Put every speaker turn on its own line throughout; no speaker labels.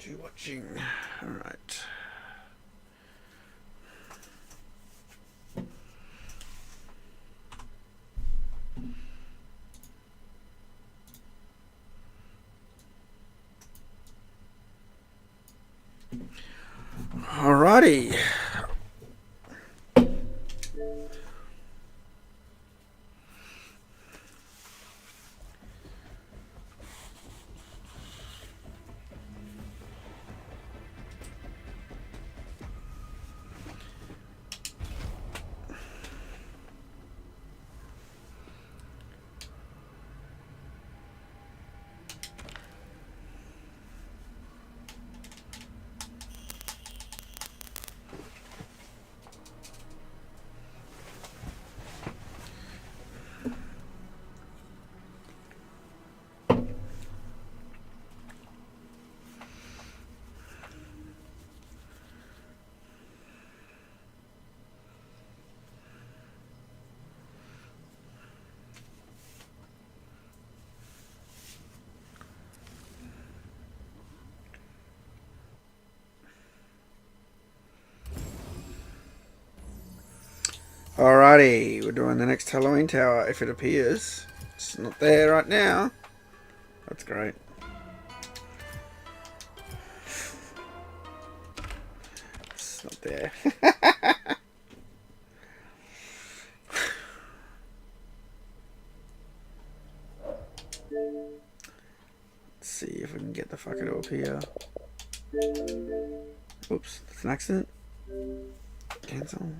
Do watching. Alright. Alrighty. Alrighty, we're doing the next Halloween tower if it appears. It's not there right now. That's great. It's not there. Let's see if we can get the fucker to appear. Oops, that's an accident. Cancel.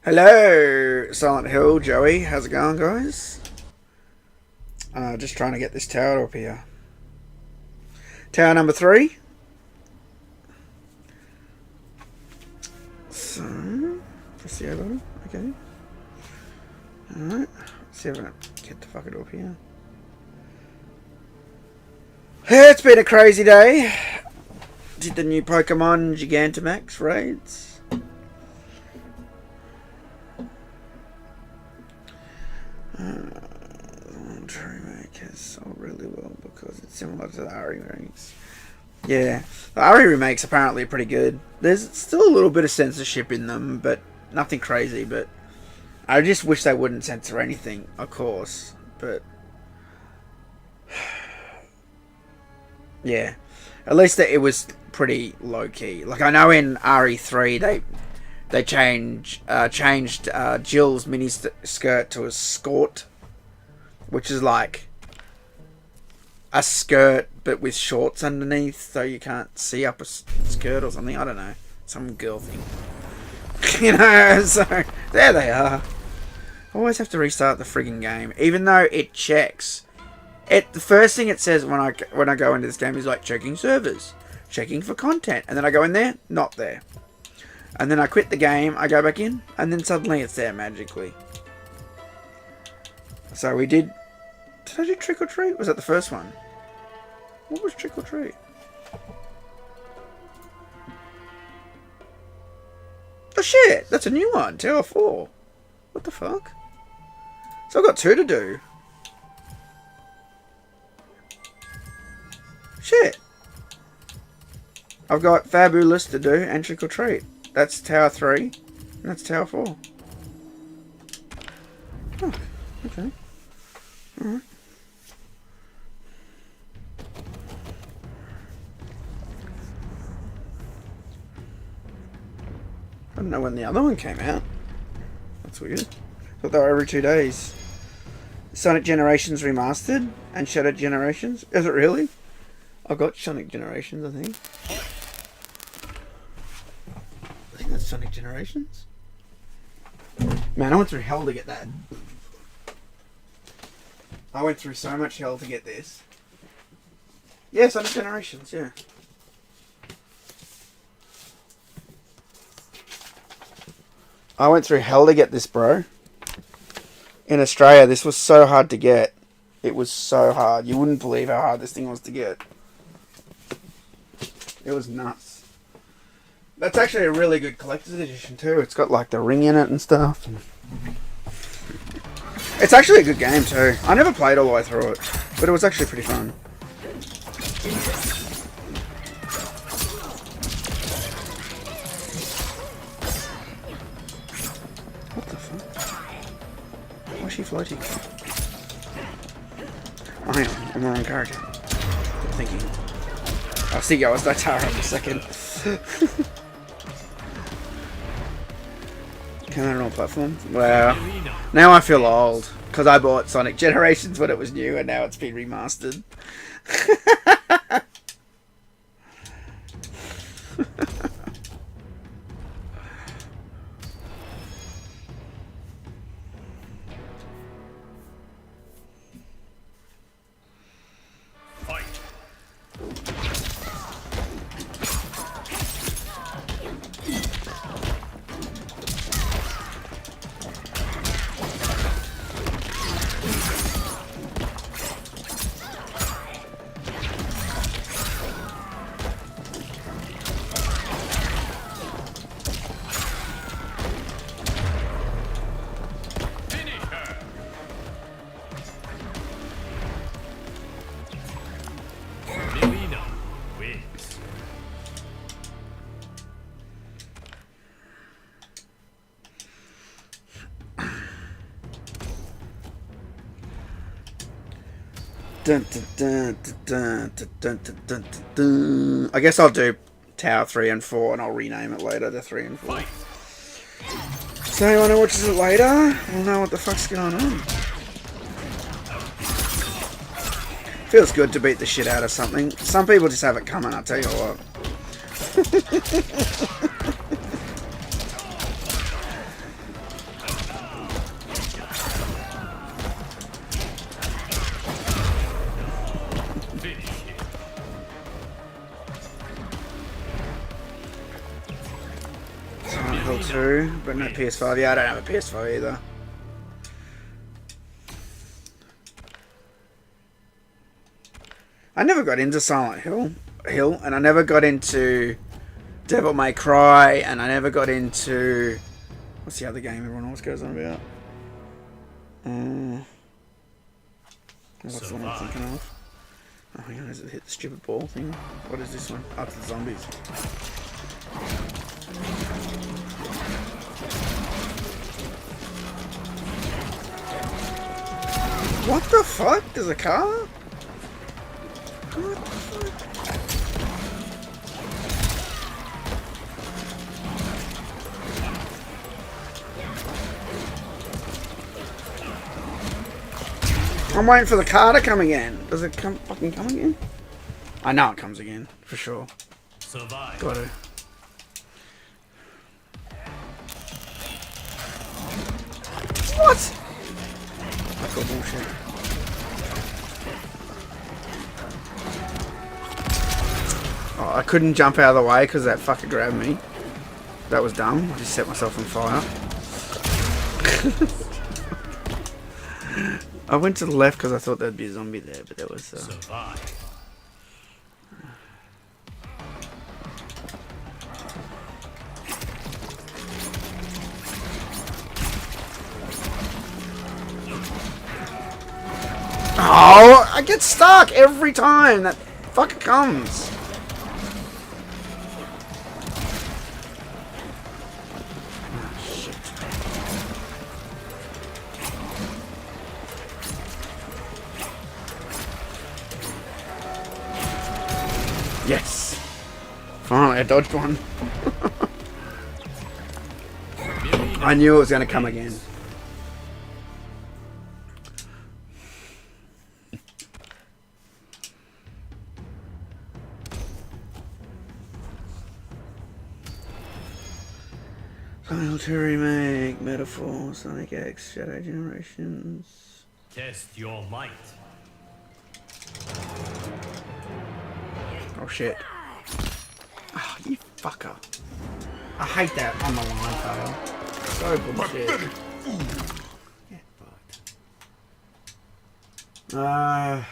Hello, Silent Hill, Joey. How's it going, guys? Just trying to get this tower to appear. Tower number 3. So, press the A button. Okay. Alright. Let's see if I can get the fucker up here. It's been a crazy day. Did the new Pokemon Gigantamax raids. The remake has sold really well because it's similar to the Ari remakes. Yeah, the Ari remakes apparently are pretty good. There's still a little bit of censorship in them, but nothing crazy. But I just wish they wouldn't censor anything, of course. But yeah, at least it was pretty low key. Like I know in RE3 they changed Jill's mini skirt to a skort, which is like a skirt but with shorts underneath, so you can't see up a skirt or something. I don't know, some girl thing. You know, so there they are. I always have to restart the friggin' game, even though it checks. The first thing it says when I go into this game is like checking servers, checking for content, and then I go in there, not there. And then I quit the game, I go back in, and then suddenly it's there magically. So we did I do Trick or Treat? Was that the first one? What was Trick or Treat? Oh shit, that's a new one, Tower 4. What the fuck? So I've got 2 to do. Shit. I've got Fab-Boo-Less to do and Trick or Treat. That's Tower 3. And that's Tower 4. Oh, okay. Alright. I don't know when the other one came out. That's weird. I thought they were every 2 days. Sonic Generations Remastered and Shadow Generations. Is it really? I've got Sonic Generations, I think. I think that's Sonic Generations. Man, I went through hell to get that. I went through so much hell to get this. Yeah, Sonic Generations, yeah. I went through hell to get this, bro. in Australia, this was so hard to get. It was so hard. You wouldn't believe how hard this thing was to get. It was nuts. That's actually a really good collector's edition too. It's got like the ring in it and stuff. It's actually a good game too. I never played all the way through it, but it was actually pretty fun. What the fuck? Why is she floating? Oh, hang on. I'm the wrong character. I'm thinking. I'll see you as that tower in a second. Can I on all platforms? Well, now I feel old because I bought Sonic Generations when it was new, and now it's been remastered. Dun, dun, dun, dun, dun, dun, dun, dun, dun. I guess I'll do Tower 3 and 4 and I'll rename it later to 3 and 4. So anyone who watches it later will know what the fuck's going on. Feels good to beat the shit out of something. Some people just have it coming, I'll tell you what. But no PS5. Yeah, I don't have a PS5 either. I never got into Silent Hill, and I never got into Devil May Cry, and I never got into what's the other game everyone always goes on about? What's the one I'm thinking of? Oh, hang on, does it hit the stupid ball thing? What is this one? Oh, it's the zombies. What the fuck? There's a car? What the fuck? I'm waiting for the car to come again. Does it fucking come again? I know it comes again, for sure. Survive. Got to. What? That's bullshit. Oh, I couldn't jump out of the way because that fucker grabbed me. That was dumb. I just set myself on fire. I went to the left because I thought there'd be a zombie there, but there was... Survive. Oh, I get stuck every time that fucker comes. Oh, shit. Yes. Finally, I dodged one. I knew it was going to come again. Final 2 remake, Metaphor, Sonic X, Shadow Generations.
Test your might.
Oh shit. Oh, you fucker. I hate that on the line fail. So bullshit. Get fucked. Oh,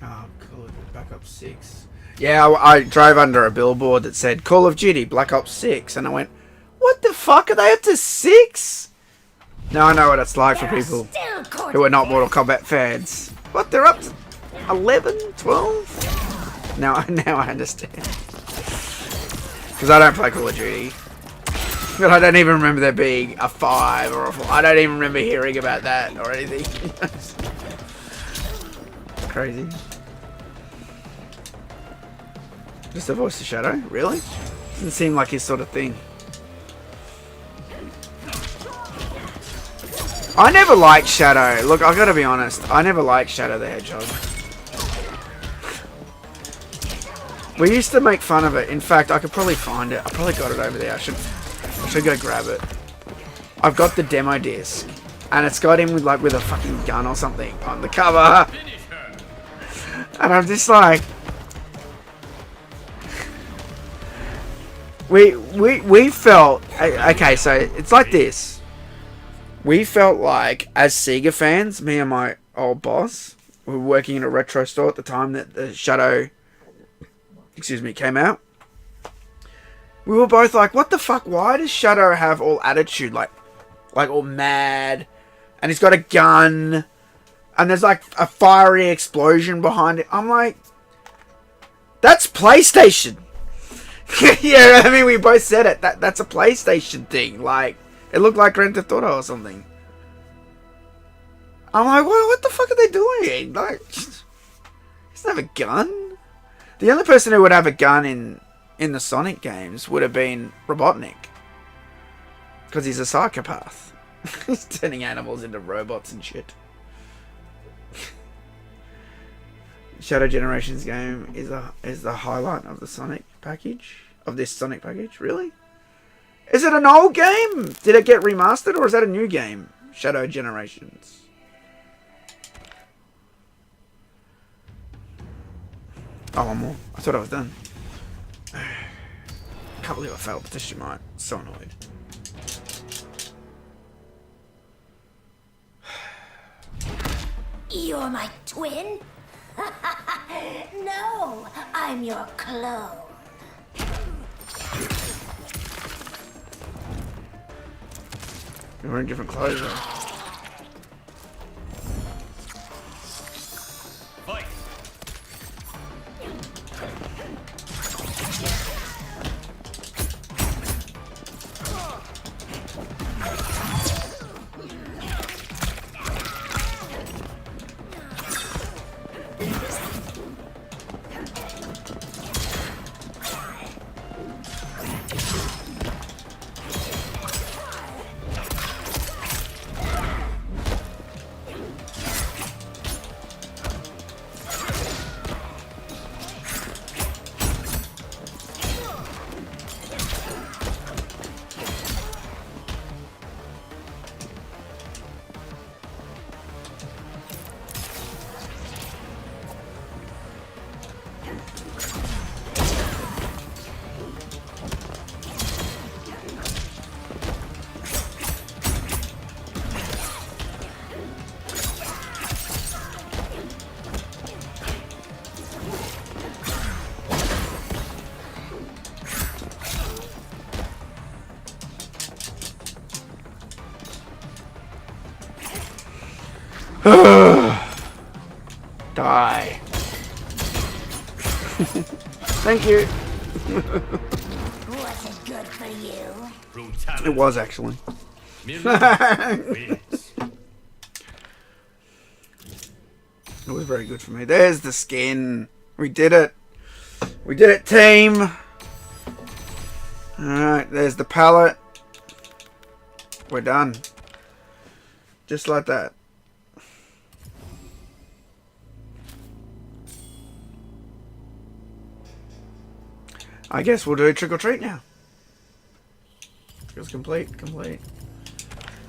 Call of Duty Black Ops 6. Yeah, I drove under a billboard that said Call of Duty Black Ops 6, and I went, what the fuck, are they up to 6? Now I know what it's like for people who are not Mortal Kombat fans. What, they're up to 11, 12? Now I understand. Because I don't play Call of Duty. But I don't even remember there being a 5 or a 4. I don't even remember hearing about that or anything. Crazy. Just the voice of Shadow? Really? Doesn't seem like his sort of thing. I never liked Shadow. Look, I gotta be honest. I never liked Shadow the Hedgehog. We used to make fun of it. In fact, I could probably find it. I probably got it over there. I should go grab it. I've got the demo disc, and it's got him with a fucking gun or something on the cover. And I'm just like, we felt okay. So it's like this. We felt like, as Sega fans, me and my old boss, we were working in a retro store at the time that the Shadow, came out. We were both like, what the fuck? Why does Shadow have all attitude, like all mad, and he's got a gun, and there's like a fiery explosion behind it? I'm like, that's PlayStation. Yeah, I mean, we both said it. That's a PlayStation thing. Like, it looked like Grand Theft Auto or something. I'm like, what the fuck are they doing? Like, he doesn't have a gun. The only person who would have a gun in the Sonic games would have been Robotnik. Because he's a psychopath. He's turning animals into robots and shit. Shadow Generations game is the highlight of the Sonic package. Of this Sonic package? Really? Is it an old game? Did it get remastered, or is that a new game? Shadow Generations. Oh, one more. I thought I was done. Can't believe I failed the test mine. So annoyed.
You're my twin? No, I'm your clone.
You're wearing different clothes though.
Fight.
Die. Thank you.
Was it good for you?
Brutality.
It was actually.
It
It was very good for me. There's the skin. We did it. We did it, team. Alright, there's the palette. We're done. Just like that. I guess we'll do Trick or Treat now. It's complete.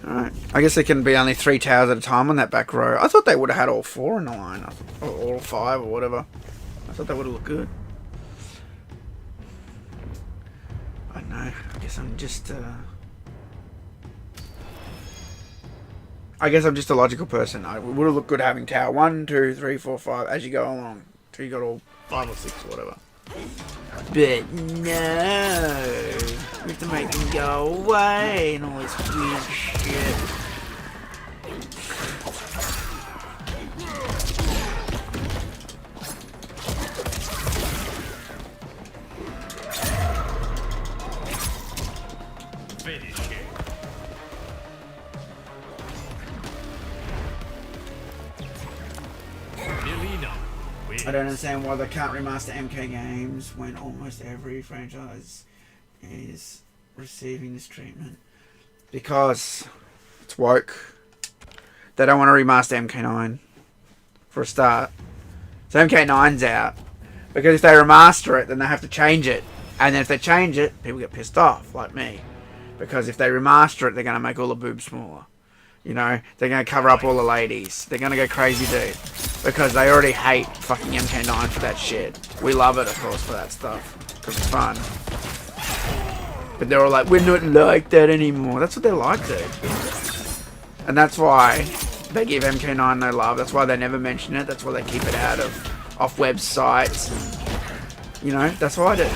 Alright. I guess there can be only 3 towers at a time on that back row. I thought they would have had all 4 in the line. Or all 5 or whatever. I thought that would have looked good. I don't know. I guess I'm just I guess I'm just a logical person. It would have looked good having tower 1, 2, 3, 4, 5 as you go along. Till you got all 5 or 6 or whatever. But no. We have to make them go away and all this weird shit.
Finish it. Melina wins.
I don't understand why they can't remaster MK games when almost every franchise is receiving this treatment. Because it's woke. They don't want to remaster MK9 for a start. So MK9's out. Because if they remaster it, then they have to change it. And then if they change it, people get pissed off, like me. Because if they remaster it, they're going to make all the boobs smaller. You know, they're going to cover up all the ladies. They're going to go crazy, dude. Because they already hate fucking MK9 for that shit. We love it, of course, for that stuff. Because it's fun. But they're all like, we're not like that anymore. That's what they're like, dude. And that's why they give MK9 no love. That's why they never mention it. That's why they keep it out of off websites. You know, that's why I do.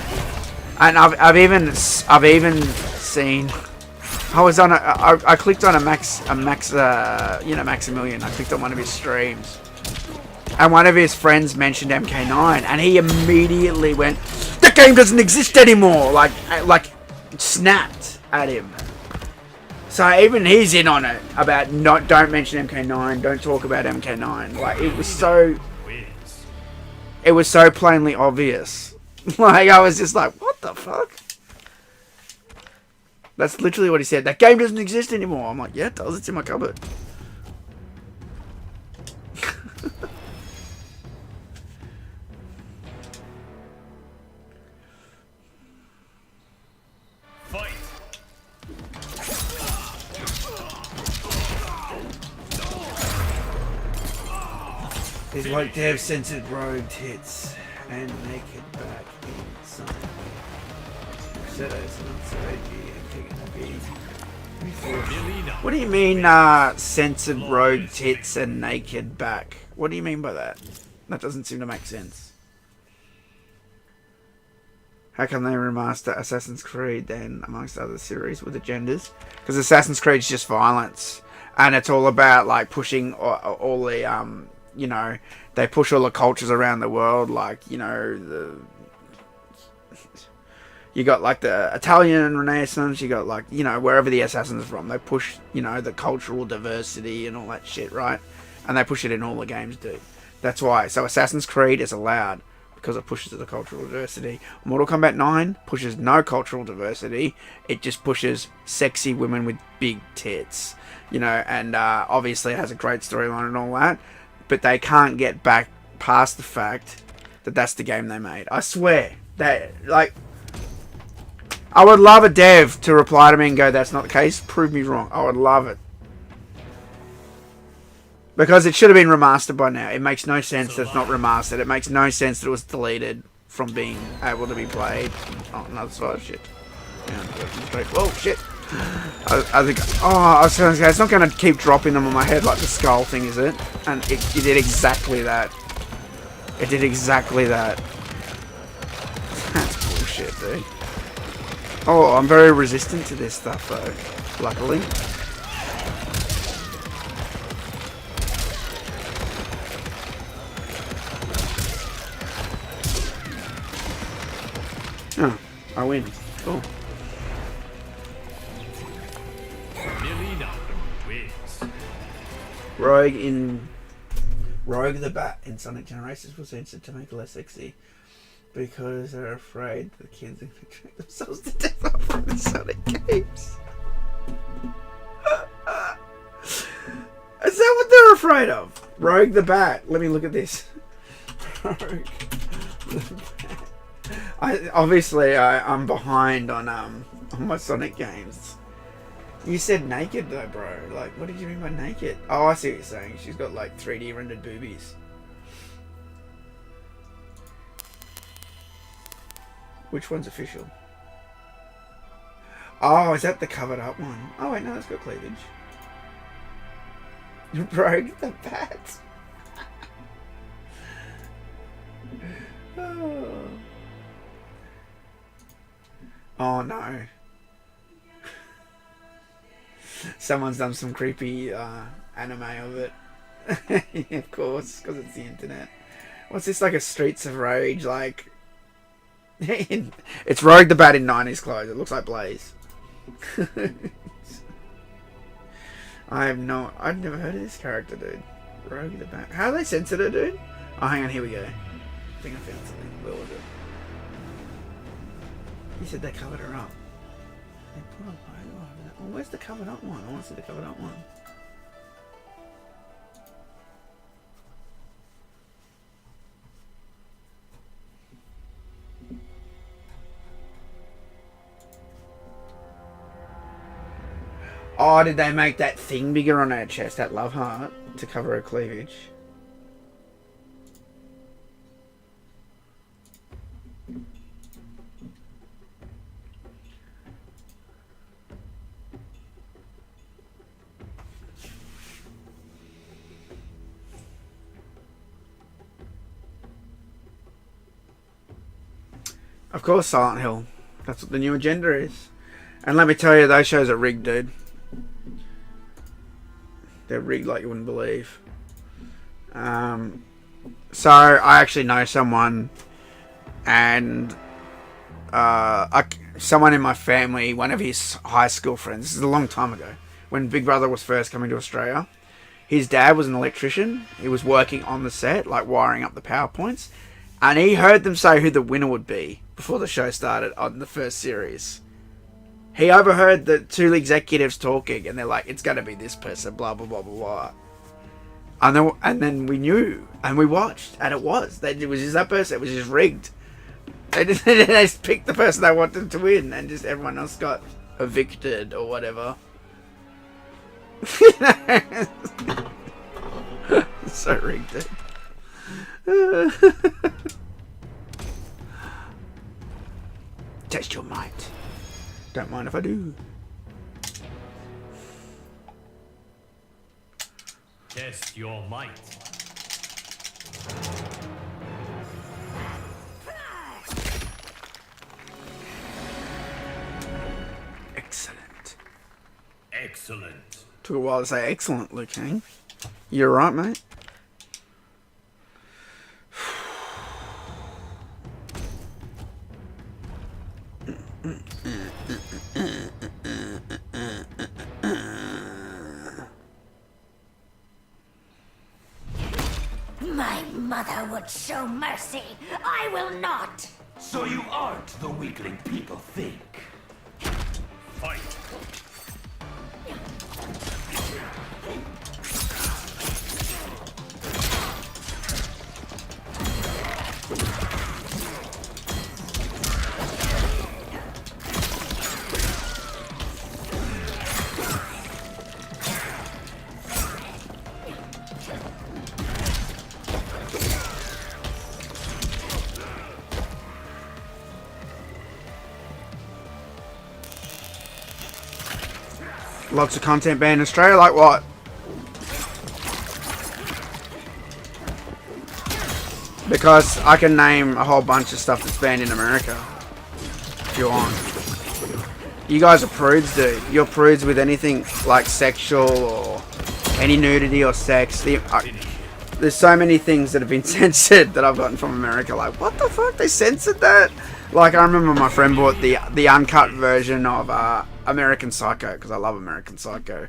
And I've even seen. I was on I clicked on Maximilian. I clicked on one of his streams, and one of his friends mentioned MK9, and he immediately went, "The game doesn't exist anymore!" Like snapped at him. So even he's in on it about don't mention MK9, don't talk about MK9. Like it was so plainly obvious. Like I was just like, what the fuck? That's literally what he said. That game doesn't exist anymore. I'm like, yeah, it does. It's in my cupboard.
Fight.
He's like Dev censored rogue tits and naked back inside. What do you mean, censored rogue tits and naked back? What do you mean by that? That doesn't seem to make sense. How come they remaster Assassin's Creed then, amongst other series with agendas? Because Assassin's Creed's just violence, and it's all about like pushing all the you know, they push all the cultures around the world, like, you know, you got like the Italian Renaissance, you got like, you know, wherever the assassins are from, they push, you know, the cultural diversity and all that shit, right? And they push it in all the games, dude. That's why. So Assassin's Creed is allowed because it pushes the cultural diversity. Mortal Kombat 9 pushes no cultural diversity. It just pushes sexy women with big tits, you know, and obviously it has a great storyline and all that. But they can't get back past the fact that that's the game they made. I swear. Like, I would love a dev to reply to me and go, that's not the case. Prove me wrong. I would love it. Because it should have been remastered by now. It makes no sense that it's not remastered. It makes no sense that it was deleted from being able to be played. Oh, another side of shit. Yeah, whoa, shit. I think, I was going to say, it's not going to keep dropping them on my head like the skull thing, is it? And it did exactly that. It did exactly that. That's bullshit, dude. Oh, I'm very resistant to this stuff, though. Luckily. Oh, I win. Cool.
Melina wins.
Rogue the Bat in Sonic Generations was censored to make it less sexy because they're afraid the kids are going to drink themselves to death from the Sonic games. Is that what they're afraid of? Rogue the Bat. Let me look at this. Rogue the Bat. I'm behind on my Sonic games. You said naked though, bro. Like, what did you mean by naked? Oh, I see what you're saying. She's got like 3D rendered boobies. Which one's official? Oh, is that the covered up one? Oh wait, no, that's got cleavage. Rogue the Bat. Oh. Oh no. Someone's done some creepy anime of it. Of course, because it's the internet. What's this, like a Streets of Rage, like... It's Rogue the Bat in 90s clothes. It looks like Blaze. I've never heard of this character, dude. Rogue the Bat. How they censored it, dude? Oh, hang on, here we go. I think I found something. Where was it? You said they covered her up. They put a logo over that. Oh, where's the covered up one? I want to see the covered up one. Oh, did they make that thing bigger on her chest, that love heart, to cover her cleavage? Of course, Silent Hill. That's what the new agenda is. And let me tell you, those shows are rigged, dude. They're rigged like you wouldn't believe. So I actually know someone, and someone in my family, one of his high school friends. This is a long time ago, when Big Brother was first coming to Australia. His dad was an electrician. He was working on the set, like wiring up the PowerPoints, and he heard them say who the winner would be before the show started on the first series. He overheard the two executives talking, and they're like, "It's going to be this person, blah blah blah blah blah." And then we knew, and we watched, and it was just that person. It was just rigged. They just picked the person they wanted to win, and just everyone else got evicted or whatever. So rigged. Test your might. Don't mind if I do.
Test your might.
Excellent.
Excellent.
Took a while to say excellent, Luke King. You're right, mate.
My mother would show mercy. I will not.
So you aren't the weakling people think.
Fight.
Lots of content banned in Australia, like what? Because I can name a whole bunch of stuff that's banned in America. If you want. You guys are prudes, dude. You're prudes with anything like sexual or any nudity or sex. There's so many things that have been censored that I've gotten from America. Like, what the fuck? They censored that? Like, I remember my friend bought the uncut version of American Psycho, because I love American Psycho,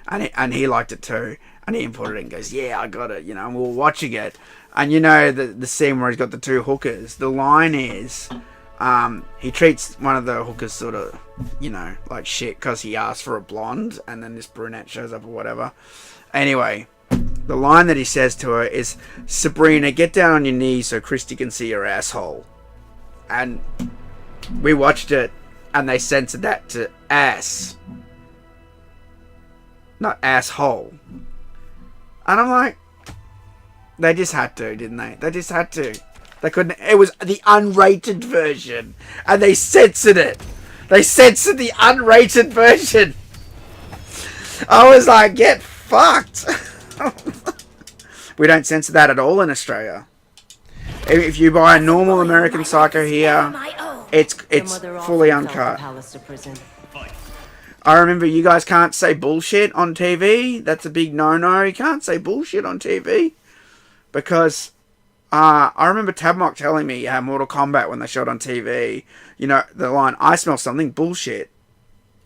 and he liked it too, and he imported it and goes, "Yeah, I got it," you know, and we were watching it, and you know the scene where he's got the two hookers. The line is, he treats one of the hookers sort of, you know, like shit because he asked for a blonde, and then this brunette shows up or whatever. Anyway, the line that he says to her is, "Sabrina, get down on your knees so Christy can see your asshole." And we watched it, and they censored that to ass, not asshole. And I'm like, they just had to, didn't they? They just had to. They couldn't. It was the unrated version, and they censored it. They censored the unrated version. I was like, get fucked. We don't censor that at all in Australia. If you buy a normal American Psycho here, it's fully uncut.
Fight.
I remember you guys can't say bullshit on TV. That's a big no-no. You can't say bullshit on TV. Because I remember Tabmock telling me how Mortal Kombat, when they showed on TV, you know, the line, I smell something, bullshit.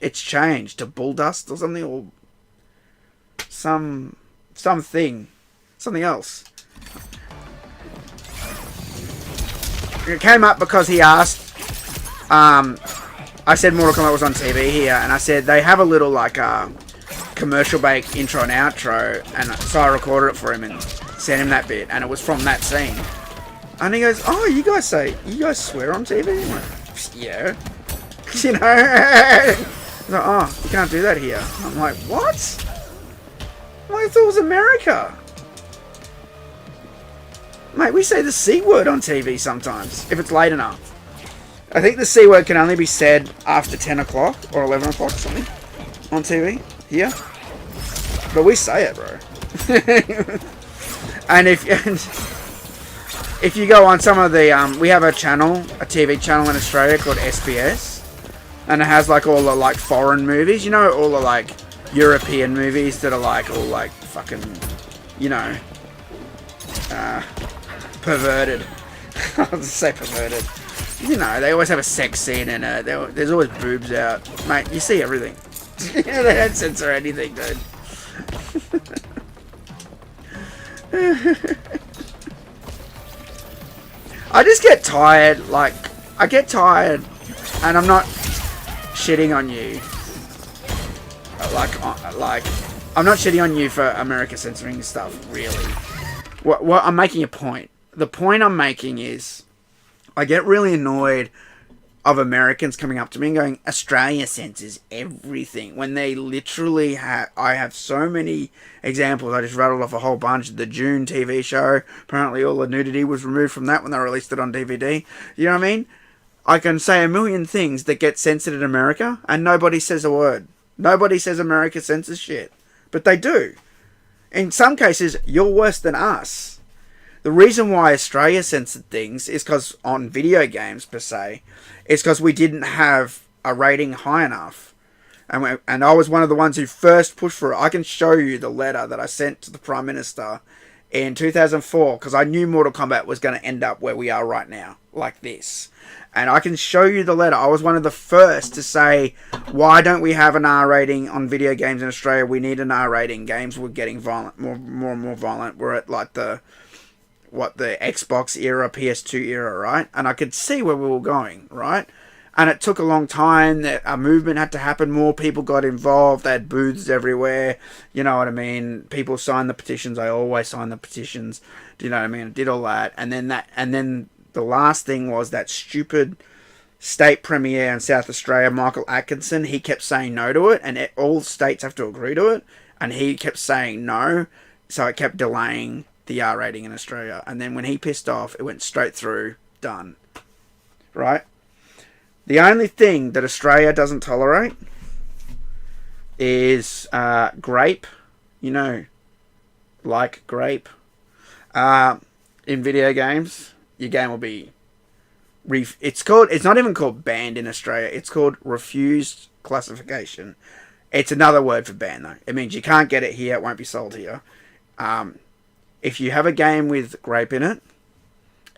It's changed to bull dust or something, or something else. It came up because he asked, I said Mortal Kombat was on TV here, and I said they have a little like commercial break intro and outro, and so I recorded it for him and sent him that bit, and it was from that scene. And he goes, "Oh, you guys swear on TV?" I'm like, "Yeah." You know? I was like, "Oh, you can't do that here." I'm like, "What?" I thought it was America. Mate, we say the C word on TV sometimes, if it's late enough. I think the C word can only be said after 10 o'clock or 11 o'clock or something on TV here. But we say it, bro. And if you go on some of the, we have a TV channel in Australia called SBS. And it has like all the like foreign movies, you know, all the like European movies that are like all like fucking, you know, perverted. I'll just say perverted. You know, they always have a sex scene in it. There's always boobs out. Mate, you see everything. They don't censor anything, dude. I just get tired, like, I get tired, and I'm not shitting on you. Like, I'm not shitting on you for America censoring stuff, really. What I'm making a point. The point I'm making is, I get really annoyed of Americans coming up to me and going, Australia censors everything, when they literally have. I have so many examples. I just rattled off a whole bunch. The June TV show, apparently all the nudity was removed from that when they released it on DVD. You know what I mean? I can say a million things that get censored in America, and nobody says a word. Nobody says America censors shit. But they do. In some cases, you're worse than us. The reason why Australia censored things is because, on video games per se, is because we didn't have a rating high enough. And I was one of the ones who first pushed for it. I can show you the letter that I sent to the Prime Minister in 2004, because I knew Mortal Kombat was going to end up where we are right now, like this. And I can show you the letter. I was one of the first to say, why don't we have an R rating on video games in Australia? We need an R rating. Games were getting violent, more and more violent. We're at like the Xbox era, PS2 era, right? And I could see where we were going, right? And it took a long time. That a movement had to happen. More people got involved. They had booths everywhere. You know what I mean? People signed the petitions. I always signed the petitions. Do you know what I mean? I did all that. And then the last thing was that stupid state premier in South Australia, Michael Atkinson. He kept saying no to it, and all states have to agree to it. And he kept saying no. So it kept delaying the R rating in Australia. And then when he pissed off, it went straight through. Done. Right? The only thing that Australia doesn't tolerate is grape. You know, like grape. In video games, your game will be... It's not even called banned in Australia. It's called refused classification. It's another word for ban, though. It means you can't get it here. It won't be sold here. If you have a game with grape in it,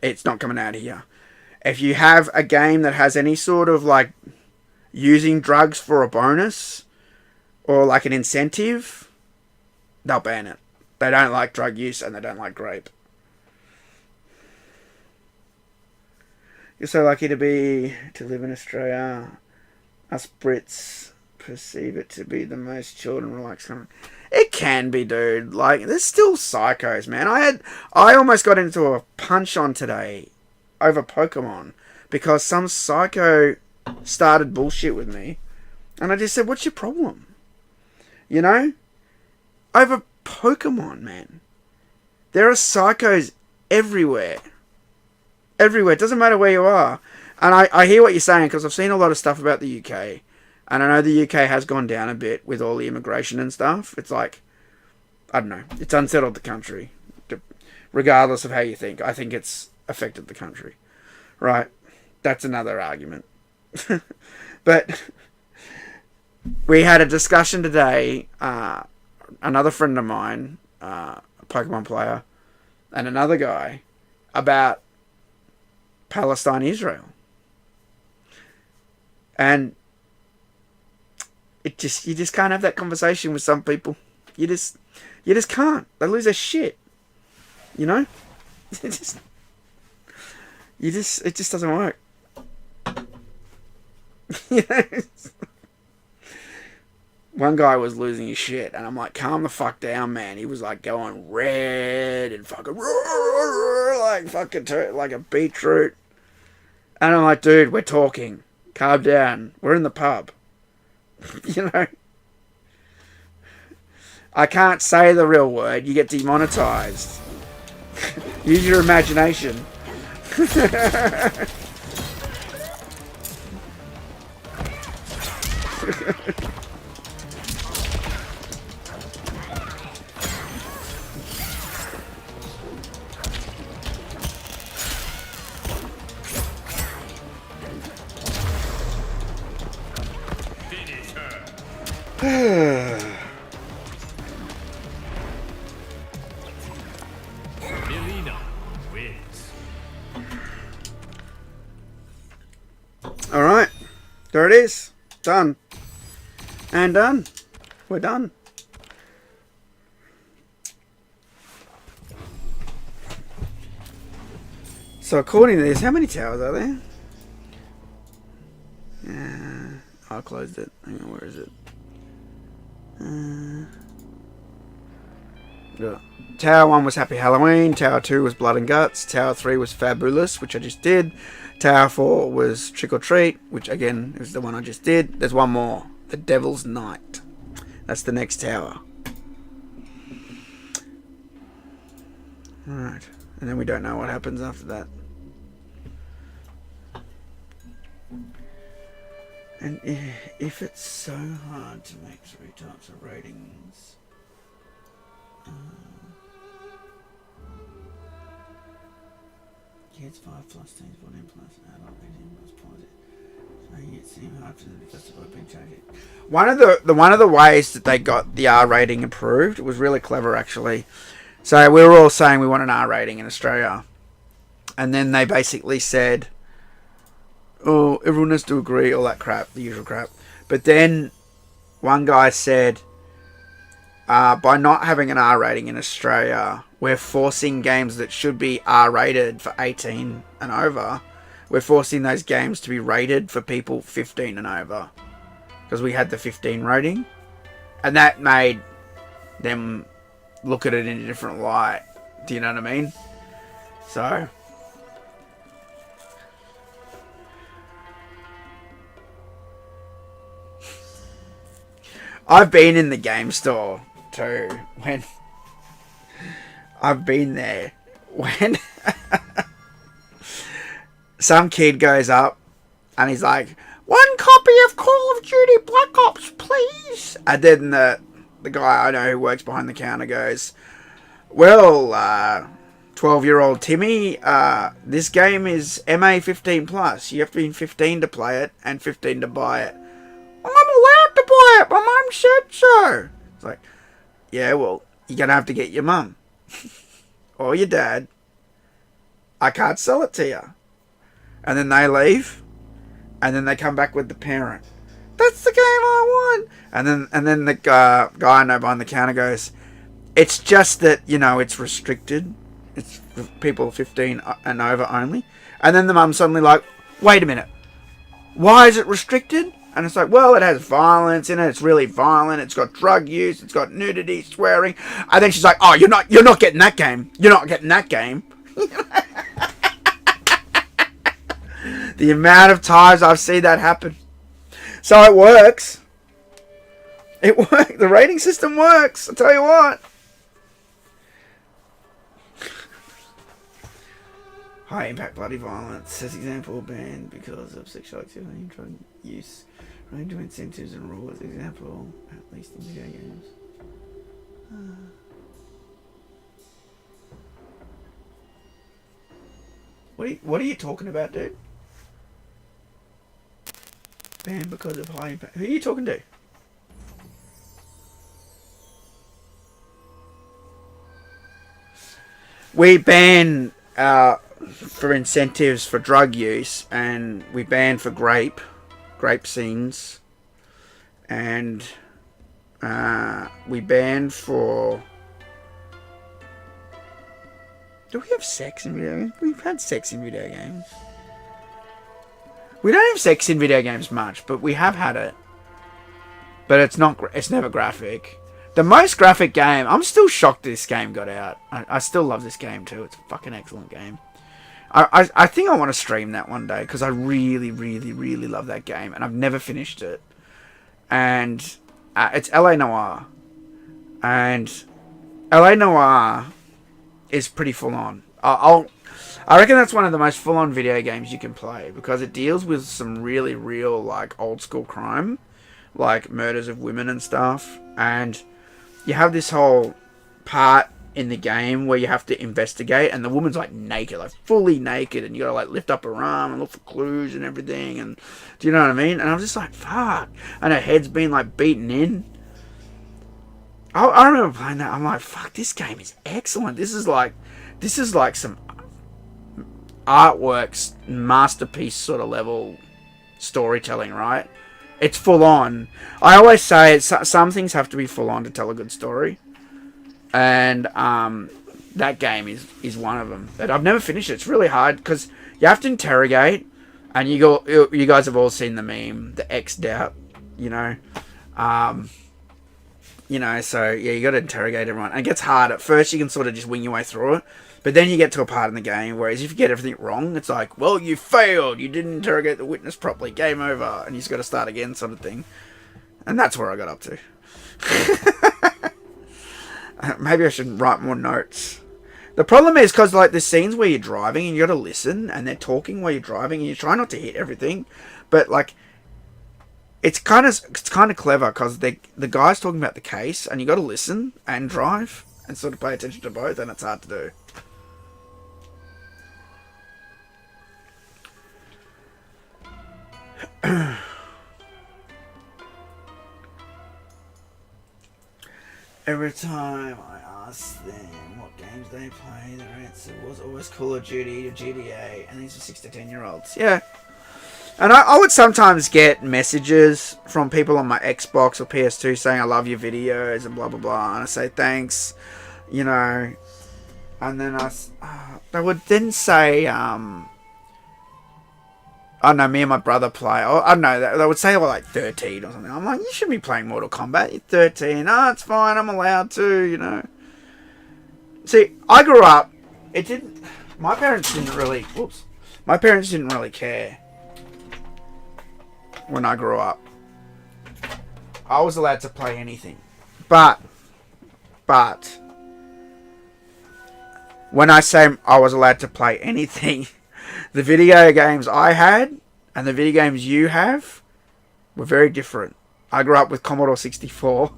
it's not coming out here. If you have a game that has any sort of like using drugs for a bonus or like an incentive, they'll ban it. They don't like drug use and they don't like grape. You're so lucky to live in Australia. Us Brits perceive it to be the most chilled and relaxed country. It can be, dude. Like, there's still psychos, man. I almost got into a punch on today over Pokemon because some psycho started bullshit with me, and I just said, "What's your problem?" You know, over Pokemon, man. There are psychos everywhere. Everywhere. It doesn't matter where you are. And I hear what you're saying because I've seen a lot of stuff about the UK. And I know the UK has gone down a bit with all the immigration and stuff. It's like, I don't know. It's unsettled the country, regardless of how you think. I think it's affected the country, right? That's another argument. But we had a discussion today. Another friend of mine, a Pokemon player, and another guy about Palestine, Israel, and you just can't have that conversation with some people. You just can't. They lose their shit. You know, it just doesn't work. You know? One guy was losing his shit, and I'm like, calm the fuck down, man. He was like going red and fucking like a beetroot. And I'm like, dude, we're talking. Calm down. We're in the pub. You know? I can't say the real word. You get demonetized. Use your imagination.
Melina wins.
Alright. There it is. Done. And done. We're done. So according to this, how many towers are there? I closed it. Hang on, where is it? Yeah. Tower 1 was Happy Halloween. Tower 2 was Blood and Guts. Tower 3 was Fab-Boo-Less, which I just did. Tower 4 was Trick or Treat, which again is the one I just did. There's one more. The Devil's Night. That's the next tower. Alright. And then we don't know what happens after that. And if it's so hard to make 3 types of ratings, kids 5 plus, teens 14 plus, adult 18 plus, positive. So it seemed hard for them because they've been changing. One of the ways that they got the R rating improved was really clever, actually. So we were all saying we want an R rating in Australia, and then they basically said, oh, everyone has to agree, all that crap, the usual crap. But then one guy said, by not having an R rating in Australia, we're forcing games that should be R rated for 18 and over. We're forcing those games to be rated for people 15 and over. Because we had the 15 rating. And that made them look at it in a different light. Do you know what I mean? So I've been in the game store too when I've been there when some kid goes up and he's like, 1 copy of Call of Duty Black Ops, please. And then the guy I know who works behind the counter goes, well, 12-year-old Timmy, this game is MA 15 plus. You have to be 15 to play it and 15 to buy it. I'm allowed to buy it. My mum said so. It's like, yeah, well, you're going to have to get your mum. Or your dad. I can't sell it to you. And then they leave. And then they come back with the parent. That's the game I want. And then the guy I know behind the counter goes, it's just that, you know, it's restricted. It's for people 15 and over only. And then the mum's suddenly like, wait a minute. Why is it restricted? And it's like, well, it has violence in it. It's really violent. It's got drug use. It's got nudity, swearing. And then she's like, oh, you're not getting that game. You're not getting that game. The amount of times I've seen that happen. So it works. It works. The rating system works. I'll tell you what. High impact bloody violence. As example, banned because of sexual activity and drug use. Range of incentives and rules. Example, at least in video games. What are you talking about, dude? Banned because of high impact. Who are you talking to? We ban for incentives for drug use, and we ban for grape scenes, and we ban for. Do we have sex in video games? We've had sex in video games. We don't have sex in video games much, but we have had it. But it's not. It's never graphic. The most graphic game. I'm still shocked this game got out. I still love this game too. It's a fucking excellent game. I think I want to stream that one day because I really, really, really love that game, and I've never finished it. And it's LA Noire, and LA Noire is pretty full on. I reckon that's one of the most full on video games you can play because it deals with some really real like old school crime, like murders of women and stuff, and you have this whole part in the game where you have to investigate, and the woman's like naked, like fully naked, and you gotta like lift up her arm and look for clues and everything, and do you know what I mean? And I'm just like, fuck, and her head's been like beaten in. I remember playing that. I'm like, fuck, this game is excellent. This is like some artworks masterpiece sort of level storytelling, right? It's full on. I always say some things have to be full on to tell a good story. And that game is one of them. But I've never finished it. It's really hard because you have to interrogate, and you guys have all seen the meme, the X'd out, you know. So yeah, you got to interrogate everyone. And it gets hard. At first you can sort of just wing your way through it, but then you get to a part in the game whereas if you get everything wrong, it's like, well, you failed. You didn't interrogate the witness properly. Game over. And you just got to start again, sort of thing. And that's where I got up to. Maybe I should write more notes. The problem is because like there's scenes where you're driving and you got to listen, and they're talking while you're driving, and you try not to hit everything, but like it's kind of clever because the guy's talking about the case, and you got to listen and drive and sort of pay attention to both, and it's hard to do. Every time I asked them what games they play, their answer was always Call of Duty or GTA, and these are 6 to 10 year olds. Yeah. And I would sometimes get messages from people on my Xbox or PS2 saying I love your videos and blah blah blah, and I say thanks, you know, and then they would then say I don't know, me and my brother play. I don't know, they would say we're like 13 or something. I'm like, you shouldn't be playing Mortal Kombat. You're 13. Oh, it's fine. I'm allowed to, you know. See, I grew up. My parents didn't really. Whoops. My parents didn't really care when I grew up. I was allowed to play anything, but when I say I was allowed to play anything. The video games I had and the video games you have were very different. I grew up with Commodore 64.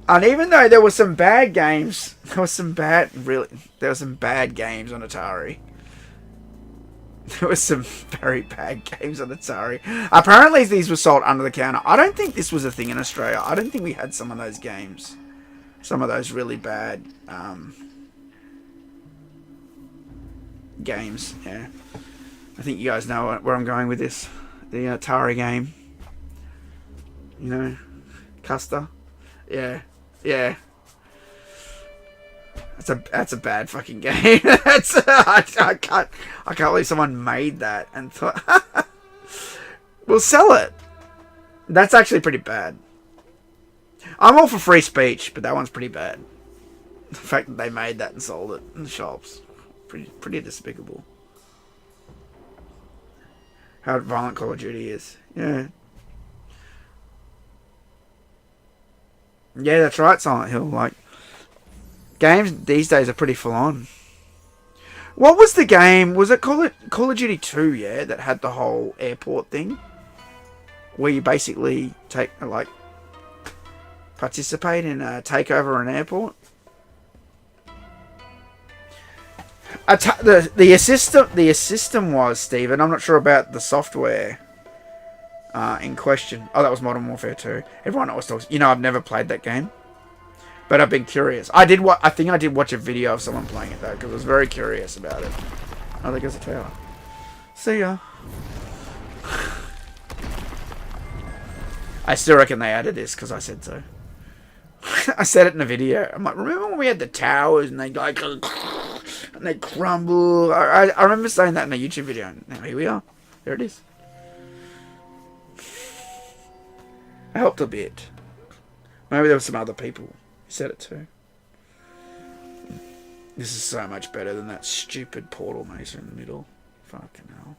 And even though there were some bad games, there were some bad games on Atari. There were some very bad games on Atari. Apparently these were sold under the counter. I don't think this was a thing in Australia. I don't think we had some of those games. Some of those really bad games, yeah. I think you guys know where I'm going with this. The Atari game. You know? Custer. Yeah. Yeah. That's a bad fucking game. I can't believe someone made that and thought we'll sell it. That's actually pretty bad. I'm all for free speech, but that one's pretty bad. The fact that they made that and sold it in the shops. Pretty despicable. How violent Call of Duty is. Yeah. Yeah, that's right, Silent Hill. Like, games these days are pretty full on. What was the game? Was it Call of Duty 2, yeah, that had the whole airport thing? Where you basically participate in a takeover an airport? The system was, Stephen. I'm not sure about the software in question. Oh, that was Modern Warfare 2. Everyone always talks. You know, I've never played that game, but I've been curious. I think I did watch a video of someone playing it though, because I was very curious about it. Oh, there goes the tower. See ya. I still reckon they added this because I said so. I said it in a video. I'm like, remember when we had the towers and they like and they crumble? I remember saying that in a YouTube video. And now here we are. There it is. I helped a bit. Maybe there were some other people who said it too. This is so much better than that stupid portal maze in the middle. Fucking hell.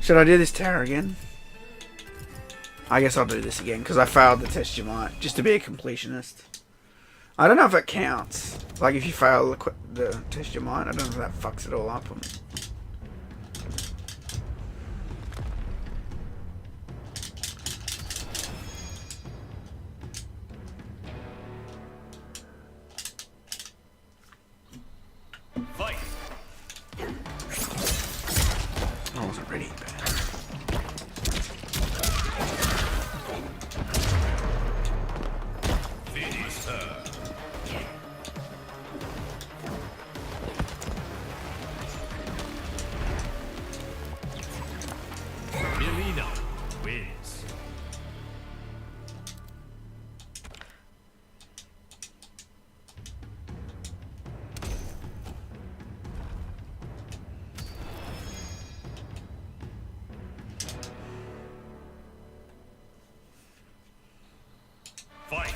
Should I do this tower again? I guess I'll do this again because I failed the test your might just to be a completionist. I don't know if it counts. Like if you fail the test your might, I don't know if that fucks it all up.
Fight.
I wasn't ready.
Finish her. Melina wins. Fight.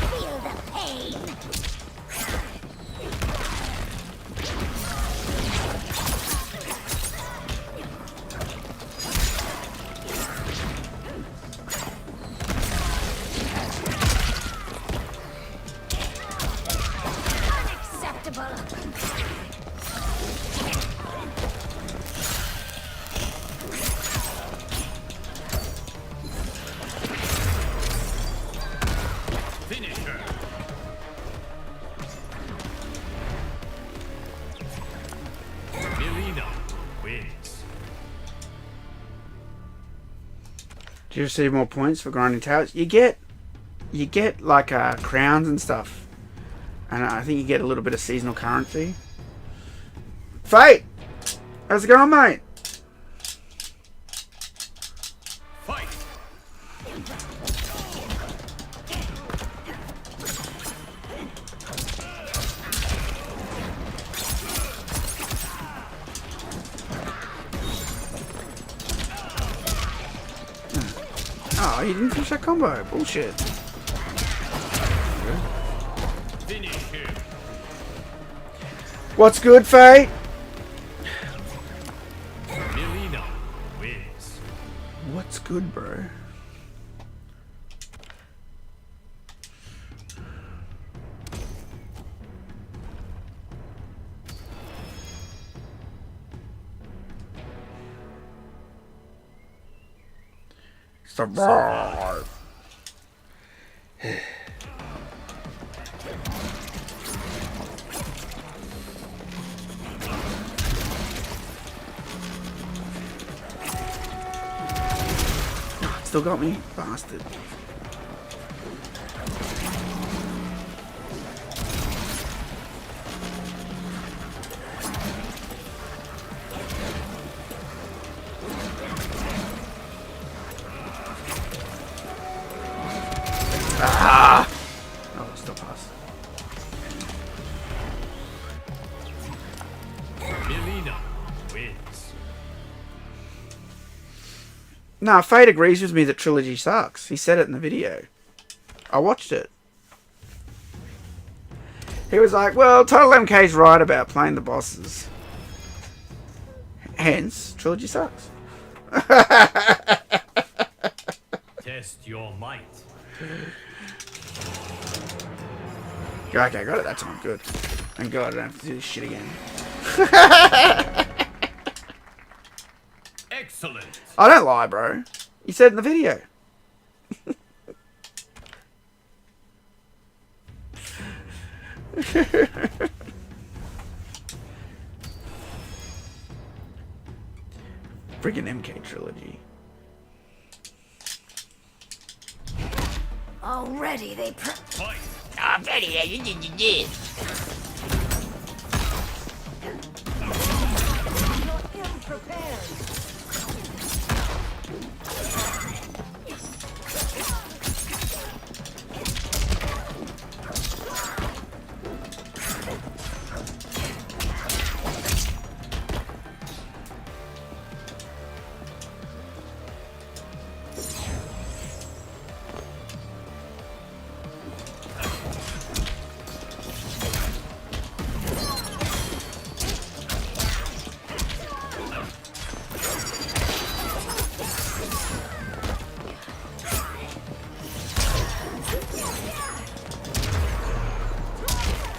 Feel the pain. Unacceptable.
Finish her. Melina wins.
Do you receive more points for grinding towers? You get like crowns and stuff, and I think you get a little bit of seasonal currency. Fate, how's it going, mate?
Fight.
Oh, you didn't finish that combo. Bullshit.
Finish him.
What's good, Fate?
Melina wins.
What's good, bro? Survive. Still got me, bastard. Ah! Oh, still pass.
Melina wins.
Nah, Fate agrees with me that Trilogy sucks. He said it in the video. I watched it. He was like, well, Total MK's right about playing the bosses. Hence, Trilogy sucks.
Test your might.
Okay, got it that time. Good. Thank God I don't have to do this shit again.
Excellent.
I don't lie, bro. You said in the video. Freaking MK trilogy.
Already they
Fight.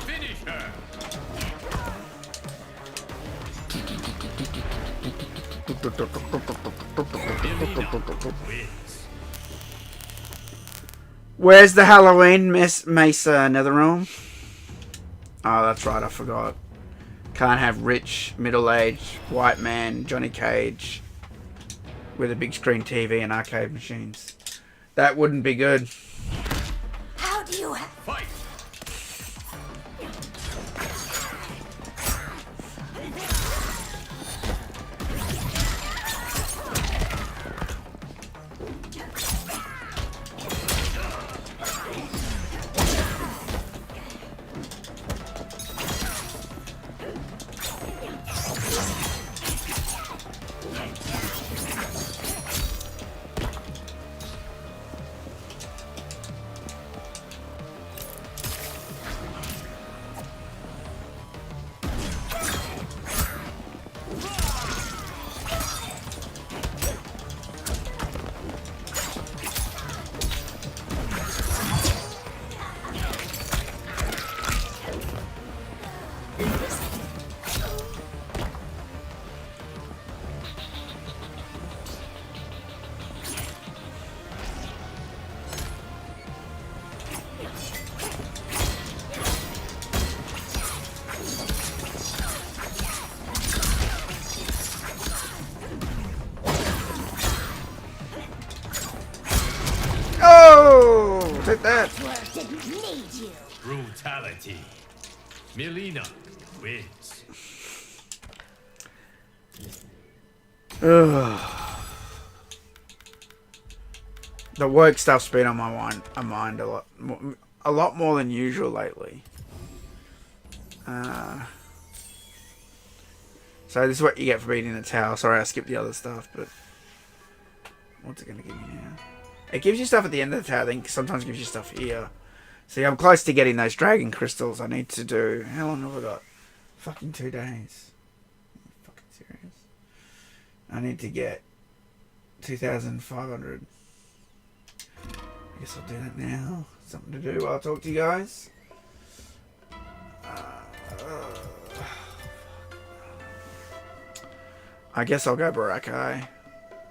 Finish her. Melina wins.
Where's the Halloween Mesa Netherrealm? Oh, that's right, I forgot. Can't have rich, middle-aged, white man, Johnny Cage with a big screen TV and arcade machines. That wouldn't be good.
How do you
Fight.
Oh, take that.
work didn't need you?
Brutality. Melina wins.
The work stuff's been on my mind a lot more than usual lately. So this is what you get for beating the tower. Sorry, I skipped the other stuff, but what's it gonna give me now? It gives you stuff at the end of the tower. I think sometimes it gives you stuff here. See, I'm close to getting those dragon crystals. I need to do. How long have I got? Fucking 2 days. Fucking serious. I need to get 2,500. I guess I'll do that now. Something to do while I talk to you guys. I guess I'll go Barakai.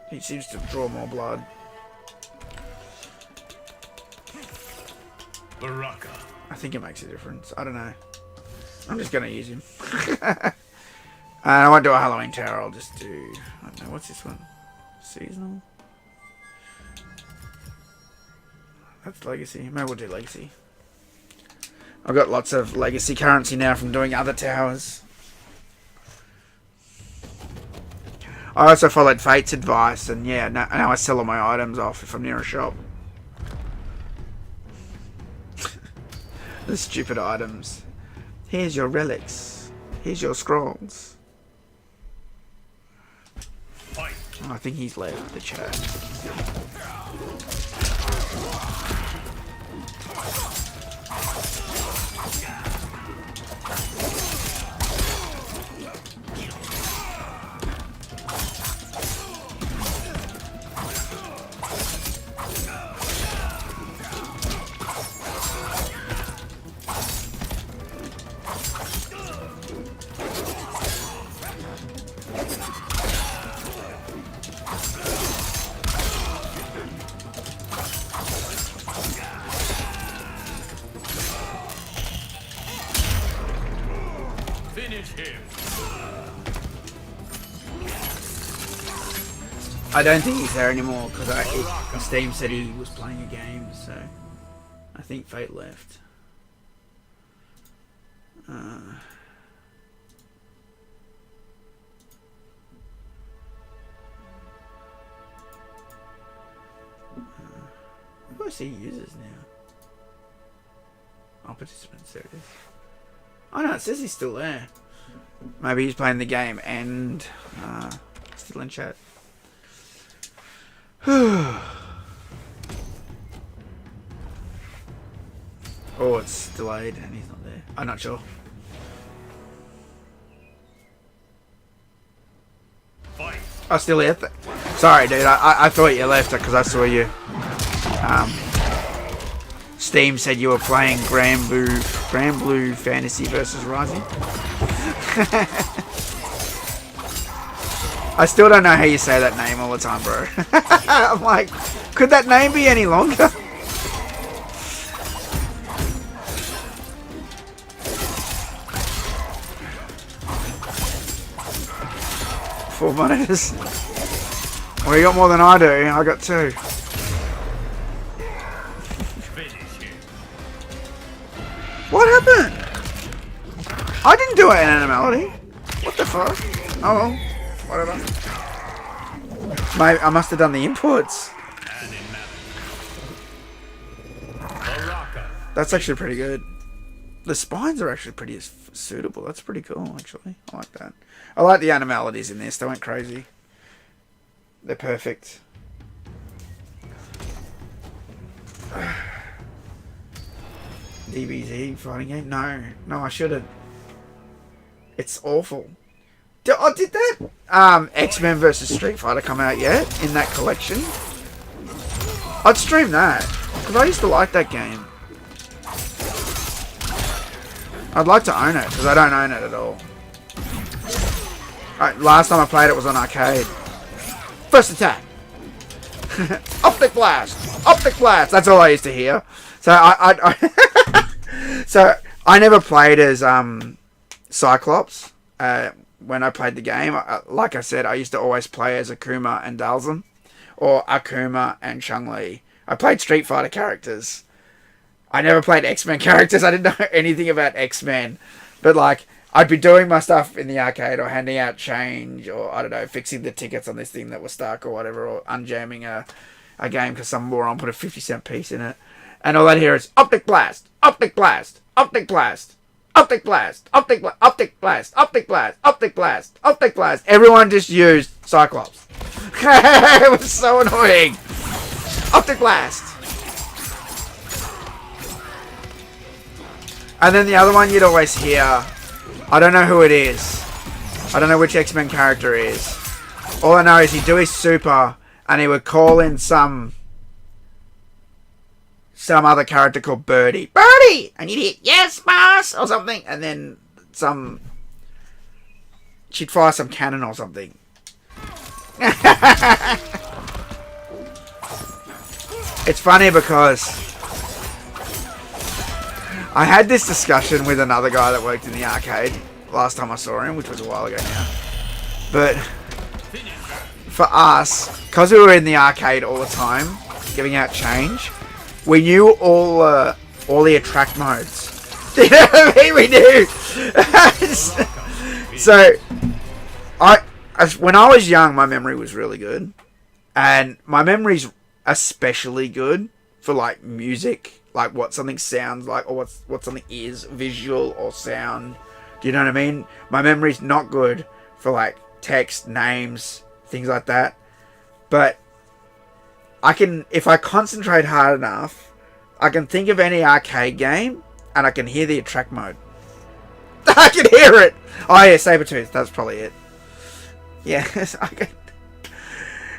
He seems to draw more blood.
Baraka.
I think it makes a difference. I don't know. I'm just going to use him. And I won't do a Halloween tower. I'll just do... I don't know. What's this one? Seasonal? That's Legacy. Maybe we'll do Legacy. I've got lots of Legacy currency now from doing other towers. I also followed Fate's advice. And yeah, now I sell all my items off if I'm near a shop. The stupid items. Here's your relics. Here's your scrolls.
Fight.
Oh, I think he's left the chat.
Finish him.
I don't think he's there anymore because Steam said he was playing a game, so I think Fate left. Who do I see users now? Oh, participants, there it is. Oh no, it says he's still there. Maybe he's playing the game and still in chat. Oh, it's delayed and he's not there. I'm not sure.
Fight.
Oh, still here. Sorry, dude. I thought you left because I saw you. Steam said you were playing Grand Blue Fantasy versus Rising. I still don't know how you say that name all the time, bro. I'm like, could that name be any longer? Four monitors. Well, you got more than I do. I got two. What happened? I didn't do it in Animality. What the fuck? Oh well. Whatever. Mate, I must have done the inputs. That's actually pretty good. The spines are actually pretty suitable. That's pretty cool, actually. I like that. I like the animalities in this. They went crazy. They're perfect. DBZ fighting game? No. No, I shouldn't. It's awful. Did that X-Men vs Street Fighter come out yet in that collection? I'd stream that because I used to like that game. I'd like to own it because I don't own it at all. Last time I played it was on arcade. First attack. Optic blast. Optic blast. That's all I used to hear. So so I never played as Cyclops. When I played the game, like I said, I used to always play as Akuma and Dalsum, or Akuma and Chun-Li. I played Street Fighter characters. I never played X-Men characters. I didn't know anything about X-Men, but like I'd be doing my stuff in the arcade or handing out change, or I don't know, fixing the tickets on this thing that was stuck or whatever, or unjamming a game because some moron put a 50-cent piece in it, and all I'd hear is Optic Blast, Optic Blast, Optic Blast. Optic blast, optic blast, optic blast, optic blast, optic blast, optic blast. Everyone just used Cyclops. It was so annoying. Optic blast. And then the other one you'd always hear, I don't know who it is. I don't know which X-Men character it is. All I know is he'd do his super and he would call in some other character called Birdie. Birdie! And you'd hear, yes, boss! Or something. And then she'd fire some cannon or something. It's funny because I had this discussion with another guy that worked in the arcade last time I saw him, which was a while ago now. But for us, because we were in the arcade all the time, giving out change, we knew all the attract modes. You know what I mean? We knew. So, when I was young, my memory was really good, and my memory's especially good for like music, like what something sounds like, or what something is, visual or sound. Do you know what I mean? My memory's not good for like text, names, things like that. But I can, if I concentrate hard enough, I can think of any arcade game and I can hear the attract mode. I can hear it. Oh yeah, Sabretooth. That's probably it. Yeah,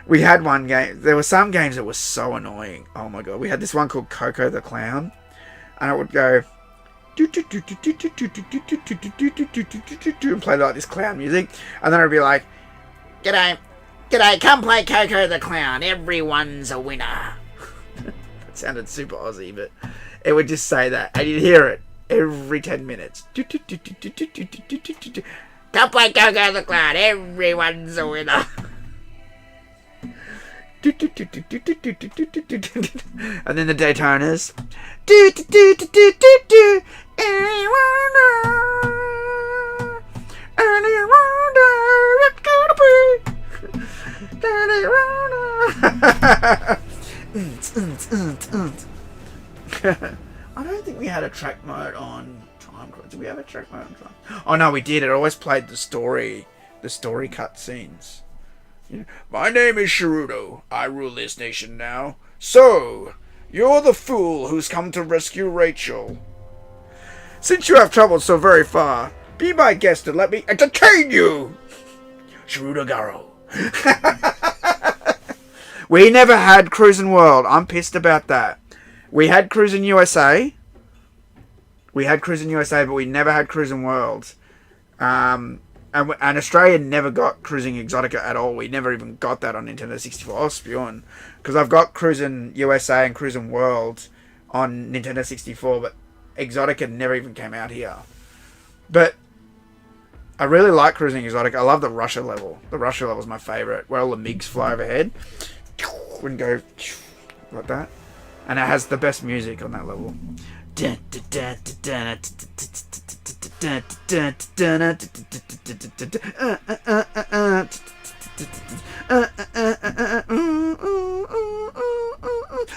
we had one game. There were some games that were so annoying. Oh my god. We had this one called Coco the Clown, and it would go and play like this clown music, and then it'd be like, "G'day, g'day, come play Coco the Clown. Everyone's a winner." It sounded super Aussie, but it would just say that, and you'd hear it. every 10 minutes. Don't play Go Go the Clown. Everyone's a winner. And then the Daytonas. I don't think we had a track mode on Time Crisis. Did we have a track mode on Time? Oh no, we did. It always played the story cutscenes. Yeah. My name is Shirudo. I rule this nation now. So, you're the fool who's come to rescue Rachel. Since you have travelled so very far, be my guest and let me entertain you. Shirudo Garo. We never had Cruisin' World. I'm pissed about that. We had Cruisin' USA. But we never had Cruisin' World. And Australia never got Cruising Exotica at all. We never even got that on Nintendo 64. I was spewing. Because I've got Cruising USA and Cruising World on Nintendo 64, but Exotica never even came out here. But I really like Cruising Exotica. I love the Russia level. The Russia level is my favourite, where all the MiGs fly overhead and go like that. And it has the best music on that level.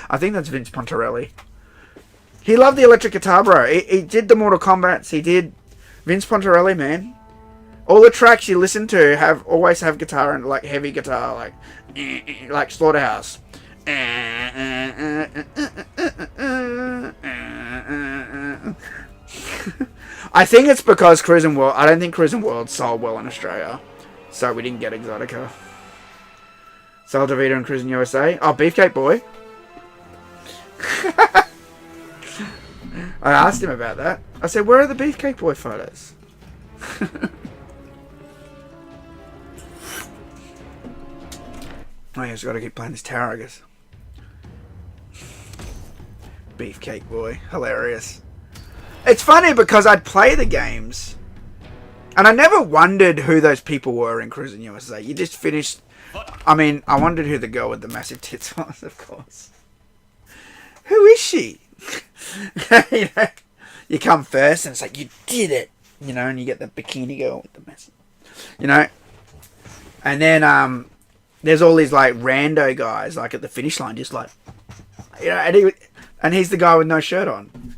I think that's Vince Pontarelli. He loved the electric guitar, bro. He did the Mortal Kombats. He did Vince Pontarelli, man. All the tracks you listen to always have guitar and like heavy guitar, like Slaughterhouse. I think it's because Cruisin' World. I don't think Cruisin' World sold well in Australia, so we didn't get Exotica. Soul Davida and Cruisin' USA. Oh, Beefcake Boy. I asked him about that. I said, "Where are the Beefcake Boy photos?" Oh, yeah, just got to keep playing this tower, I guess. Beefcake Boy. Hilarious. It's funny because I'd play the games and I never wondered who those people were in Cruising USA. You just finished... I mean, I wondered who the girl with the massive tits was, of course. Who is she? You know, you come first and it's like, you did it. You know, and you get the bikini girl with the massive... You know? And then, there's all these, like, rando guys, like, at the finish line, just like... You know, and he's the guy with no shirt on.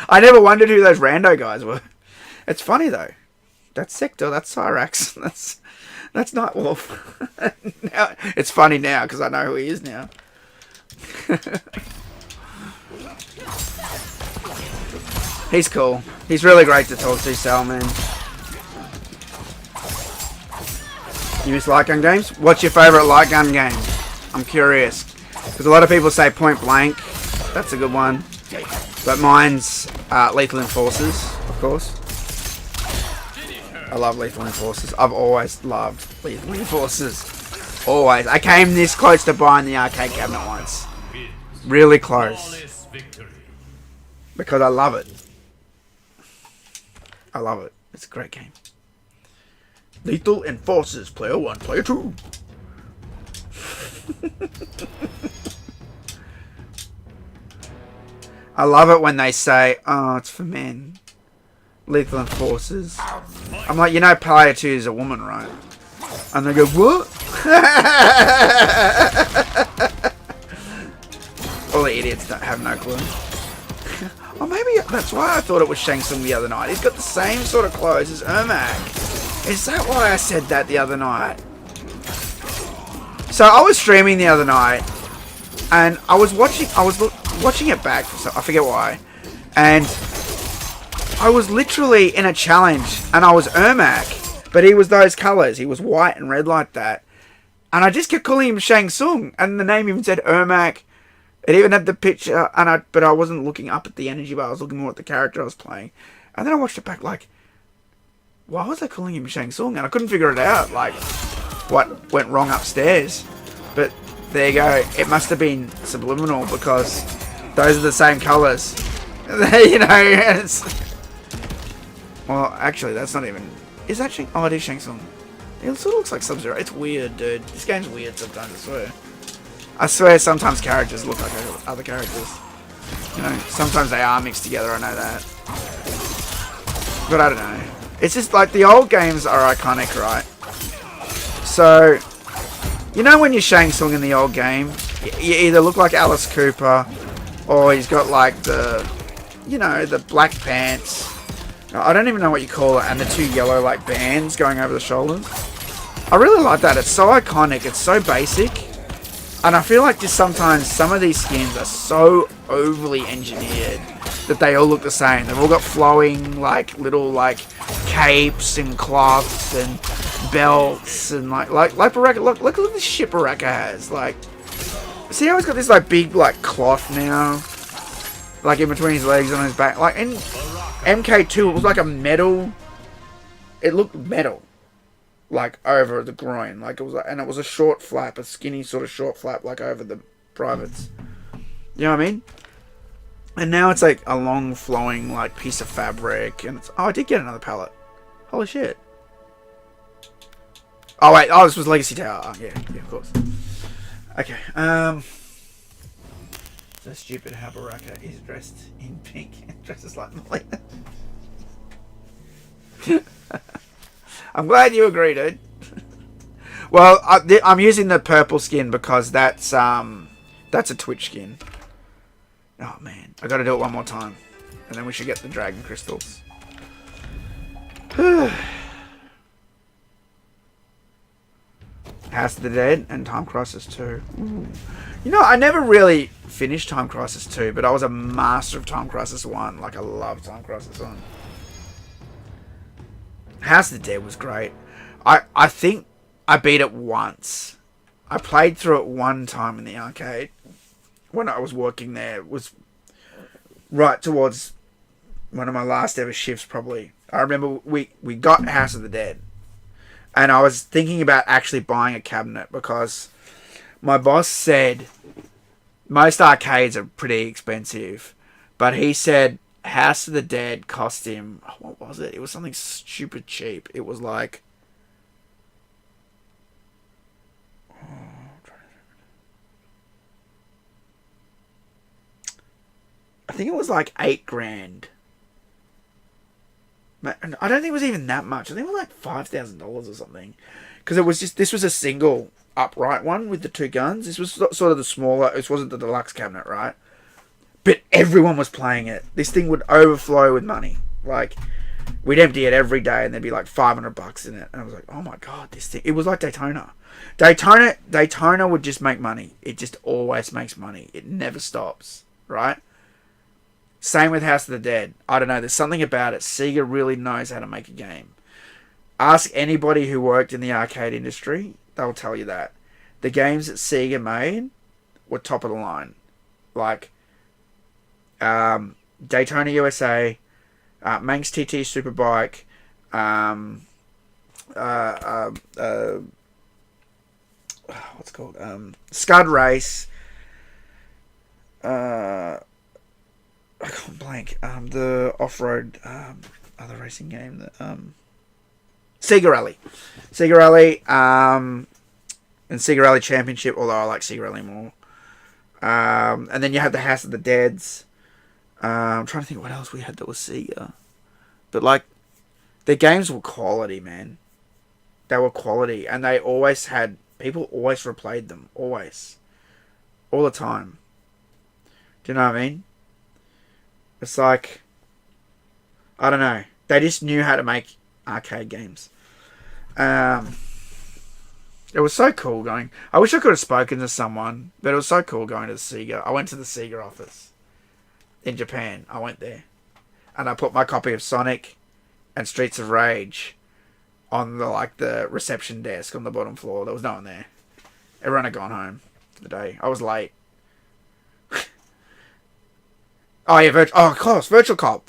I never wondered who those rando guys were. It's funny though. That's Sector. That's Cyrax. That's Nightwolf. Now, it's funny now because I know who he is now. He's cool. He's really great to talk to, Sal, man. You miss light gun games? What's your favourite light gun game? I'm curious. Because a lot of people say Point Blank. That's a good one. But mine's Lethal Enforcers, of course. I love Lethal Enforcers. I've always loved Lethal Enforcers. Always. I came this close to buying the arcade cabinet once. Really close. Because I love it. I love it. It's a great game. Lethal Enforcers. Player 1, Player 2. I love it when they say, "Oh, it's for men." Lethal Enforcers. I'm like, you know, Player 2 is a woman, right? And they go, "What?" All the idiots don't have no clue. Oh, maybe that's why I thought it was Shang Tsung the other night. He's got the same sort of clothes as Ermac. Is that why I said that the other night? So I was streaming the other night, and I was watching it back. So I forget why, and I was literally in a challenge, and I was Ermac, but he was those colours. He was white and red like that, and I just kept calling him Shang Tsung, and the name even said Ermac. It even had the picture, but I wasn't looking up at the energy bar. I was looking more at the character I was playing, and then I watched it back like, why was I calling him Shang Tsung? And I couldn't figure it out, like, what went wrong upstairs. But there you go. It must have been subliminal because Those are the same colours. You know, it's... Well, actually, that's not even... Is actually... Oh, it is Shang Tsung. It sort of looks like Sub-Zero. It's weird, dude. This game's weird sometimes, I swear. I swear sometimes characters look like other characters. You know, sometimes they are mixed together, I know that. But I don't know. It's just like the old games are iconic, right? So, you know when you're Shang Tsung in the old game, you either look like Alice Cooper, or he's got like the, you know, the black pants. I don't even know what you call it, and the two yellow like bands going over the shoulders. I really like that. It's so iconic. It's so basic. And I feel like just sometimes some of these skins are so overly engineered that they all look the same. They've all got flowing like little like capes and cloths and belts and like Baraka. Look at this shit Baraka has. Like, see how he's got this like big like cloth now, like in between his legs and on his back. Like in MK2, it was like a metal. It looked metal. Like over the groin, like it was, and it was a short flap, a skinny sort of short flap, like over the privates. You know what I mean? And now it's like a long flowing like piece of fabric, and it's, oh, I did get another palette. Holy shit! Oh wait, oh, this was Legacy Tower. Oh, yeah, of course. Okay, so stupid how Baraka is dressed in pink and dresses like Melina. I'm glad you agree, dude. Well, I'm using the purple skin because that's a Twitch skin. Oh man, I got to do it one more time, and then we should get the dragon crystals. House of the Dead and Time Crisis 2. Ooh. You know, I never really finished Time Crisis 2, but I was a master of Time Crisis 1. Like, I love Time Crisis 1. House of the Dead was great. I think I beat it once. I played through it one time in the arcade when I was working there. It was right towards one of my last ever shifts, probably. I remember we got House of the Dead, and I was thinking about actually buying a cabinet because my boss said most arcades are pretty expensive, but he said House of the Dead cost him, what was it? It was something stupid cheap. It was like, I think it was like $8,000. I don't think it was even that much. I think it was like $5,000 or something. Because it was just, this was a single upright one with the two guns. This was sort of the smaller, this wasn't the deluxe cabinet, right? But everyone was playing it. This thing would overflow with money. Like, we'd empty it every day and there'd be like $500 in it. And I was like, oh my god, this thing. It was like Daytona. Daytona would just make money. It just always makes money. It never stops, right? Same with House of the Dead. I don't know, there's something about it. Sega really knows how to make a game. Ask anybody who worked in the arcade industry, they'll tell you that. The games that Sega made were top of the line. Like, Daytona USA, Manx TT Superbike, what's it called? Scud Race, I can't blank. The off-road other racing game, that Sega Rally, and Sega Rally Championship. Although I like Sega Rally more. And then you had the House of the Deads. I'm trying to think what else we had that was Sega. But, like, their games were quality, man. They were quality. And they always had... People always replayed them. Always. All the time. Do you know what I mean? It's like... I don't know. They just knew how to make arcade games. It was so cool going... I wish I could have spoken to someone. But it was so cool going to the Sega. I went to the Sega office. In Japan, I went there, and I put my copy of Sonic and Streets of Rage on the reception desk on the bottom floor. There was no one there. Everyone had gone home for the day. I was late. Oh yeah, of course, Virtual Cop.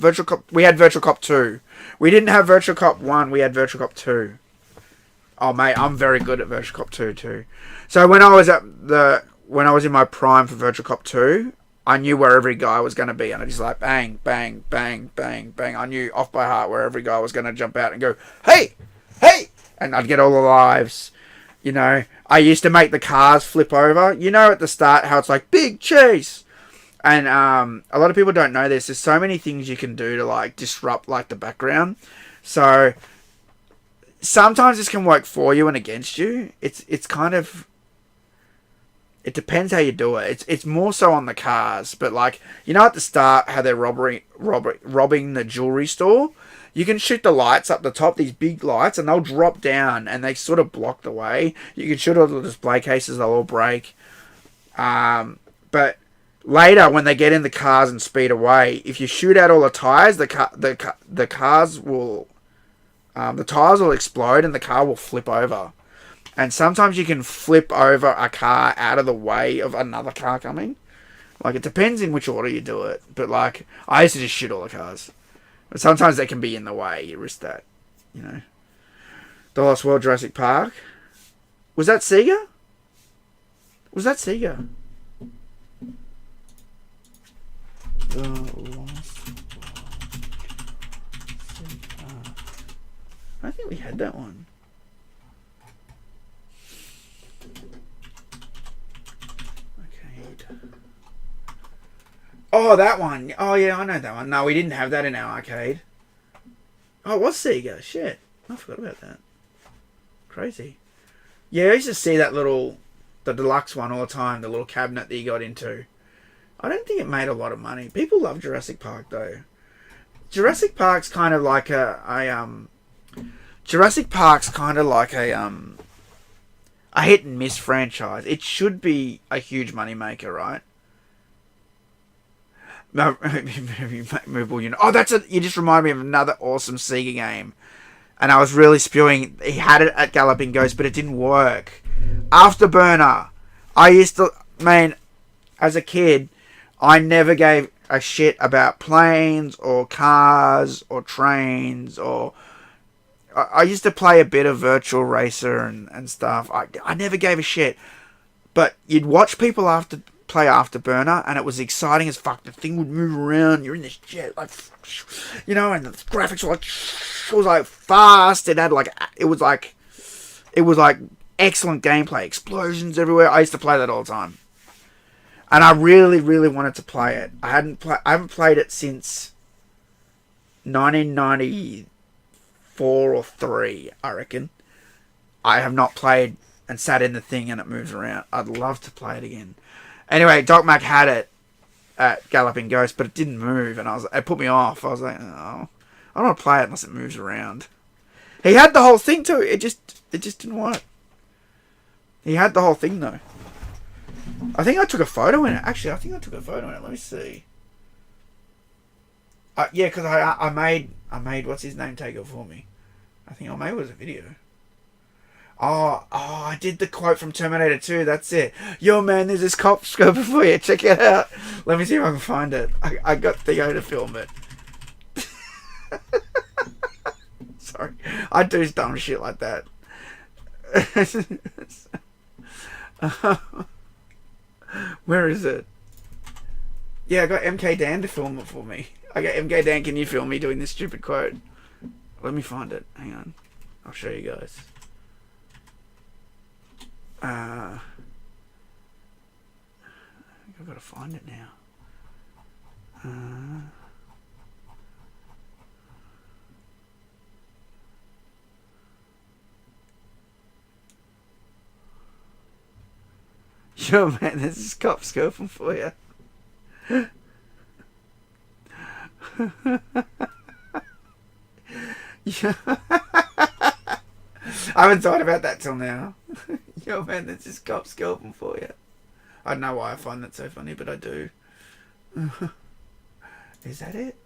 We had Virtual Cop 2. We didn't have Virtual Cop 1. We had Virtual Cop 2. Oh mate, I'm very good at Virtual Cop 2 too. So when I was in my prime for Virtual Cop 2. I knew where every guy was going to be, and I just like bang, bang, bang, bang, bang. I knew off by heart where every guy was going to jump out and go, hey, hey, and I'd get all the lives. You know, I used to make the cars flip over. You know, at the start how it's like big chase, and a lot of people don't know this. There's so many things you can do to like disrupt like the background. So sometimes this can work for you and against you. It's kind of, it depends how you do it. It's more so on the cars, but like, you know, at the start how they're robbing the jewelry store. You can shoot the lights up the top, these big lights, and they'll drop down and they sort of block the way. You can shoot all the display cases, they'll all break. But later, when they get in the cars and speed away, if you shoot out all the tires, the cars will, the tires will explode and the car will flip over. And sometimes you can flip over a car out of the way of another car coming. Like, it depends in which order you do it. But like, I used to just shoot all the cars. But sometimes they can be in the way. You risk that, you know. The Lost World Jurassic Park. Was that Sega? Was that Sega? The Lost World Jurassic Park. I think we had that one. Arcade. Oh, that one. Oh, yeah, I know that one. No, we didn't have that in our arcade. Oh, it was Sega. Shit. I forgot about that. Crazy. Yeah, I used to see that the deluxe one all the time, the little cabinet that you got into. I don't think it made a lot of money. People love Jurassic Park, though. Jurassic Park's kind of like Jurassic Park's kind of like a hit and miss franchise. It should be a huge money maker, right? No, oh, you just reminded me of another awesome Sega game. And I was really spewing. He had it at Galloping Ghost, but it didn't work. Afterburner. I used to, man, as a kid, I never gave a shit about planes or cars or trains or... I used to play a bit of Virtual Racer and stuff. I never gave a shit. But you'd watch people play Afterburner, and it was exciting as fuck. The thing would move around. You're in this jet, like, you know, and the graphics were like, it was like fast. It was like excellent gameplay, explosions everywhere. I used to play that all the time, and I really, really wanted to play it. I haven't played it since 1994 or 3, I reckon. I have not played and sat in the thing and it moves around. I'd love to play it again. Anyway, Doc Mac had it at Galloping Ghost, but it didn't move, and it put me off. I was like, oh, I don't want to play it unless it moves around. He had the whole thing too. It just didn't work. He had the whole thing though. I think I took a photo in it. Actually, I think I took a photo in it. Let me see. Yeah, because I made what's his name take it for me. I think I made it was a video. Oh, I did the quote from Terminator 2. That's it. Yo, man, there's this cop scoping for you. Check it out. Let me see if I can find it. I got Theo to film it. Sorry. I do dumb shit like that. Where is it? Yeah, I got MK Dan to film it for me. I got MK Dan, can you film me doing this stupid quote? Let me find it. Hang on. I'll show you guys. I think I've got to find it now. Yo, man, this is cop scoping for you. Yeah. I haven't thought about that till now. Yo, man, this is cop scoping for you. I don't know why I find that so funny, but I do. Is that it?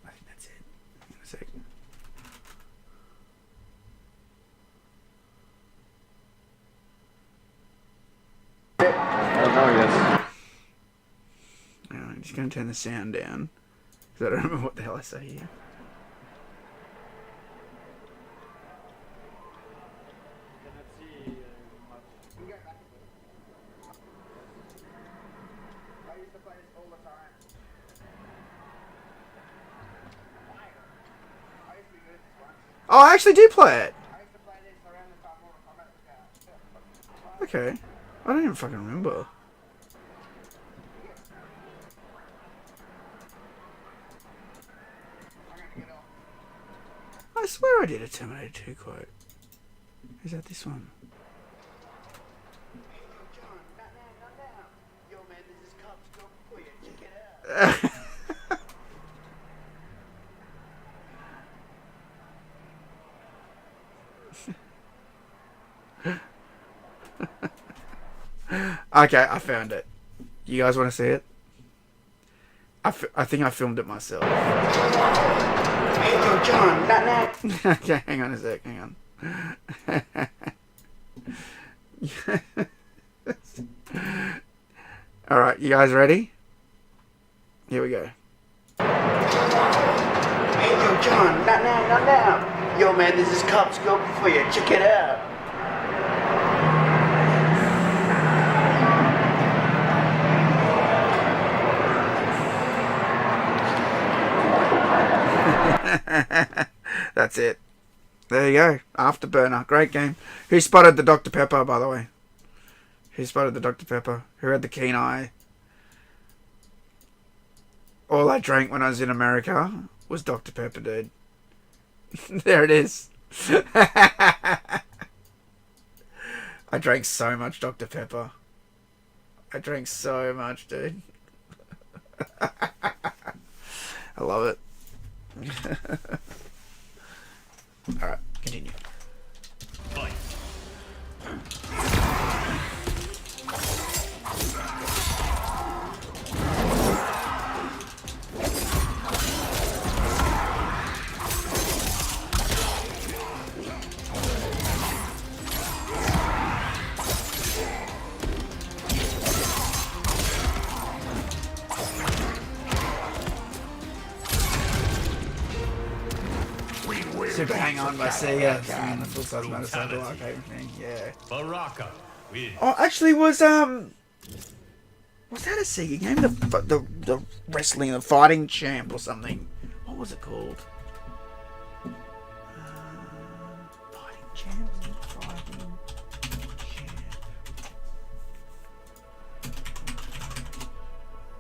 I think that's it. Hang on a sec. I'm just going to turn the sound down, because I don't remember what the hell I say here. Oh, I actually do play it. Okay. I don't even fucking remember. I swear I did a Terminator 2 quote. Is that this one? Okay, I found it. You guys want to see it? I think I filmed it myself.
Hey, yo, John, not now.
Okay, hang on a sec, hang on. Alright, you guys ready? Here we go.
Hey, yo, John, not now, not now. Yo, man, this is Cop Scope for you. Check it out.
That's it. There you go. Afterburner. Great game. Who spotted the Dr. Pepper, by the way? Who spotted the Dr. Pepper? Who had the keen eye? All I drank when I was in America was Dr. Pepper, dude. There it is. I drank so much Dr. Pepper. I drank so much, dude. I love it. Alright, continue.
Fight.
Super Hang On by Sega. And the full size motorcycle arcade thing, yeah.
Baraka wins.
Oh, actually, was that a Sega game? The wrestling, the fighting champ or something. What was it called? Fighting champ.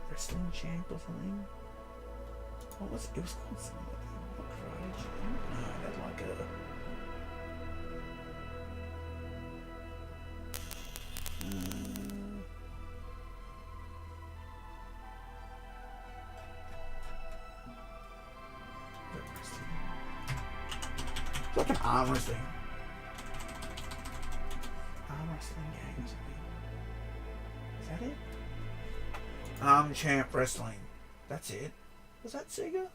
Wrestling champ or something. What was it? It was called something like that. Not Karate Champ. No, it had like a. It's like an arm wrestling. Arm wrestling game or something. Is that it? Arm Champ Wrestling. That's it. Was that Sega?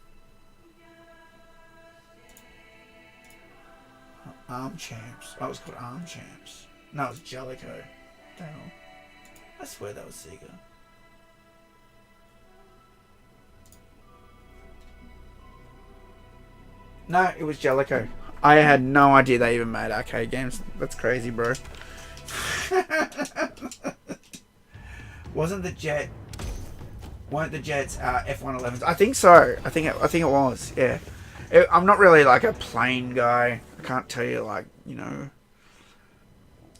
Arm Champs. Oh, it was called Arm Champs. No, it was Jellico. Damn. I swear that was Sega. No, it was Jellico. I had no idea they even made arcade games. That's crazy, bro. Weren't the Jets F111s? I think so. I think it was. Yeah. I'm not really like a plane guy. I can't tell you like, you know.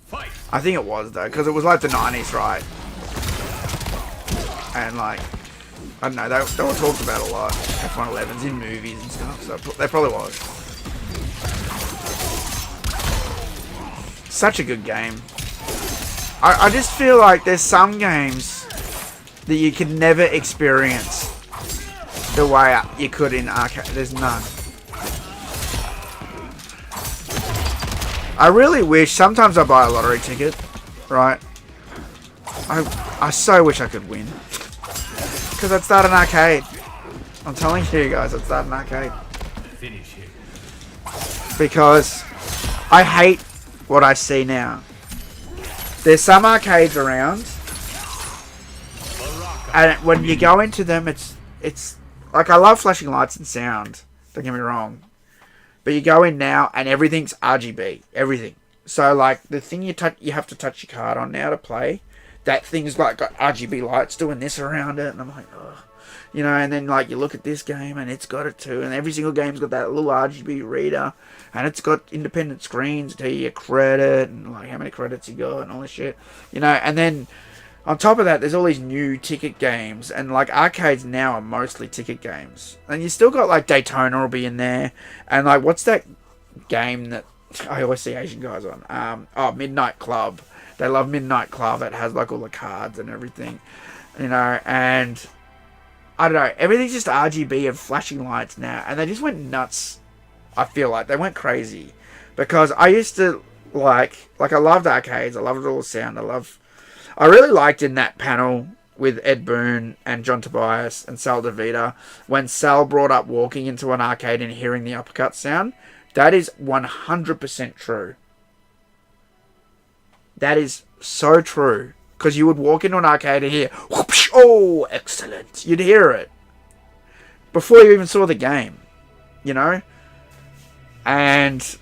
Fight.
I think it was though, because it was like the 90s, right? And like, I don't know, they were talked about a lot. F111s in movies and stuff, so they probably was. Such a good game. I just feel like there's some games that you can never experience the way you could in arcade. There's none. I really wish, sometimes I buy a lottery ticket, right? I so wish I could win. Because I'd start an arcade. I'm telling you guys, I'd start an arcade.
Finish him.
Because I hate what I see now. There's some arcades around, and when you go into them, it's like, I love flashing lights and sound. Don't get me wrong, but you go in now and everything's RGB, everything. So like the thing you have to touch your card on now to play. That thing's like got RGB lights doing this around it, and I'm like, ugh. You know, and then like you look at this game and it's got it too, and every single game's got that little RGB reader, and it's got independent screens to tell you your credit and like how many credits you got and all this shit. You know, and then on top of that, there's all these new ticket games, and like arcades now are mostly ticket games, and you still got like Daytona will be in there, and like what's that game that I always see Asian guys on? Midnight Club. They love Midnight Club. It has like all the cards and everything, you know, and I don't know, everything's just RGB and flashing lights now, and they just went nuts. I feel like they went crazy because I used to like I loved arcades. I loved all the sound. I really liked in that panel with Ed Boon and John Tobias and Sal DeVita when Sal brought up walking into an arcade and hearing the uppercut sound. That is 100% true. That is so true. Because you would walk into an arcade and hear, whoosh, oh, excellent. You'd hear it. Before you even saw the game. You know? And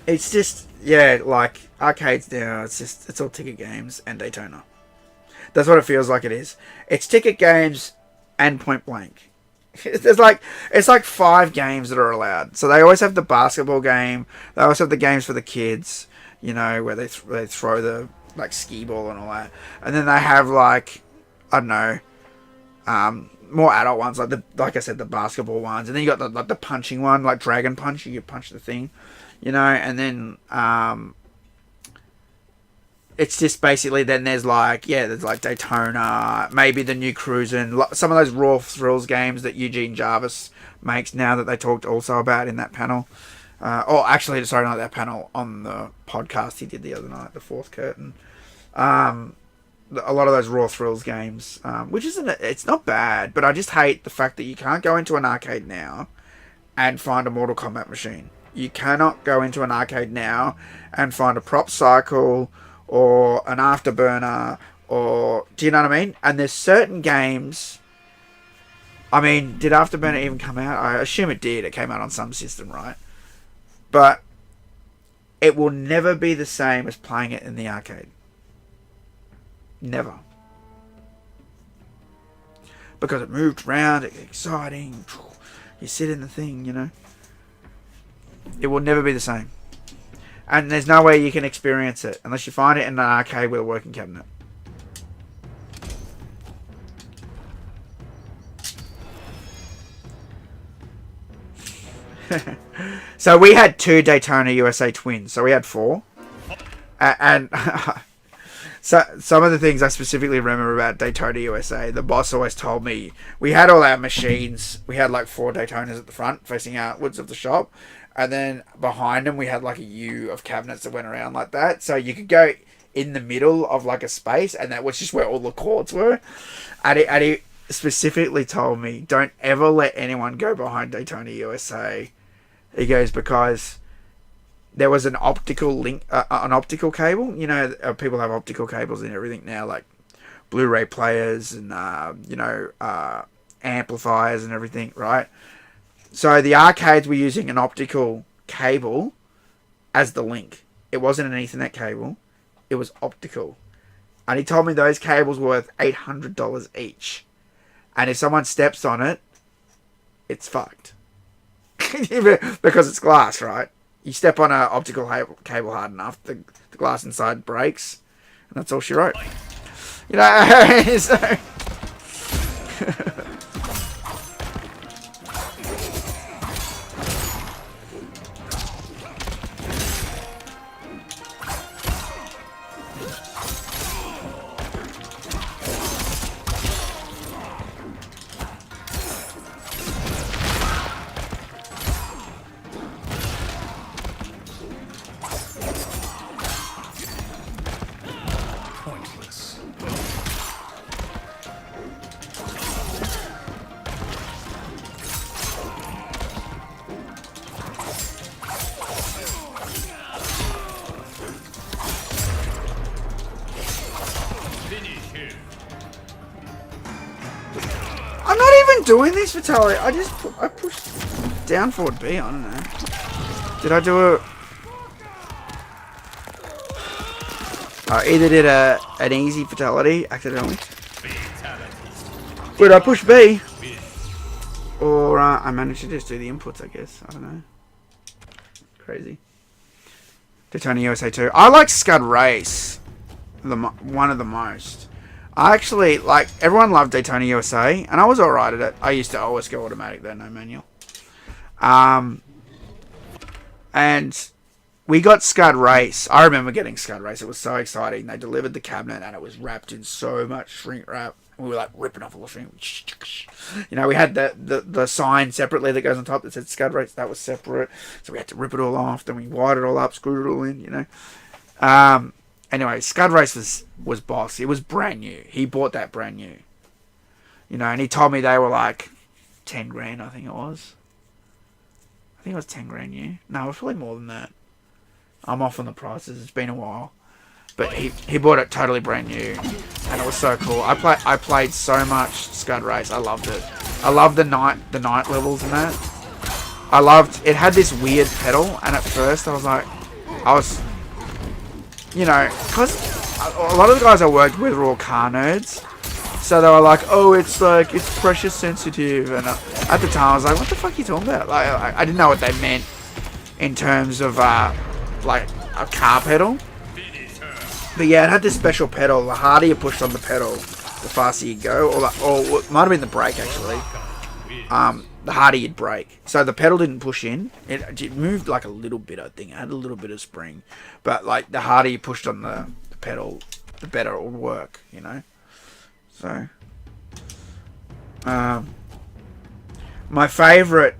it's just, yeah, like, arcades now, it's all ticket games and Daytona. That's what it feels like it is. It's ticket games and Point Blank. It's like 5 games that are allowed. So they always have the basketball game. They always have the games for the kids, you know, where they throw the like skee ball and all that. And then they have like, I don't know, more adult ones like I said, the basketball ones. And then you got the punching one, like Dragon Punch. You punch the thing, you know. And then it's just basically then there's like Daytona, maybe the new Cruisin', some of those Raw Thrills games that Eugene Jarvis makes now that they talked also about in that panel. Actually, sorry, not that panel, on the podcast he did the other night, The Fourth Curtain. A lot of those Raw Thrills games, which it's not bad, but I just hate the fact that you can't go into an arcade now and find a Mortal Kombat machine. You cannot go into an arcade now and find a Prop Cycle or an Afterburner, or do you know what I mean? And there's certain games. I mean, did Afterburner even come out? I assume it did. It came out on some system, right? But it will never be the same as playing it in the arcade. Never. Because it moved around, it's exciting. You sit in the thing, you know. It will never be the same. And there's no way you can experience it unless you find it in an arcade with a working cabinet. So we had 2 Daytona USA twins. So we had 4. And so some of the things I specifically remember about Daytona USA, the boss always told me, we had all our machines. We had like 4 Daytonas at the front facing outwards of the shop. And then behind them, we had like a U of cabinets that went around like that. So you could go in the middle of like a space, and that was just where all the cords were. And he specifically told me, don't ever let anyone go behind Daytona USA. He goes, because there was an optical link, an optical cable. You know, people have optical cables and everything now, like Blu-ray players and, amplifiers and everything, right? So the arcades were using an optical cable as the link. It wasn't an Ethernet cable. It was optical. And he told me those cables were worth $800 each. And if someone steps on it, it's fucked. Because it's glass, right? You step on an optical cable hard enough, the glass inside breaks. And that's all she wrote. You know, so... I'm not even doing this fatality. I pushed down forward B. I don't know. Did I do a? I either did an easy fatality accidentally, But I push B. Or I managed to just do the inputs, I guess. I don't know. Crazy. Daytona USA 2. I like Scud Race. One of the most. I actually, like, everyone loved Daytona USA. And I was alright at it. I used to always go automatic though, no manual. And we got Scud Race. I remember getting Scud Race. It was so exciting. They delivered the cabinet and it was wrapped in so much shrink wrap. We were like ripping off all the shrink. You know, we had the sign separately that goes on top that said Scud Race. That was separate. So we had to rip it all off. Then we wired it all up, screwed it all in, you know. Anyway, Scud Race was boss. It was brand new. He bought that brand new. You know, and he told me they were like 10 grand, I think it was. I think it was 10 grand new. No, it was probably more than that. I'm off on the prices. It's been a while. But he bought it totally brand new. And it was so cool. I played so much Scud Race. I loved it. I loved the night levels and that. I loved... It had this weird pedal. And at first I was... You know, because a lot of the guys I worked with were all car nerds. So they were like, oh, it's pressure sensitive. And at the time I was like, what the fuck are you talking about? Like, I didn't know what they meant in terms of, like, a car pedal. But yeah, it had this special pedal. The harder you pushed on the pedal, the faster you'd go. Or it might have been the brake, actually. The harder you'd brake. So the pedal didn't push in. It moved like a little bit, I think. It had a little bit of spring. But like the harder you pushed on the pedal, the better it would work, you know? So... my favourite...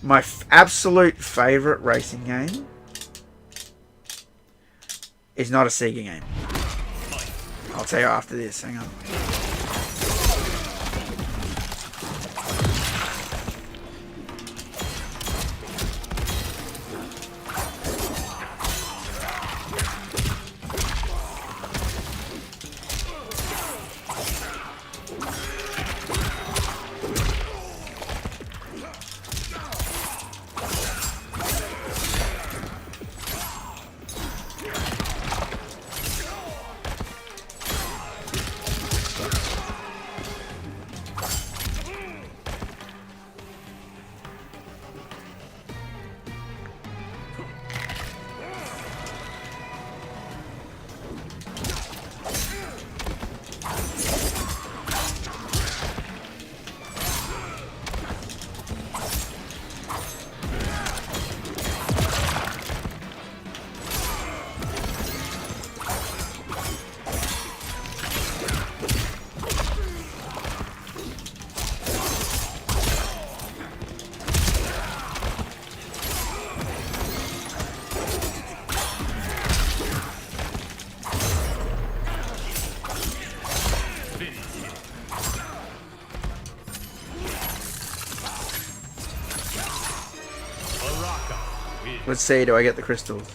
My absolute favourite racing game is not a Sega game. I'll tell you after this. Hang on. Let's see, do I get the crystals?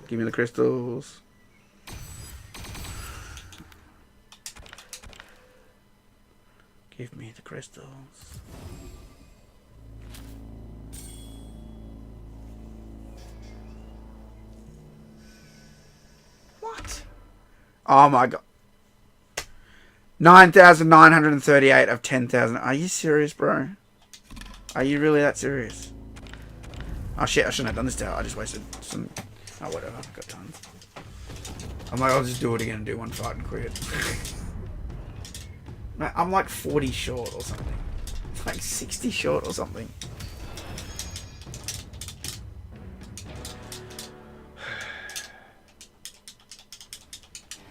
Give me the crystals. Give me the crystals. What? Oh my god. 9,938 of 10,000. Are you serious, bro? Are you really that serious? Oh shit, I shouldn't have done this now. I just wasted some... Oh, whatever. I've got tons. I'm like, I'll just do it again and do one fight and quit. I'm like 40 short or something. Like 60 short or something.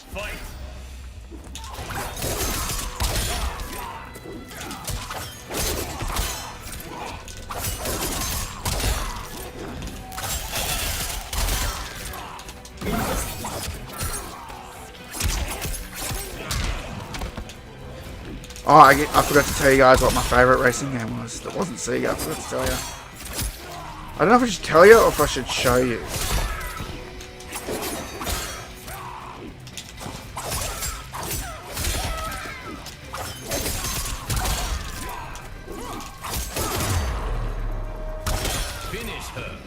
Fight!
Oh, I forgot to tell you guys what my favourite racing game was. That wasn't Sega, I forgot to tell you. I don't know if I should tell you or if I should show you.
Finish her.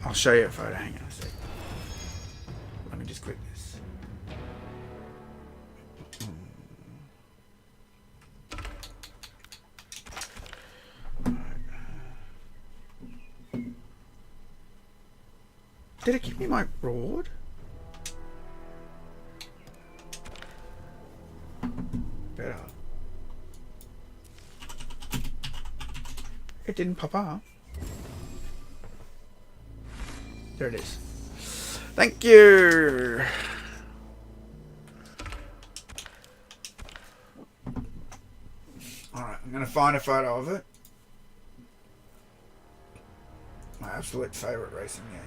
I'll show you a photo. Hang on a sec. Let me just click this. Did it give me my reward? Better. It didn't pop up. There it is. Thank you. Alright, I'm going to find a photo of it. My absolute favourite racing game.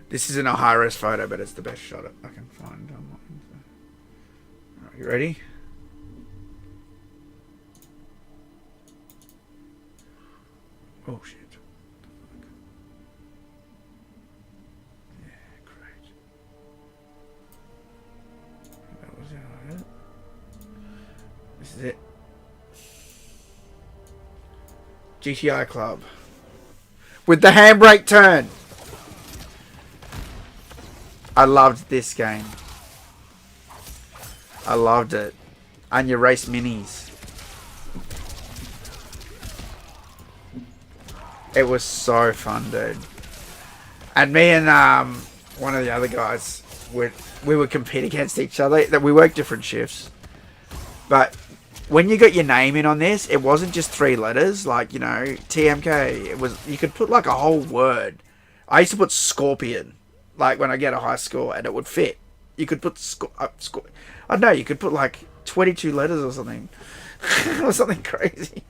This isn't a high-res photo, but it's the best shot I can find. Alright, you ready? Oh, shit. Yeah, great. That was it. This is it. GTI Club. With the handbrake turn. I loved this game. I loved it. And your race minis. It was so fun, dude. And me and one of the other guys, we would compete against each other. That we worked different shifts. But when you got your name in on this, it wasn't just 3 letters, like, you know, TMK. It was, you could put like a whole word. I used to put Scorpion. Like when I get a high score and it would fit. You could put I don't know, you could put like 22 letters or something. Or something crazy.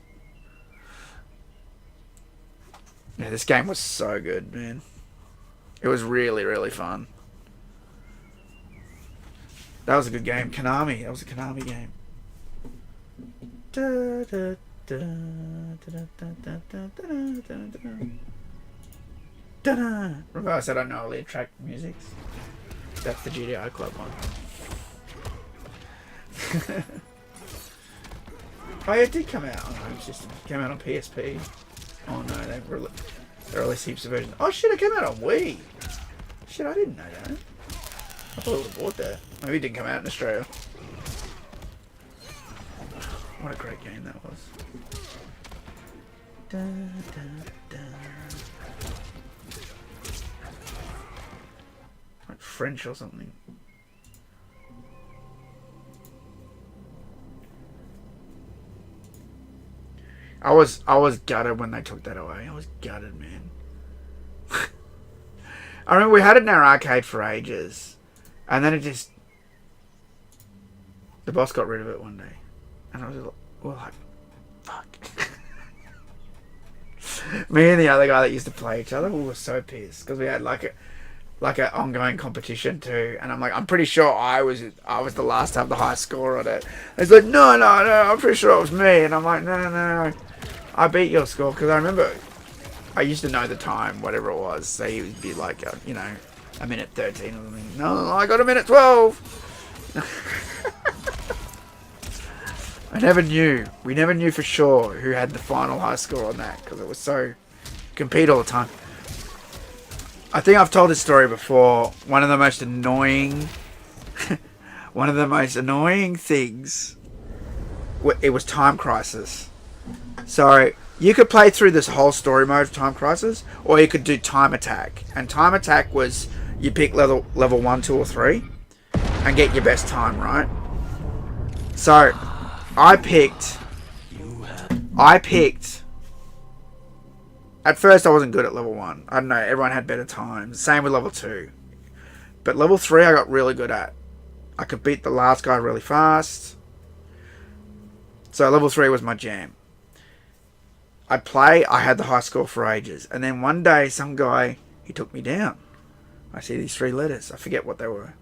Yeah, this game was so good, man. It was really, really fun. That was a good game. Konami. That was a Konami game. Da, da, da, da, da, da, da, da, da, da. Remember I said I know all the track musics? That's the GTI Club one. Oh yeah, it did come out on home system. It came out on PSP. Oh no, they released heaps of versions. Oh shit, it came out on Wii. Shit, I didn't know that. I thought it would have bought that. Maybe it didn't come out in Australia. What a great game that was. Da, da, da. Like French or something. I was gutted when they took that away. I was gutted, man. I remember we had it in our arcade for ages, and then it just, the boss got rid of it one day, and I was like, fuck. Me and the other guy that used to play each other, we were so pissed because we had like an ongoing competition too, and I'm like, I'm pretty sure I was the last to have the high score on it. And he's like, no, I'm pretty sure it was me, and I'm like, no, I beat your score because I remember I used to know the time, whatever it was. So he would be like, you know, a minute 13 or something. No, I got a minute 12. I never knew. We never knew for sure who had the final high score on that because it was so compete all the time. I think I've told this story before. One of the most annoying things, it was Time Crisis. So you could play through this whole story mode of Time Crisis, or you could do Time Attack. And Time Attack was you pick level 1, 2, or 3 and get your best time, right? So I picked. At first, I wasn't good at level 1. I don't know, everyone had better times. Same with level 2. But level 3, I got really good at. I could beat the last guy really fast. So level 3 was my jam. I'd play, I had the high score for ages. And then one day, some guy, he took me down. I see these 3 letters. I forget what they were.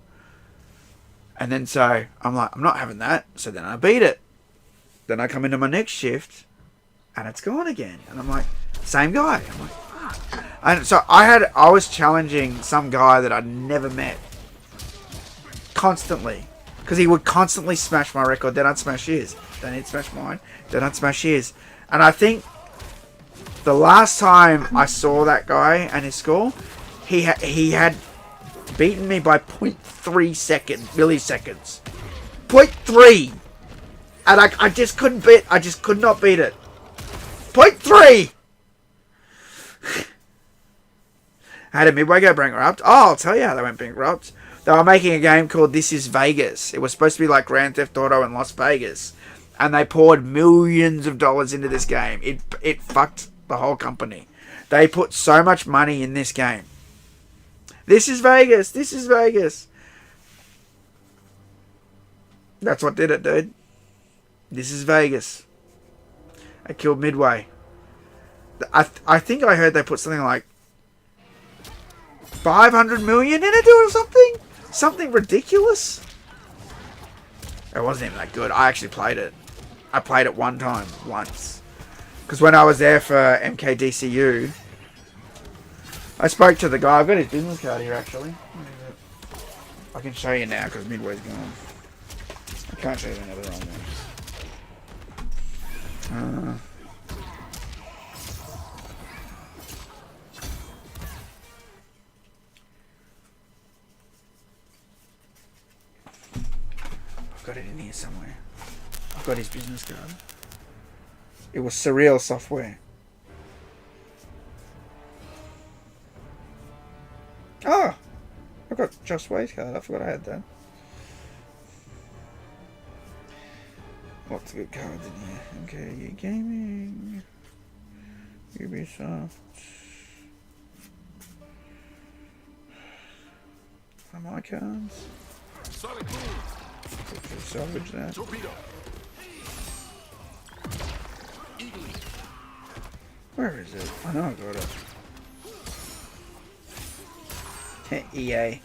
And then so I'm like, I'm not having that. So then I beat it. Then I come into my next shift and it's gone again. And I'm like, same guy. I'm like, fuck. And so I was challenging some guy that I'd never met constantly. Because he would constantly smash my record. Then I'd smash his. Then he'd smash mine. Then I'd smash his. And I think the last time I saw that guy and his score, he had beaten me by 0.3 milliseconds. 0.3! And I just couldn't beat. I just could not beat it. 0.3! How did Midway go bankrupt? Oh, I'll tell you how they went bankrupt. They were making a game called This Is Vegas. It was supposed to be like Grand Theft Auto in Las Vegas. And they poured millions of dollars into this game. It fucked the whole company. They put so much money in this game. This is Vegas. This is Vegas. That's what did it, dude. This is Vegas. I killed Midway. I think I heard they put something like 500 million in it or something. Something ridiculous. It wasn't even that good. I actually played it. I played it one time. Once. Because when I was there for MKDCU, I spoke to the guy. I've got his business card here, actually. I can show you now because Midway's gone. I can't show you another one. I've got it in here somewhere. I've got his business card. It was Surreal Software. Oh! I've got Josh Way's card. I forgot I had that. Lots of good cards in here. Okay, Gaming. Ubisoft. What are my cards? Salvage that. Where is it? I know I got it. EA.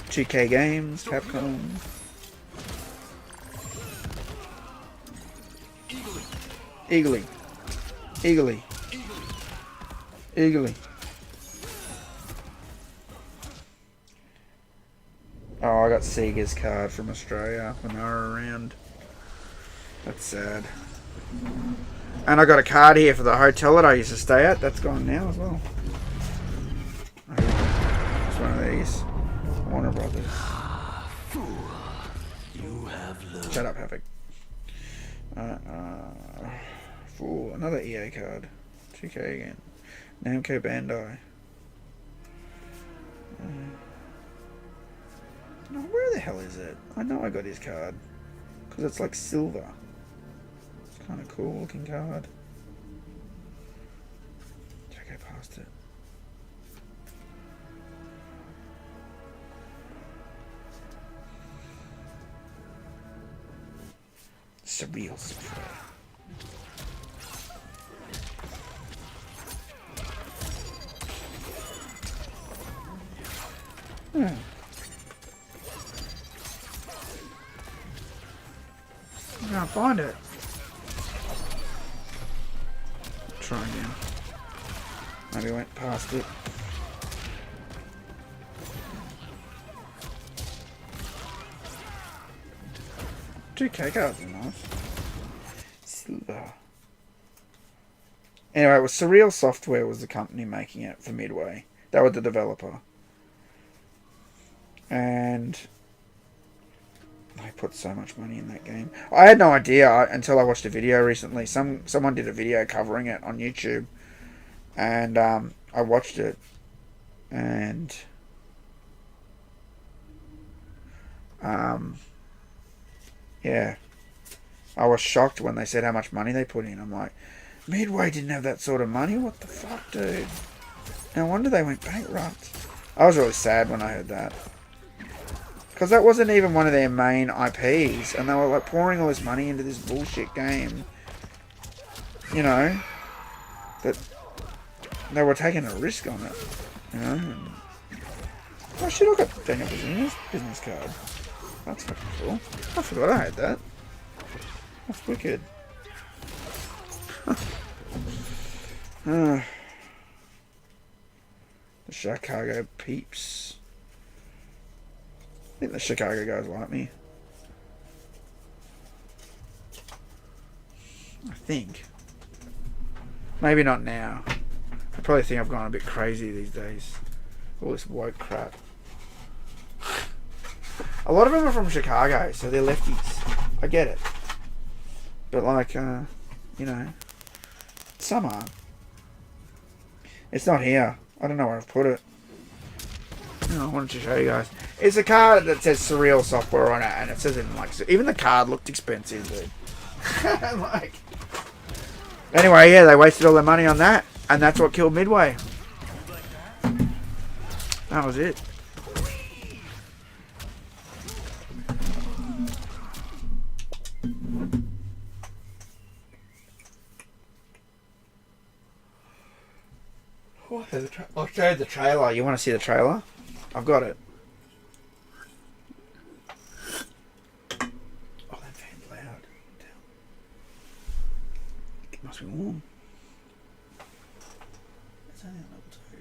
2K Games, Capcom. Eagerly. Oh, I got Sega's card from Australia when they were around. That's sad. And I got a card here for the hotel that I used to stay at. That's gone now as well. It's one of these. Warner Brothers. Shut up, Havoc. Fool. Another EA card. 2K again. Namco Bandai. No, where the hell is it? I know I got his card. Because it's like silver. It's kind of cool looking card. Did I go past it? Surreal Software. I can't find it. Try again. Maybe I went past it. Two K cards are nice. Silver. Anyway, it was Surreal Software was the company making it for Midway. They were the developer. And I put so much money in that game. I had no idea until I watched a video recently. Someone did a video covering it on YouTube. And I watched it. And yeah. I was shocked when they said how much money they put in. I'm like, Midway didn't have that sort of money? What the fuck, dude? No wonder they went bankrupt. I was really sad when I heard that. Because that wasn't even one of their main IPs. And they were like pouring all this money into this bullshit game. You know. That they were taking a risk on it. You know. Oh shit, I got Daniel Brazilian's business card. That's fucking cool. I forgot I had that. That's wicked. The Chicago peeps. I think the Chicago guys like me. I think. Maybe not now. I probably think I've gone a bit crazy these days. All this woke crap. A lot of them are from Chicago, so they're lefties. I get it. But like, you know, some aren't. It's not here. I don't know where I've put it. No, I wanted to show you guys. It's a card that says Surreal Software on it, and it says it in like, even the card looked expensive, dude. Like, anyway, yeah, they wasted all their money on that, and that's what killed Midway. That was it. I'll show you the trailer. You want to see the trailer? I've got it. Oh, that fan's loud. It must be warm. It's only on level 2.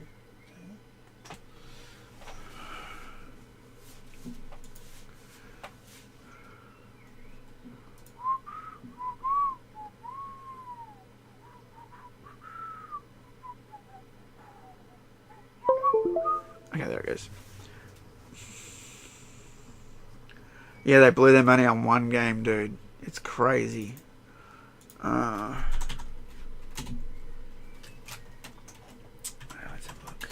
Okay, there it goes. Yeah, they blew their money on one game, dude. It's crazy. Let's have a look.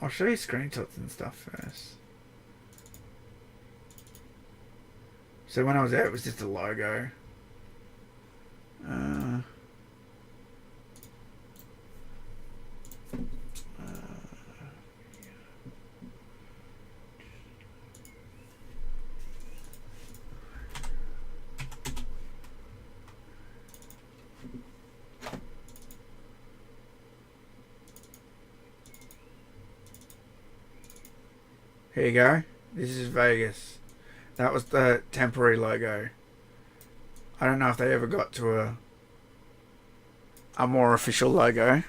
I'll show you screenshots and stuff first. So when I was there, it was just a logo. Here you go. This is Vegas. That was the temporary logo. I don't know if they ever got to a more official logo.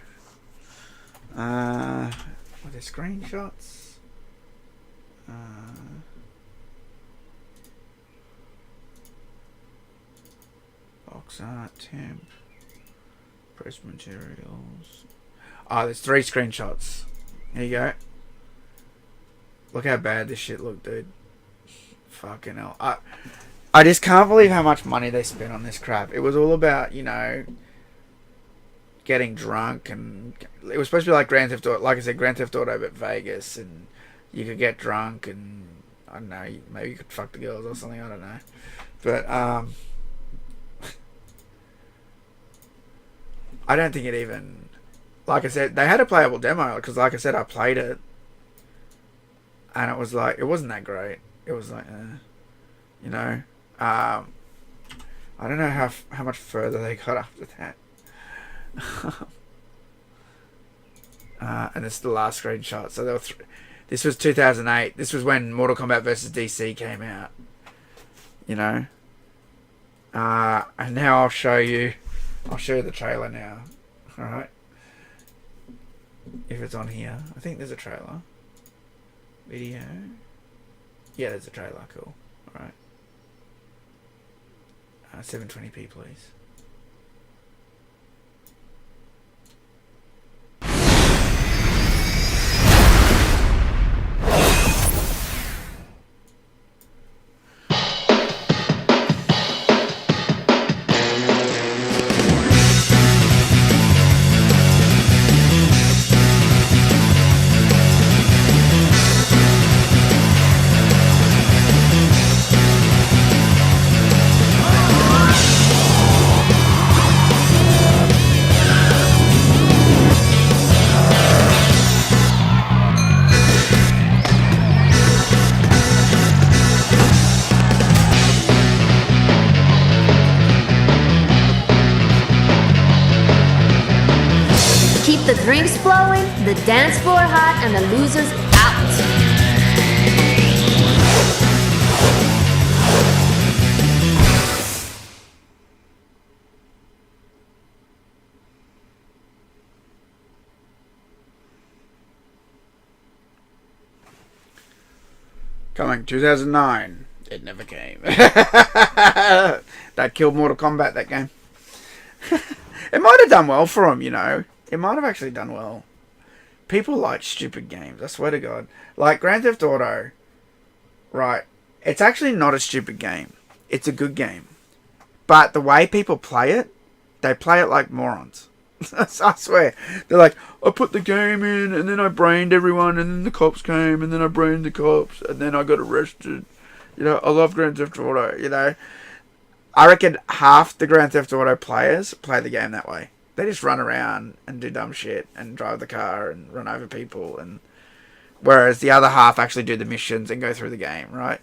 Were there screenshots? Box art, temp, press materials. Oh, there's 3 screenshots. Here you go. Look how bad this shit looked, dude. Fucking hell. I just can't believe how much money they spent on this crap. It was all about, you know, getting drunk, and it was supposed to be like Grand Theft Auto, like I said, Grand Theft Auto but Vegas, and you could get drunk and, I don't know, maybe you could fuck the girls or something, I don't know. But, I don't think it even, like I said, they had a playable demo, because like I said, I played it. And it was like, it wasn't that great. It was like, you know, I don't know how much further they got after that. And this is the last screenshot. So there were this was 2008. This was when Mortal Kombat vs. DC came out. You know. And now I'll show you the trailer now. All right. If it's on here, I think there's a trailer. Video. Yeah, there's a trailer. Cool. Alright. 720p, please.
Keep the drinks flowing, the dance floor hot, and the losers out.
Coming 2009. It never came. That killed Mortal Kombat, that game. It might have done well for him, you know. It might have actually done well. People like stupid games, I swear to God. Like Grand Theft Auto, right? It's actually not a stupid game. It's a good game. But the way people play it, they play it like morons. I swear. They're like, I put the game in, and then I brained everyone, and then the cops came, and then I brained the cops, and then I got arrested. You know, I love Grand Theft Auto, you know. I reckon half the Grand Theft Auto players play the game that way. They just run around and do dumb shit, and drive the car, and run over people, and whereas the other half actually do the missions and go through the game, right?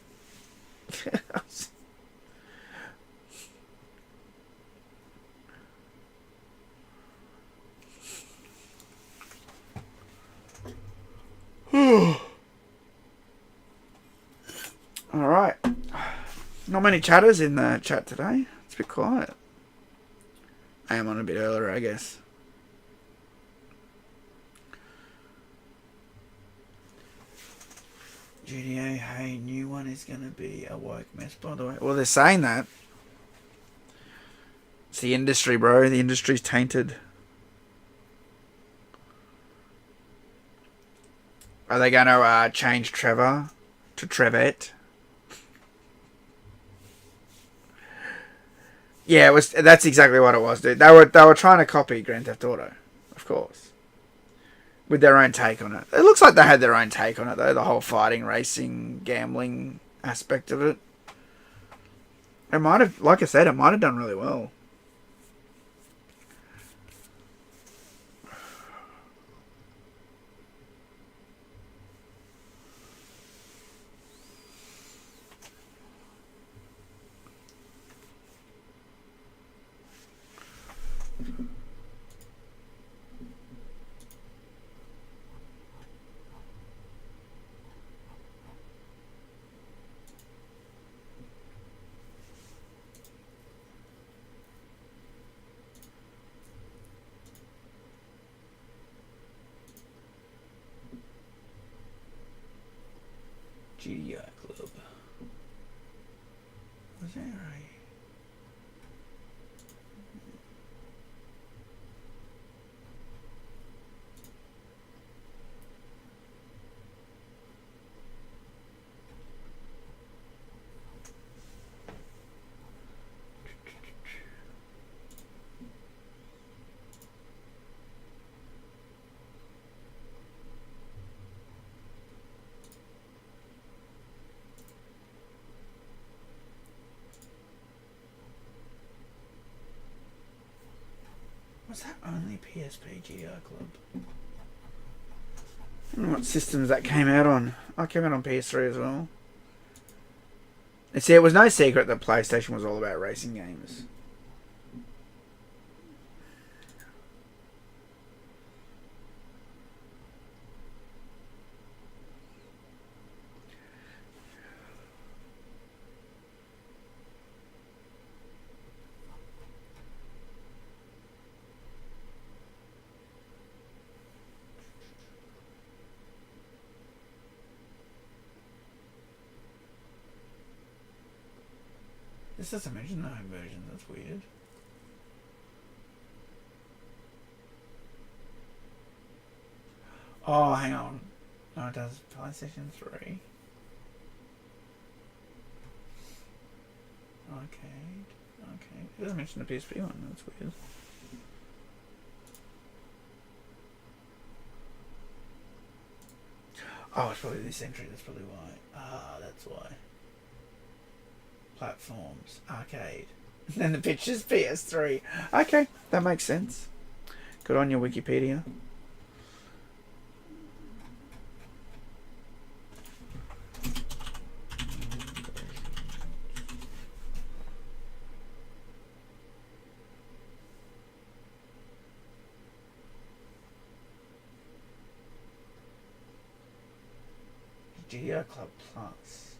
Alright. Not many chatters in the chat today. It's a bit quiet. I am on a bit earlier, I guess. GTA, hey, new one is going to be a woke mess, by the way. Well, they're saying that. It's the industry, bro. The industry's tainted. Are they going to change Trevor to Trevette? Yeah, it was. That's exactly what it was, dude. They were trying to copy Grand Theft Auto, of course, with their own take on it. It looks like they had their own take on it, though. The whole fighting, racing, gambling aspect of it. It might have, like I said, it might have done really well. GDI Club. Was that right? Was that only PSP GDI Club? I don't know what systems that came out on. I came out on PS3 as well. And see, it was no secret that PlayStation was all about racing games. This doesn't mention the home version, that's weird. Oh, hang on. No, it does PlayStation 3. Arcade. Okay. It doesn't mention the PSP one, that's weird. Oh, it's probably this entry, that's probably why. Ah, that's why. Platforms, arcade, and then the picture's PS3. Okay, that makes sense. Good on your Wikipedia. Studio Club Plus.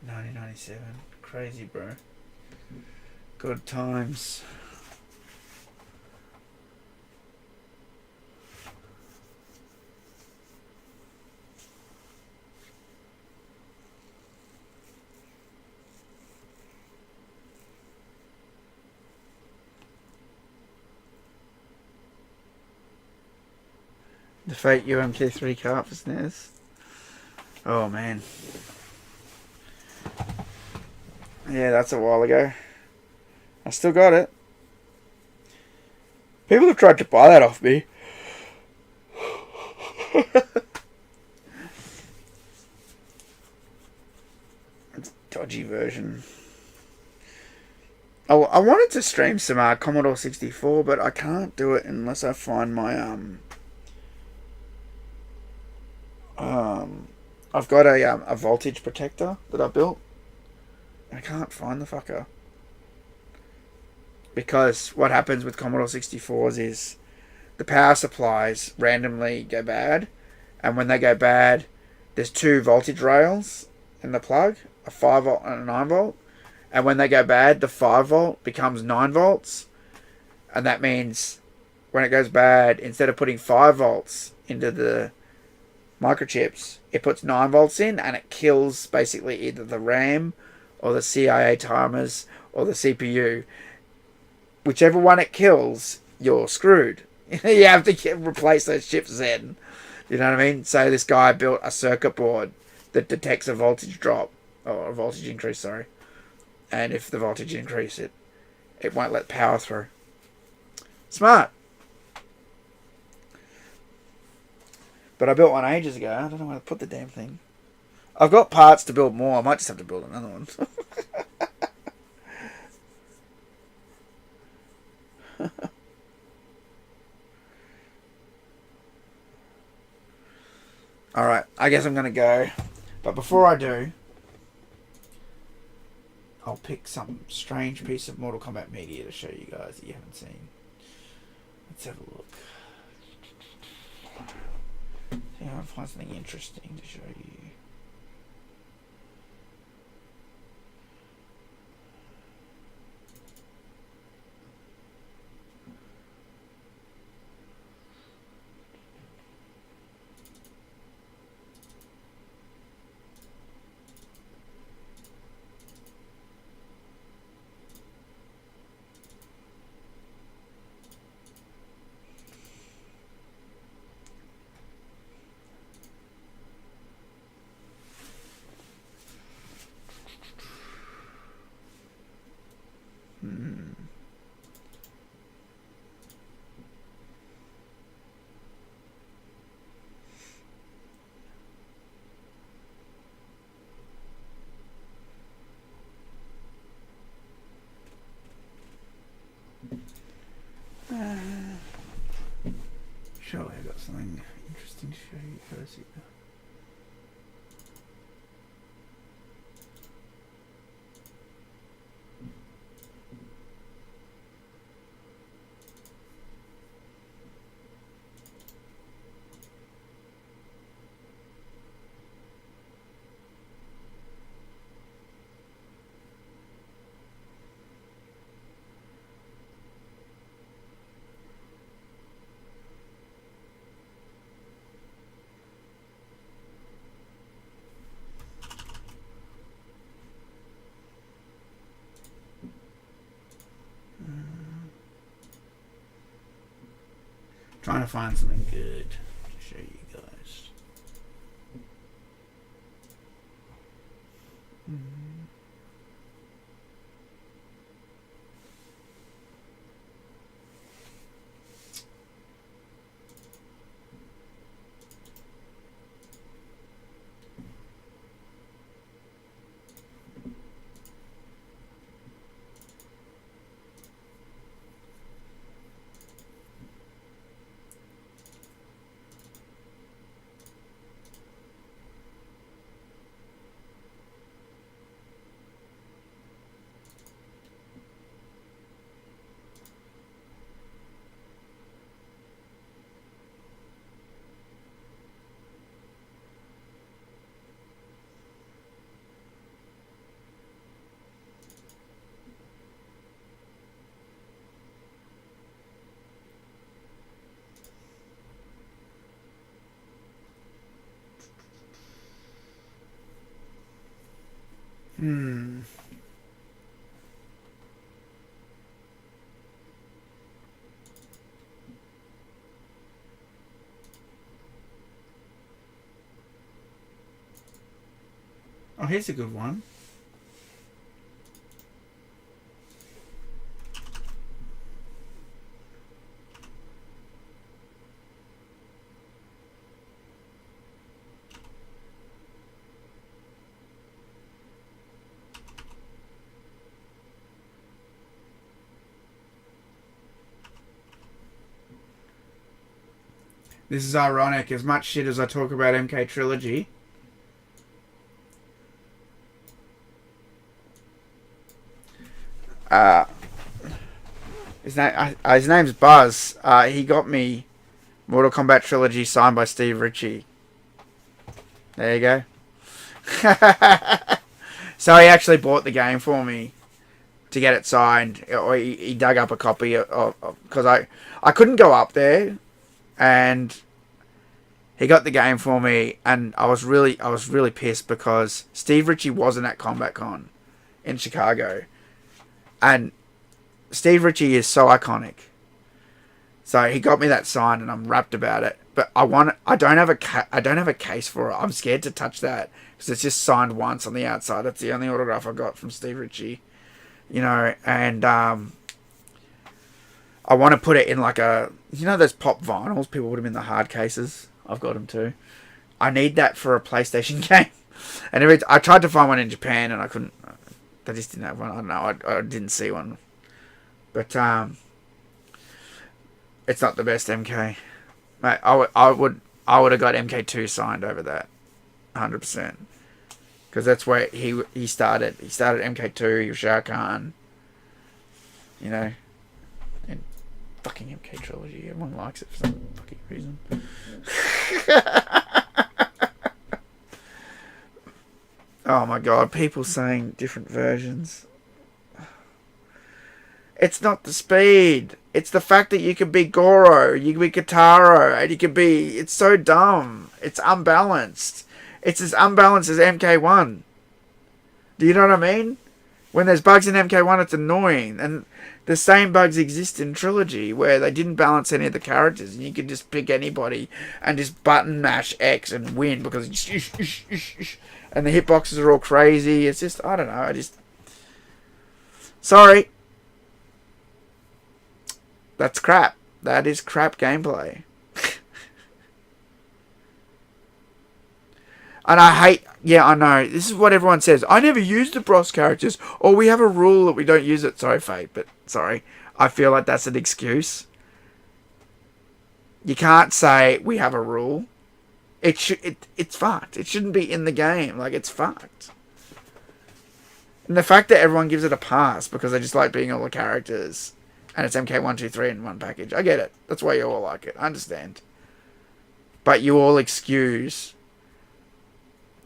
$19.97. Crazy, bro. Good times. The fake UMK3 cart for SNES. Oh man. Yeah, that's a while ago. I still got it. People have tried to buy that off me. It's a dodgy version. Oh, I wanted to stream some Commodore 64, but I can't do it unless I find my I've got a voltage protector that I built. I can't find the fucker. Because what happens with Commodore 64s is the power supplies randomly go bad. And when they go bad, there's two voltage rails in the plug, a 5 volt and a 9 volt. And when they go bad, the 5 volt becomes 9 volts. And that means when it goes bad, instead of putting 5 volts into the microchips, it puts 9 volts in and it kills basically either the RAM or the CIA timers or the CPU. Whichever one it kills, you're screwed. You have to replace those chips then. You know what I mean? So this guy built a circuit board that detects a voltage drop, or a voltage increase, sorry. And if the voltage increase, it won't let power through. Smart. But I built one ages ago. I don't know where to put the damn thing. I've got parts to build more. I might just have to build another one. Alright, I guess I'm going to go. But before I do, I'll pick some strange piece of Mortal Kombat media to show you guys that you haven't seen. Let's have a look. See if I can find something interesting to show you. Surely I got something interesting to show you guys here. Trying to find something good to show you guys. Oh, here's a good one. This is ironic. As much shit as I talk about MK Trilogy, his name's Buzz. He got me Mortal Kombat Trilogy signed by Steve Ritchie. There you go. So he actually bought the game for me to get it signed. Or he dug up a copy because I couldn't go up there, and he got the game for me, and I was really pissed because Steve Ritchie wasn't at Combat Con in Chicago, and Steve Ritchie is so iconic. So he got me that signed, and I'm rapt about it. But I don't have a case for it. I'm scared to touch that because it's just signed once on the outside. It's the only autograph I got from Steve Ritchie, and I want to put it in like a, those pop vinyls. People put them in the hard cases. I've got them too. I need that for a PlayStation game. And I tried to find one in Japan and I couldn't. They just didn't have one. I don't know. I didn't see one. But it's not the best MK. Mate, I would have got MK2 signed over that, 100%. Because that's where he started. He started MK2. He was Shah Khan. And fucking MK Trilogy. Everyone likes it for some fucking reason. Oh my god, people saying different versions. It's not the speed. It's the fact that you can be Goro, you can be Kataro, and you can be... It's so dumb. It's unbalanced. It's as unbalanced as MK1. Do you know what I mean? When there's bugs in MK1, it's annoying. And the same bugs exist in Trilogy, where they didn't balance any of the characters, and you could just pick anybody and just button mash X and win, because and the hitboxes are all crazy. It's just, I don't know, Sorry. That's crap. That is crap gameplay. And I hate... Yeah, I know. This is what everyone says. I never use the Bros characters. Or we have a rule that we don't use it. Sorry, Fate. But, sorry. I feel like that's an excuse. You can't say we have a rule. It's fucked. It shouldn't be in the game. Like, it's fucked. And the fact that everyone gives it a pass because they just like being all the characters... And it's MK1, 2, 3 in one package. I get it. That's why you all like it. I understand. But you all excuse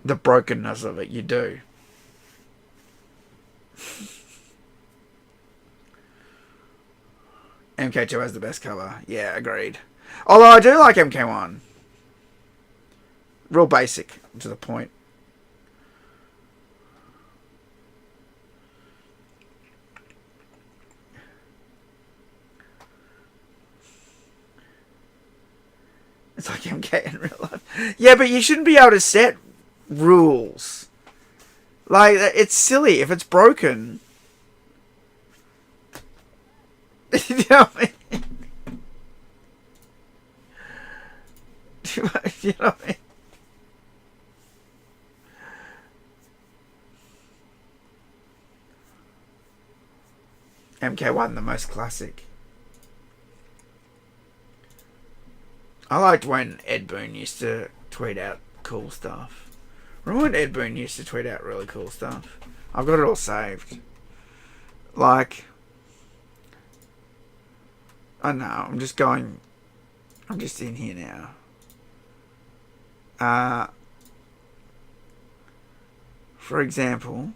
the brokenness of it. You do. MK2 has the best cover. Yeah, agreed. Although I do like MK1. Real basic. To the point. It's like MK in real life. Yeah, but you shouldn't be able to set rules. Like, it's silly if it's broken. You know what I mean? You know what I mean? MK1, the most classic. I liked when Ed Boon used to tweet out cool stuff. Remember when Ed Boon used to tweet out really cool stuff? I've got it all saved. Like, I don't know, I'm just in here now. For example,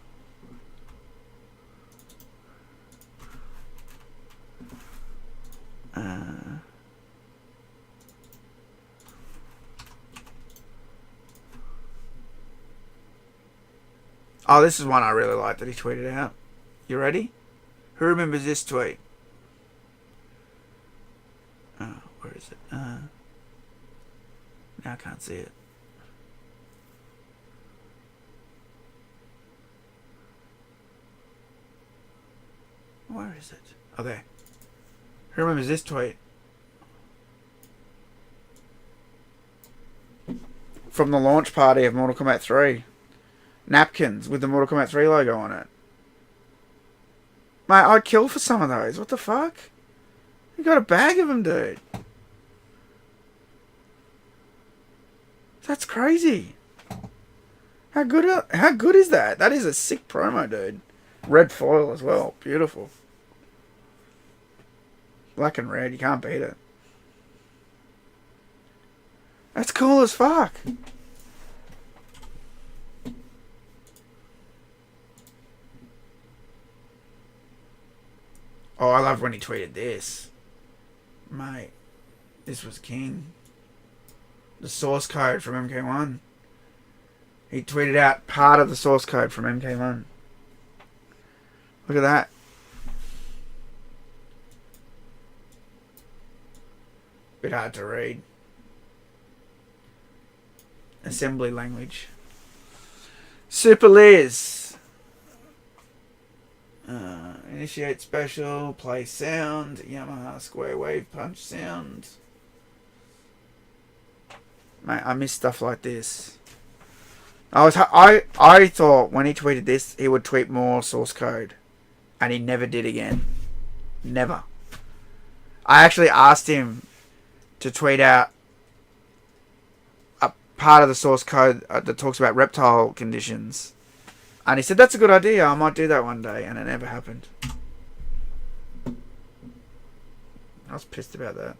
Oh, this is one I really like that he tweeted out. You ready? Who remembers this tweet? Oh, where is it? Now I can't see it. Where is it? Oh, there. Who remembers this tweet? From the launch party of Mortal Kombat 3. Napkins with the Mortal Kombat 3 logo on it. Mate, I'd kill for some of those. What the fuck? You got a bag of them, dude. That's crazy. How good is that? That is a sick promo, dude. Red foil as well. Beautiful. Black and red. You can't beat it. That's cool as fuck. Oh, I loved when he tweeted this. Mate, this was king. The source code from MK1. He tweeted out part of the source code from MK1. Look at that. Bit hard to read. Assembly language. Super Liz. Initiate special. Play sound. Yamaha square wave punch sound. Mate, I miss stuff like this. I thought when he tweeted this, he would tweet more source code. And he never did again. Never. I actually asked him to tweet out a part of the source code that talks about reptile conditions. And he said, that's a good idea. I might do that one day. And it never happened. I was pissed about that.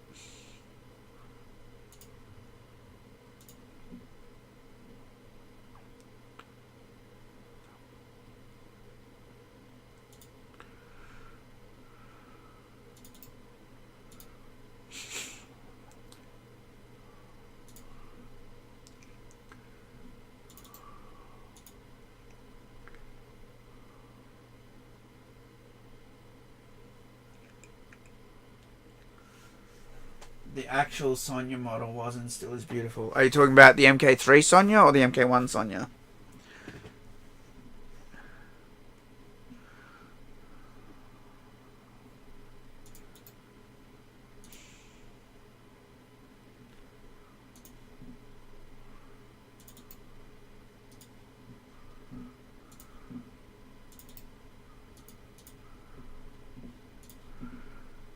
The actual Sonya model wasn't still as beautiful. Are you talking about the MK3 Sonya or the MK1 Sonya?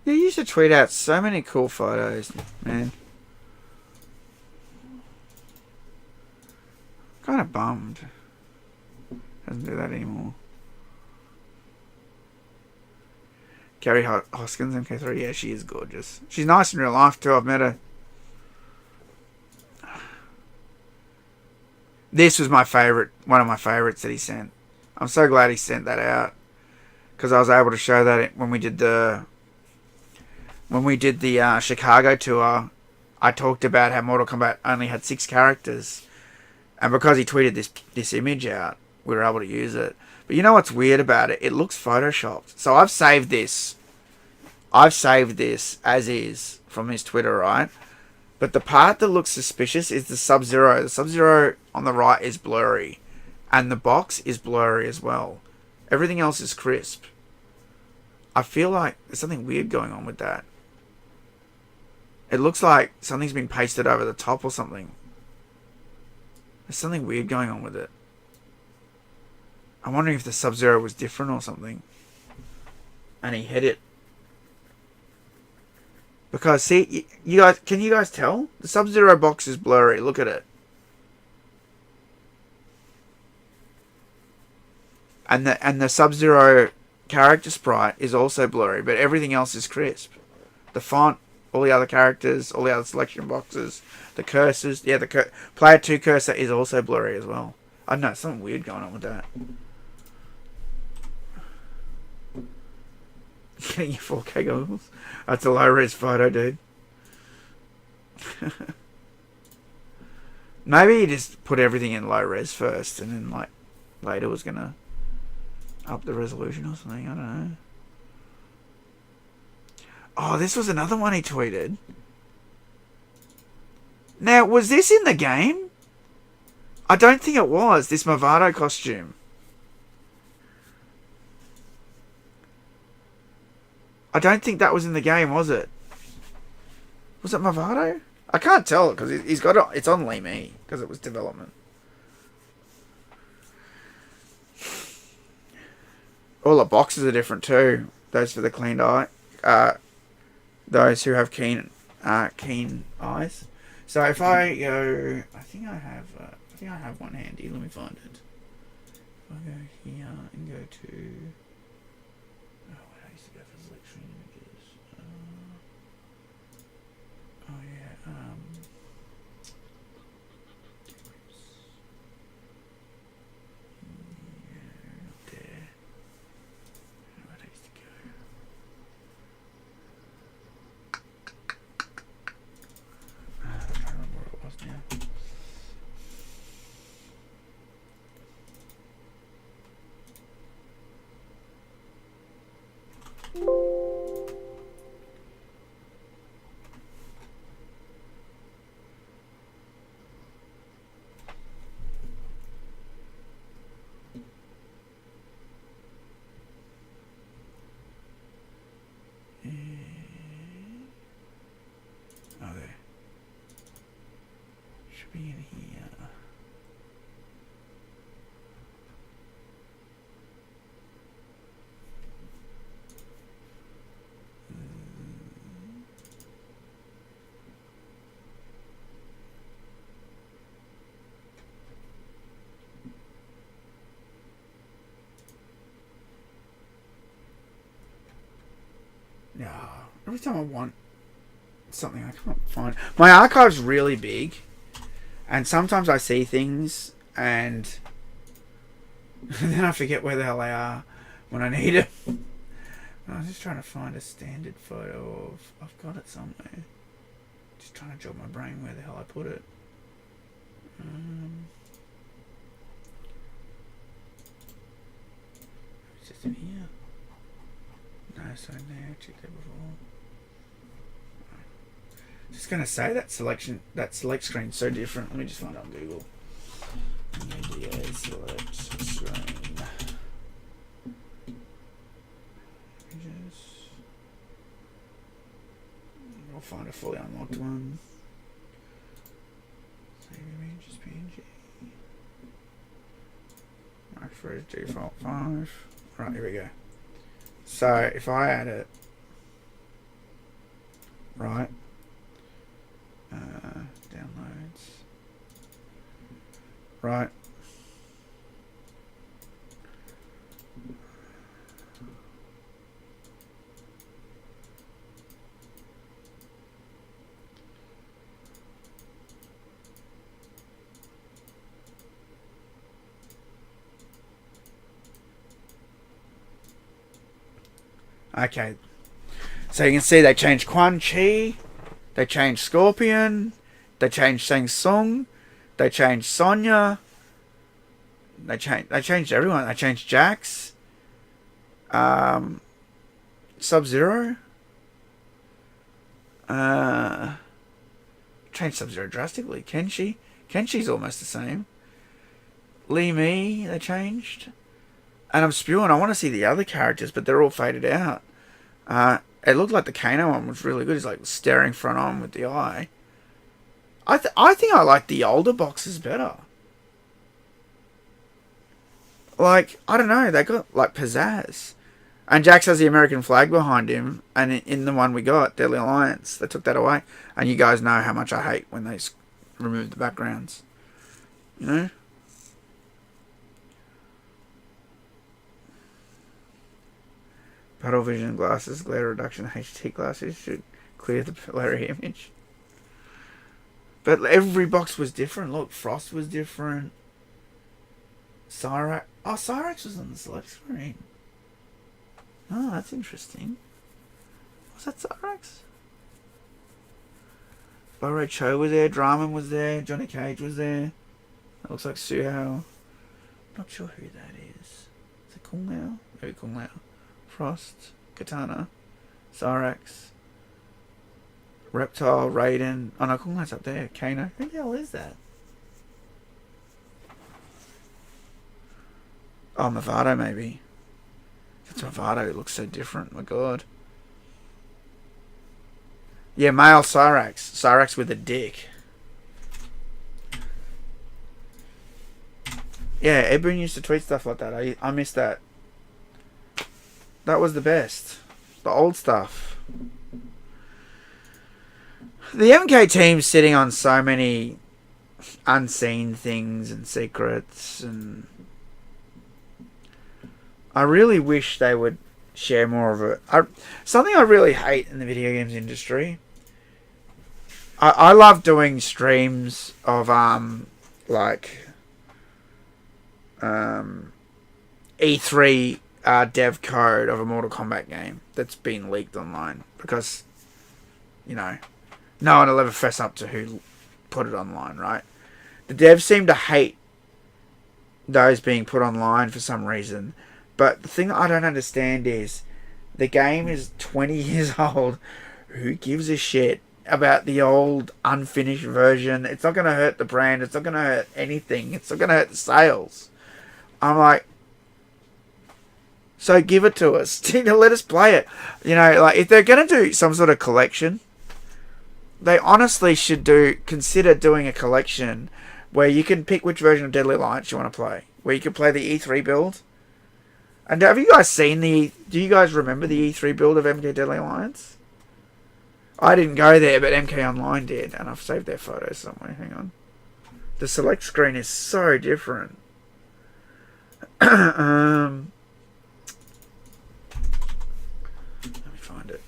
You used to tweet out so many cool photos, man. Kind of bummed. Doesn't do that anymore. Carrie Hoskins, MK3. Yeah, she is gorgeous. She's nice in real life too. I've met her. This was my favorite. One of my favorites that he sent. I'm so glad he sent that out. Because I was able to show that when we did the... Chicago tour, I talked about how Mortal Kombat only had 6 characters. And because he tweeted this image out, we were able to use it. But you know what's weird about it? It looks photoshopped. So I've saved this. I've saved this as is from his Twitter, right? But the part that looks suspicious is the Sub-Zero. The Sub-Zero on the right is blurry. And the box is blurry as well. Everything else is crisp. I feel like there's something weird going on with that. It looks like something's been pasted over the top or something. There's something weird going on with it. I'm wondering if the Sub-Zero was different or something. And he hit it. Because, see, you guys, can you guys tell? The Sub-Zero box is blurry. Look at it. And the Sub-Zero character sprite is also blurry, but everything else is crisp. The font, all the other characters, all the other selection boxes, the cursors. Yeah, the Player 2 cursor is also blurry as well. I don't know, something weird going on with that. Getting your 4K goggles. That's a low-res photo, dude. Maybe you just put everything in low-res first and then, like, later was going to up the resolution or something. I don't know. Oh, this was another one he tweeted. Now, was this in the game? I don't think it was, this Movado costume. I don't think that was in the game, was it? Was it Movado? I can't tell because he's got it. It's on Lee Me because it was development. All the boxes are different too. Those for the cleaned eye. Those who have keen eyes. So if I go, I think I have one handy. Let me find it. If I go here and go to, I used to go for selection images. Oh yeah. Not there. Where I used to go. I don't remember what it was now. Oh, there. Should be in here. No. Every time I want something, I can't find. My archive's really big, and sometimes I see things, and then I forget where the hell they are when I need them. I was just trying to find a standard photo of. I've got it somewhere. Just trying to jog my brain where the hell I put it. It's just in here. No, so there. I checked that before. Just gonna say that select screen's so different. Let me just find it on Google. Media select screen. Images. I'll find a fully unlocked one. Save images PNG. Microphone default 5. Right, here we go. So if I add it, right. Downloads. Right. Okay. So you can see they changed Quan Chi. They changed Scorpion. They changed Shang Tsung. They changed Sonya. They changed everyone. They changed Jax. Sub-Zero. Changed Sub-Zero drastically. Kenshi's almost the same. Lee Me, they changed. And I'm spewing. I want to see the other characters, but they're all faded out. It looked like the Kano one was really good. He's like staring front on with the eye. I think I like the older boxes better. Like, I don't know. They got like pizzazz. And Jax has the American flag behind him. And in the one we got, Deadly Alliance, they took that away. And you guys know how much I hate when they remove the backgrounds. You know? Battle vision glasses, glare reduction, HT glasses should clear the blurry image. But every box was different. Look, Frost was different. Cyrax. Oh, Cyrax was on the select screen. Oh, that's interesting. Was that Cyrax? Bo Cho was there. Draman was there. Johnny Cage was there. That looks like Suho. Not sure who that is. Is it Kung Lao? Maybe Kung Lao. Frost, Katana, Cyrax, Reptile, Raiden. Oh no, Kung Lao's up there. Kano. Who the hell is that? Oh, Movado maybe. That's Movado. It looks so different. My God. Yeah, male Cyrax. Cyrax with a dick. Yeah, Edwin used to tweet stuff like that. I miss that. That was the best. The old stuff. The MK team's sitting on so many unseen things and secrets, and I really wish they would share more of it. Something I really hate in the video games industry. I love doing streams of E3 dev code of a Mortal Kombat game that's been leaked online, because no one will ever fess up to who put it online, right? The devs seem to hate those being put online for some reason, but the thing I don't understand is the game is 20 years old. Who gives a shit about the old unfinished version? It's not going to hurt the brand. It's not going to hurt anything. It's not going to hurt the sales. I'm like, so give it to us. Let us play it. If they're going to do some sort of collection, they honestly should consider doing a collection where you can pick which version of Deadly Alliance you want to play. Where you can play the E3 build. And have you guys seen do you guys remember the E3 build of MK Deadly Alliance? I didn't go there, but MK Online did, and I've saved their photos somewhere. Hang on. The select screen is so different. Let me find it.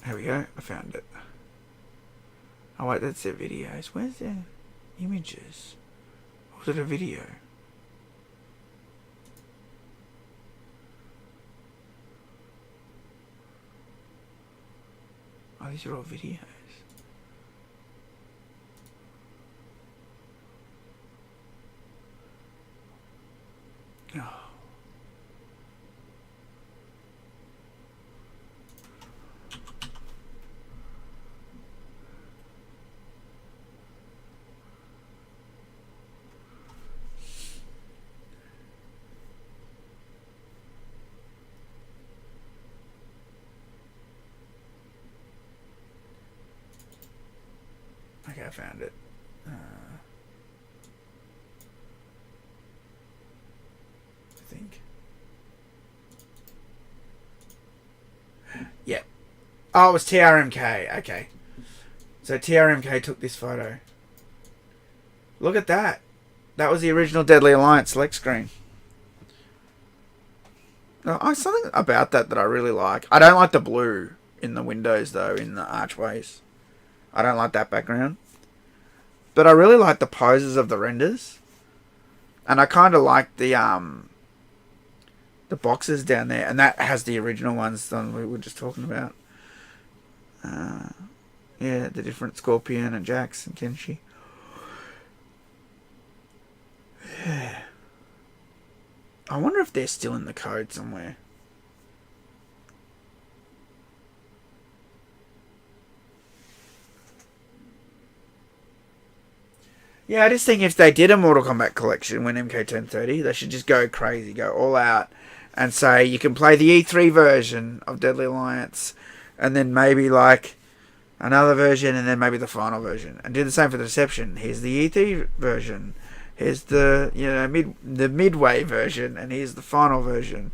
There we go. I found it. Oh wait, that's their videos. Where's their images? Or was it a video? Oh, these are all videos. Oh. Okay, I found it. I think. Yeah. Oh, it was TRMK. Okay. So TRMK took this photo. Look at that. That was the original Deadly Alliance select screen. No, something about that I really like. I don't like the blue in the windows, though, in the archways. I don't like that background. But I really like the poses of the renders. And I kind of like the boxes down there. And that has the original ones that we were just talking about. Yeah, the different Scorpion and Jax and Kenshi. Yeah. I wonder if they're still in the code somewhere. Yeah, I just think if they did a Mortal Kombat collection when MK turned 30, they should just go crazy, go all out, and say you can play the E3 version of Deadly Alliance, and then maybe like another version, and then maybe the final version, and do the same for the Deception. Here's the E3 version. Here's the midway version, and here's the final version.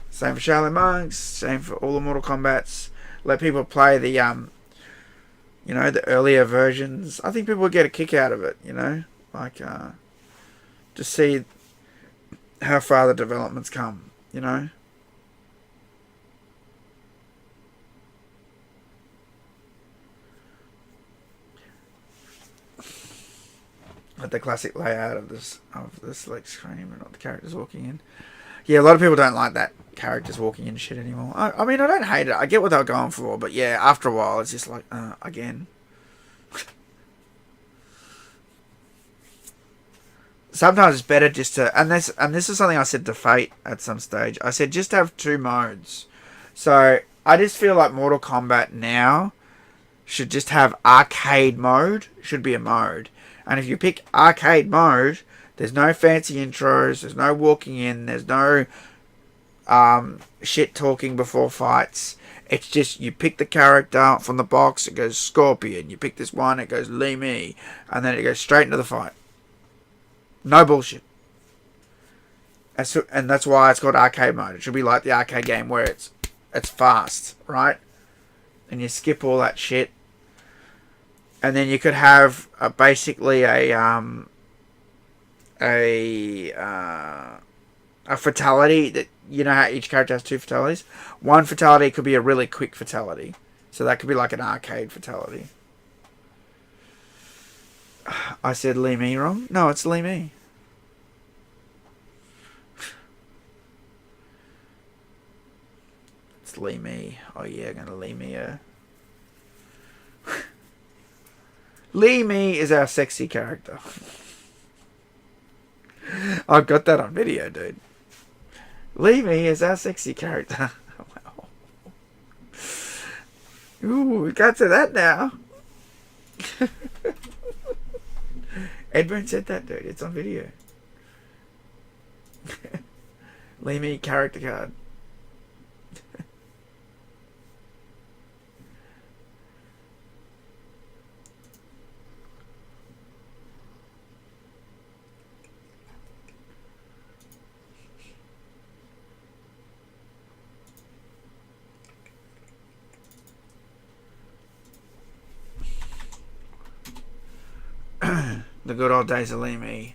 Same for Shaolin Monks. Same for all the Mortal Kombats. Let people play the the earlier versions. I think people would get a kick out of it. Like just see how far the development's come, you know? Like the classic layout of this like screen, and not the characters walking in. Yeah, a lot of people don't like that characters walking in shit anymore. I mean, I don't hate it. I get what they were going for, but yeah, after a while, it's just like, again. Sometimes it's better just to, and this is something I said to Fate at some stage. I said just have 2 modes. So I just feel like Mortal Kombat now should just have arcade mode. Should be a mode. And if you pick arcade mode, there's no fancy intros, there's no walking in, there's no shit talking before fights. It's just you pick the character from the box, it goes Scorpion. You pick this one, it goes Lee Me, and then it goes straight into the fight. No bullshit. And that's why it's called arcade mode. It should be like the arcade game where it's fast, right? And you skip all that shit. And then you could have basically a fatality that, you know how each character has 2 fatalities? One fatality could be a really quick fatality. So that could be like an arcade fatality. I said Lee Me wrong? No, it's Lee Me. It's Lee Me. Oh yeah, I'm gonna Lee Me Lee Me is our sexy character. I got that on video, dude. Lee Me is our sexy character. Wow. Ooh, we got to that now. Edmund said that, dude. It's on video. Lee Me character card. The good old days of Lee Me.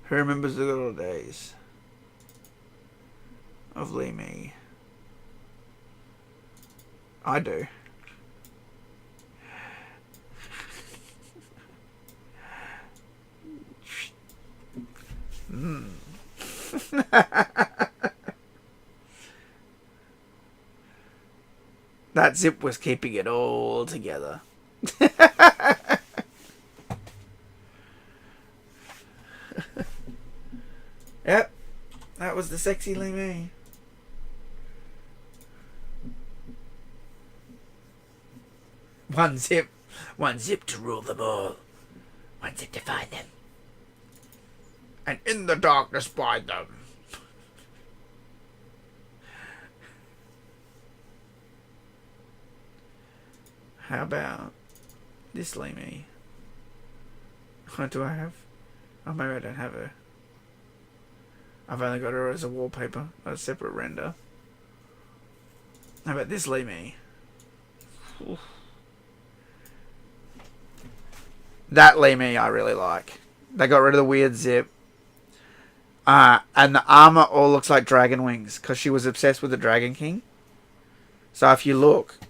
Who remembers the good old days of Lee Me? I do. That zip was keeping it all together. Yep, that was the sexy Lee Me. One zip to rule them all. One zip to find them. And in the darkness find them. How about this Lee Me? What do I have? Oh, maybe I don't have her. I've only got her as a wallpaper, a separate render. How about this Lee Me? Oof. That Lee Me I really like. They got rid of the weird zip. And the armor all looks like dragon wings because she was obsessed with the Dragon King. So if you look,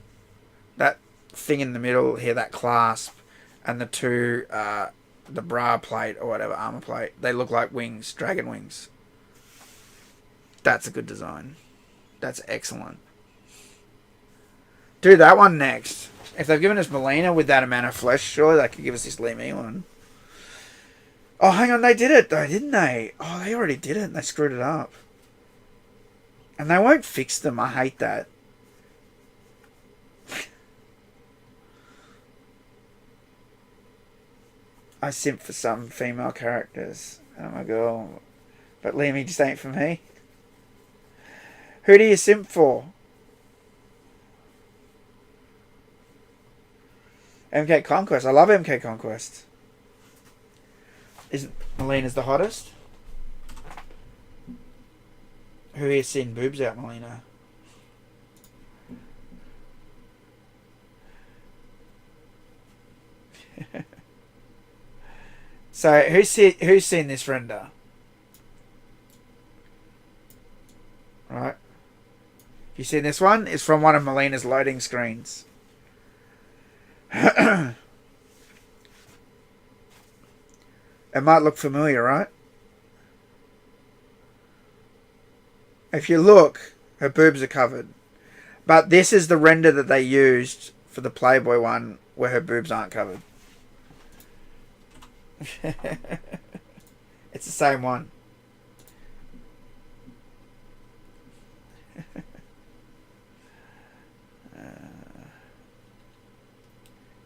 that thing in the middle here, that clasp, and the 2, the bra plate or whatever, armor plate, they look like wings, dragon wings. That's a good design. That's excellent. Do that one next. If they've given us Melina with that amount of flesh, surely they could give us this Lee Me one. Oh, hang on, they did it though, didn't they? Oh, they already did it and they screwed it up. And they won't fix them. I hate that. I simp for some female characters. Oh my god. But Lee Me just ain't for me. Who do you simp for? MK Conquest. I love MK Conquest. Isn't Melina's the hottest? Who here's seen boobs out, Melina? So who's seen this render? Right. You see this one? It's from one of Melina's loading screens. It might look familiar, right? If you look, her boobs are covered. But this is the render that they used for the Playboy one where her boobs aren't covered. It's the same one.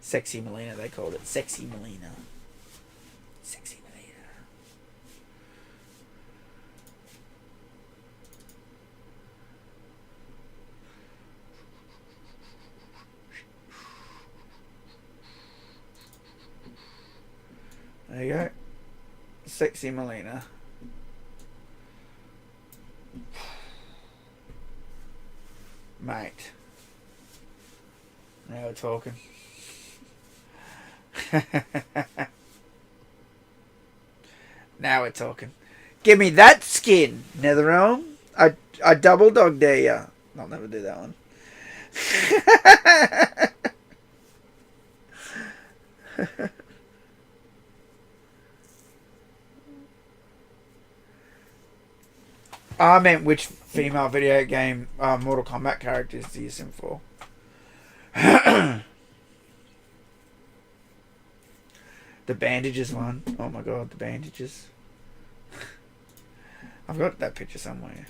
Sexy Melina, they called it. Sexy Melina. Sexy Melina. There you go. Sexy Melina. Mate. Now we're talking. Now we're talking. Give me that skin, Netherrealm. I double dog dare ya. I'll never do that one. I meant which female video game Mortal Kombat characters do you sim for? The bandages one. Oh my god, the bandages. I've got that picture somewhere.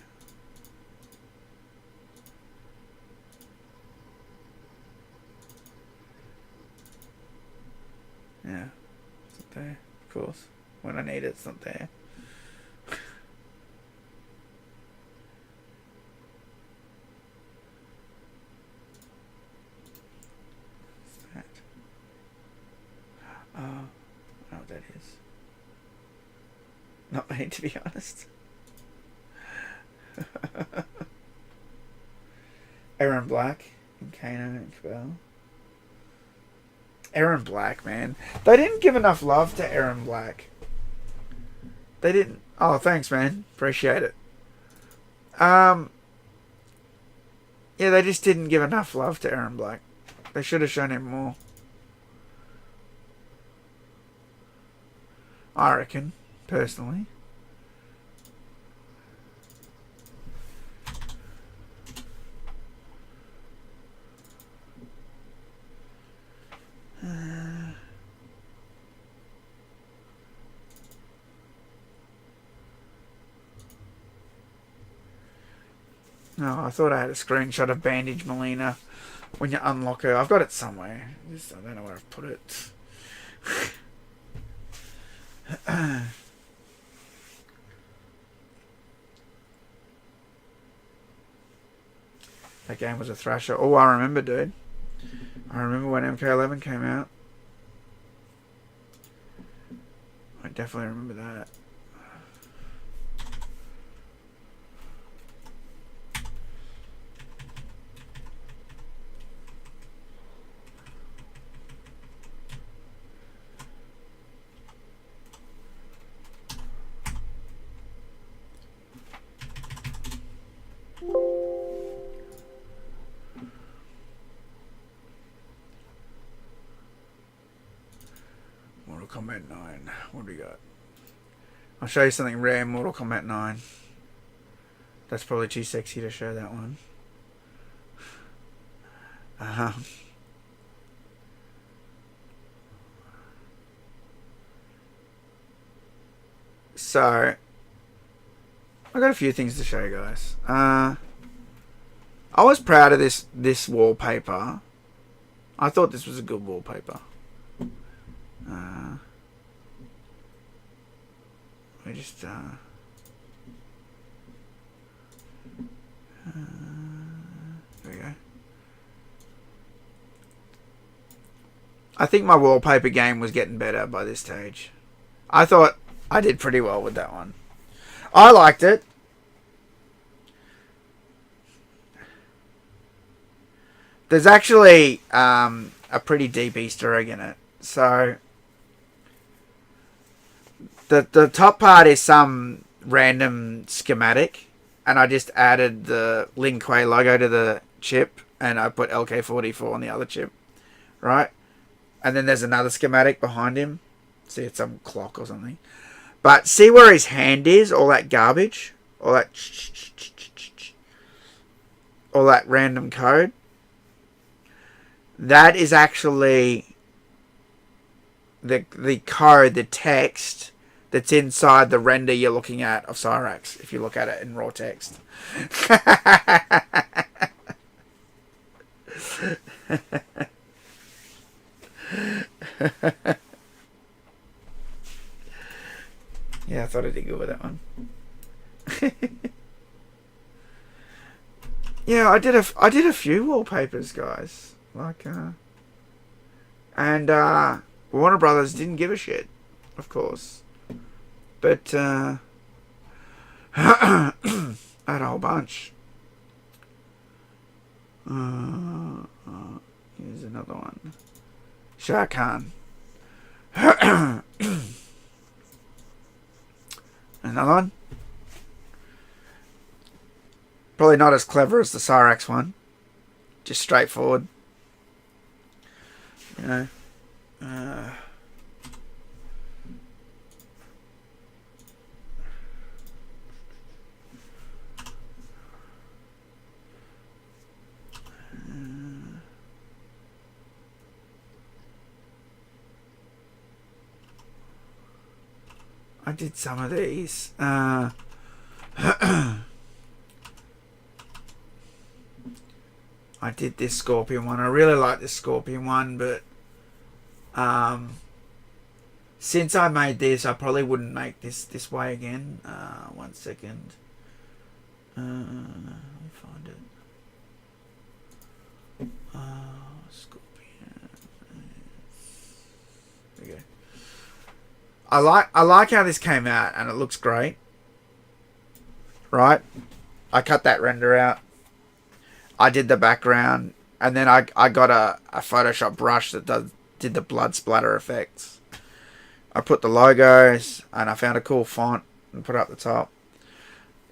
Yeah. It's not there, of course. When I need it, it's not there. What's that? Oh, I know what that is. Not me, to be honest. Aaron Black and Kano and Cabell. Aaron Black, man. They didn't give enough love to Aaron Black. They didn't. Oh, thanks, man. Appreciate it. Yeah, they just didn't give enough love to Aaron Black. They should have shown him more. I reckon, personally. No, I thought I had a screenshot of Bandage Melina when you unlock her. I've got it somewhere. I don't know where I've put it. That game was a thrasher. Oh, I remember, dude. I remember when MK11 came out. I definitely remember that. Mortal Kombat 9. What do we got? I'll show you something rare in Mortal Kombat 9. That's probably too sexy to show that one. So, I got a few things to show you guys. I was proud of this wallpaper. I thought this was a good wallpaper. We just there we go. I think my wallpaper game was getting better by this stage. I thought I did pretty well with that one. I liked it. There's actually a pretty deep Easter egg in it. So the top part is some random schematic and I just added the Lin Kuei logo to the chip, and I put LK44 on the other chip, right? And then there's another schematic behind him. See, it's some clock or something. But see where his hand is? All that garbage? All that random code? That is actually the code, the text that's inside the render you're looking at of Cyrax, if you look at it in raw text. Yeah, I thought I did good with that one. Yeah, I did a few wallpapers, guys. Like, and Warner Brothers didn't give a shit, of course. But I had a whole bunch. Here's another one. Shah Khan. Another one. Probably not as clever as the Cyrax one. Just straightforward. You know. I did some of these. I did this Scorpion one. I really like this Scorpion one, but since I made this, I probably wouldn't make this way again. 1 second. Let me find it. Scorpion. There we go. I like how this came out, and it looks great. Right? I cut that render out. I did the background, and then I got a Photoshop brush that did the blood splatter effects. I put the logos, and I found a cool font and put it up the top.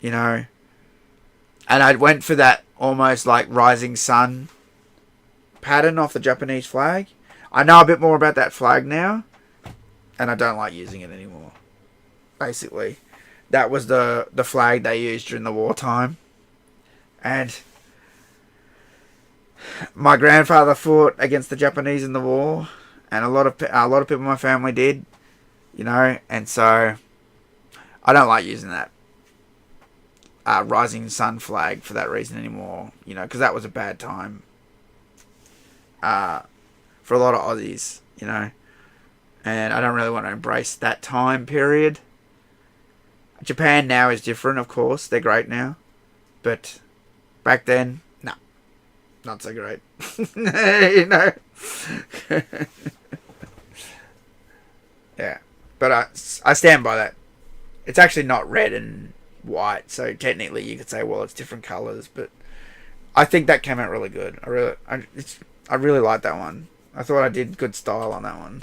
You know. And I went for that almost like rising sun pattern off the Japanese flag. I know a bit more about that flag now, and I don't like using it anymore. Basically, that was the flag they used during the wartime, and my grandfather fought against the Japanese in the war, and a lot of people in my family did, you know, and so I don't like using that rising sun flag for that reason anymore, you know, because that was a bad time for a lot of Aussies, you know, and I don't really want to embrace that time period. Japan now is different, of course, they're great now, but back then, no, not so great. You know. Yeah, but I stand by that. It's actually not red and white, so technically you could say, well, it's different colors, but I think that came out really good. I really like that one. I thought I did good style on that one.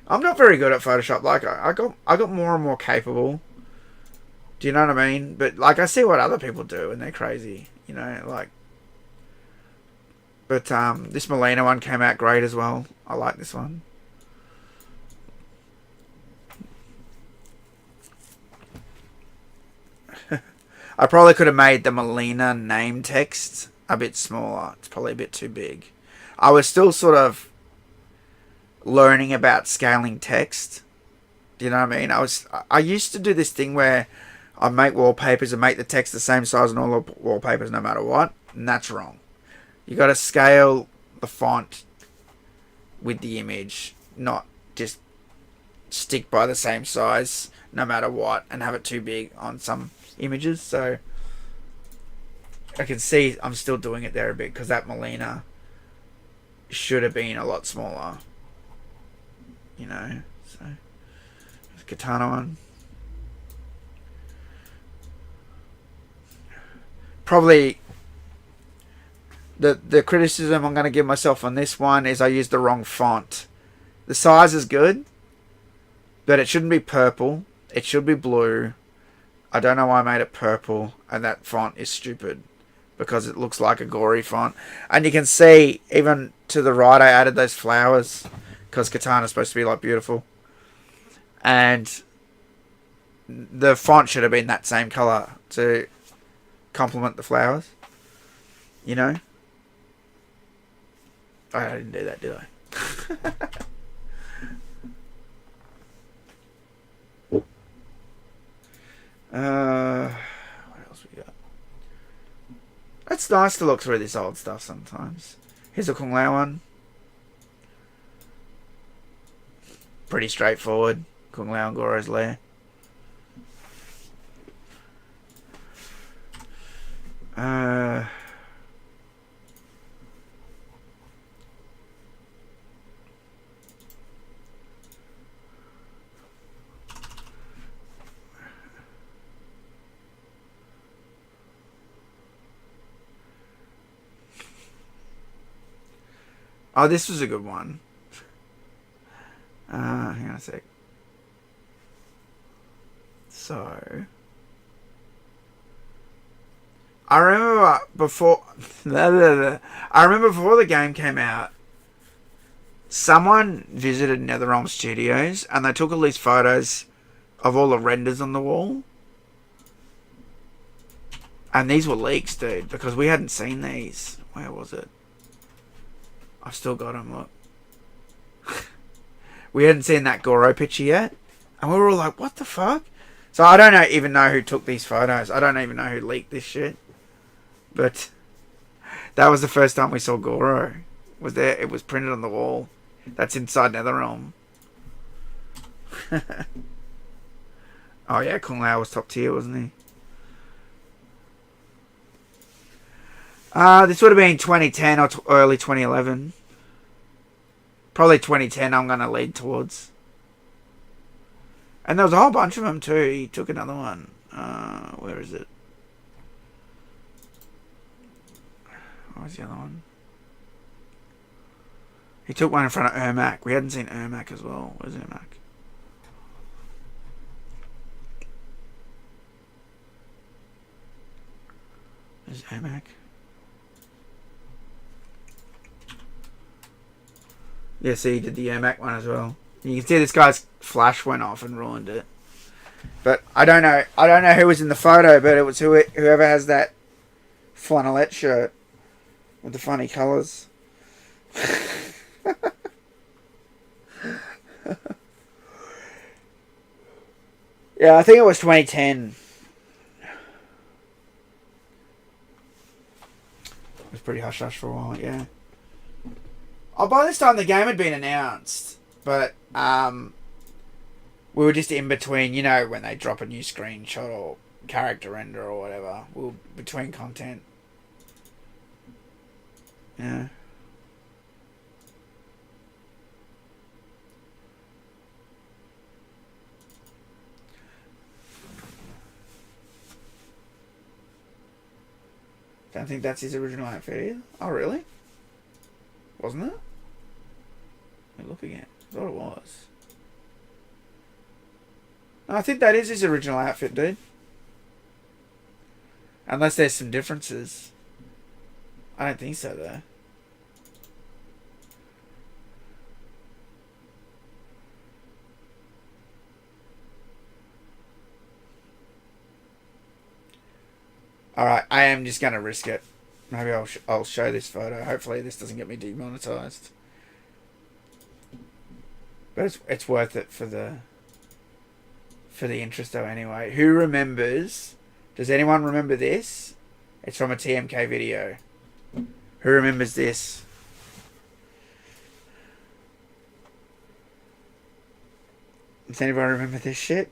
I'm not very good at Photoshop. Like I got more and more capable. Do you know what I mean? But like I see what other people do, and they're crazy. You know, like. But this Molina one came out great as well. I like this one. I probably could have made the Molina name text a bit smaller. It's probably a bit too big. I was still sort of learning about scaling text. Do you know what I mean? I used to do this thing where I make wallpapers and make the text the same size on all the wallpapers no matter what, and that's wrong. You got to scale the font with the image, not just stick by the same size no matter what and have it too big on some images. So I can see I'm still doing it there a bit because that Molina should have been a lot smaller. You know, so there's Katana one. Probably the criticism I'm going to give myself on this one is I used the wrong font. The size is good, but it shouldn't be purple. It should be blue. I don't know why I made it purple, and that font is stupid because it looks like a gory font. And you can see, even to the right, I added those flowers because Katana's supposed to be like beautiful. And the font should have been that same color to complement the flowers. You know? I didn't do that, did I? What else we got? It's nice to look through this old stuff sometimes. Here's a Kung Lao one. Pretty straightforward. Kung Lao and Goro's lair. Oh, this was a good one. Hang on a sec. So, I remember before. I remember before the game came out, someone visited NetherRealm Studios and they took all these photos of all the renders on the wall. And these were leaks, dude, because we hadn't seen these. Where was it? I've still got them, look. We hadn't seen that Goro picture yet. And we were all like, what the fuck? So I don't even know who took these photos. I don't even know who leaked this shit. But that was the first time we saw Goro. It was printed on the wall. That's inside NetherRealm. Oh yeah, Kung Lao was top tier, wasn't he? This would have been 2010 or early 2011. Probably 2010 I'm going to lead towards. And there was a whole bunch of them too. He took another one. Where is it? What was the other one? He took one in front of Ermac. We hadn't seen Ermac as well. Where's Ermac? There's Ermac. Yeah, see, he did the Ermac one as well. You can see this guy's flash went off and ruined it. But I don't know. I don't know who was in the photo, but it was whoever has that flannelette shirt with the funny colours. Yeah, I think it was 2010. It was pretty hush-hush for a while, yeah. Oh, by this time the game had been announced, but we were just in between, you know, when they drop a new screenshot or character render or whatever. We were between content. Yeah. Don't think that's his original outfit either. Oh, really? Wasn't it? Let me look again. I thought it was. No, I think that is his original outfit, dude. Unless there's some differences. I don't think so, though. Alright, I am just going to risk it. Maybe I'll show this photo. Hopefully this doesn't get me demonetized. But it's worth it for the interest though anyway. Who remembers? Does anyone remember this? It's from a TMK video. Who remembers this? Does anybody remember this shit?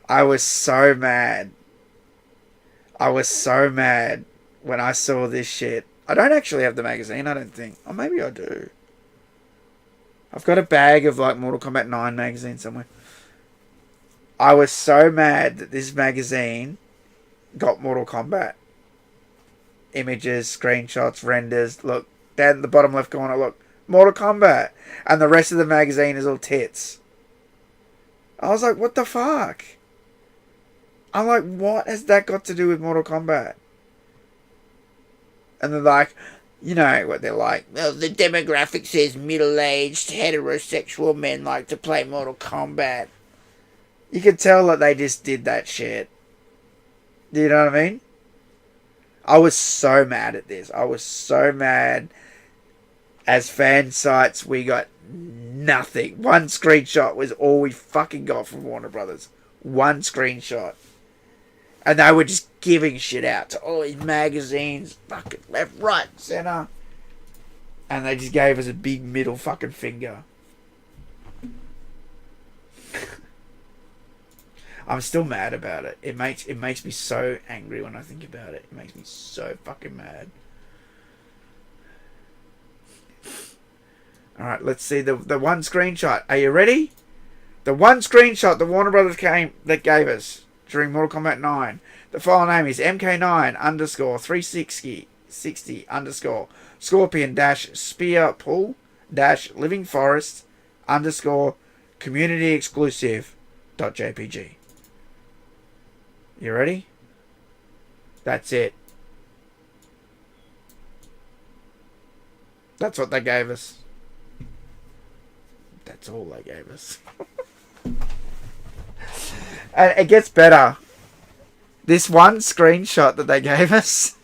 I was so mad. I was so mad when I saw this shit. I don't actually have the magazine, I don't think. Or maybe I do. I've got a bag of like Mortal Kombat 9 magazine somewhere. I was so mad that this magazine got Mortal Kombat images, screenshots, renders. Look, down the bottom left corner, look, Mortal Kombat. And the rest of the magazine is all tits. I was like, what the fuck? I'm like, what has that got to do with Mortal Kombat? And they're like, you know what they're like. Well, the demographic says middle-aged heterosexual men like to play Mortal Kombat. You could tell that they just did that shit. Do you know what I mean? I was so mad at this. I was so mad. As fan sites, we got nothing. One screenshot was all we fucking got from Warner Brothers. One screenshot. And they were just giving shit out to all these magazines. Fucking left, right, center. And they just gave us a big middle fucking finger. I'm still mad about it. It makes me so angry when I think about it. It makes me so fucking mad. Alright, let's see the one screenshot. Are you ready? The one screenshot the Warner Brothers gave us during Mortal Kombat 9. The file name is MK9 underscore 360 underscore Scorpion dash Spear Pull dash Living Forest underscore community exclusive .jpg. You ready? That's it. That's what they gave us. That's all they gave us. And it gets better. This one screenshot that they gave us,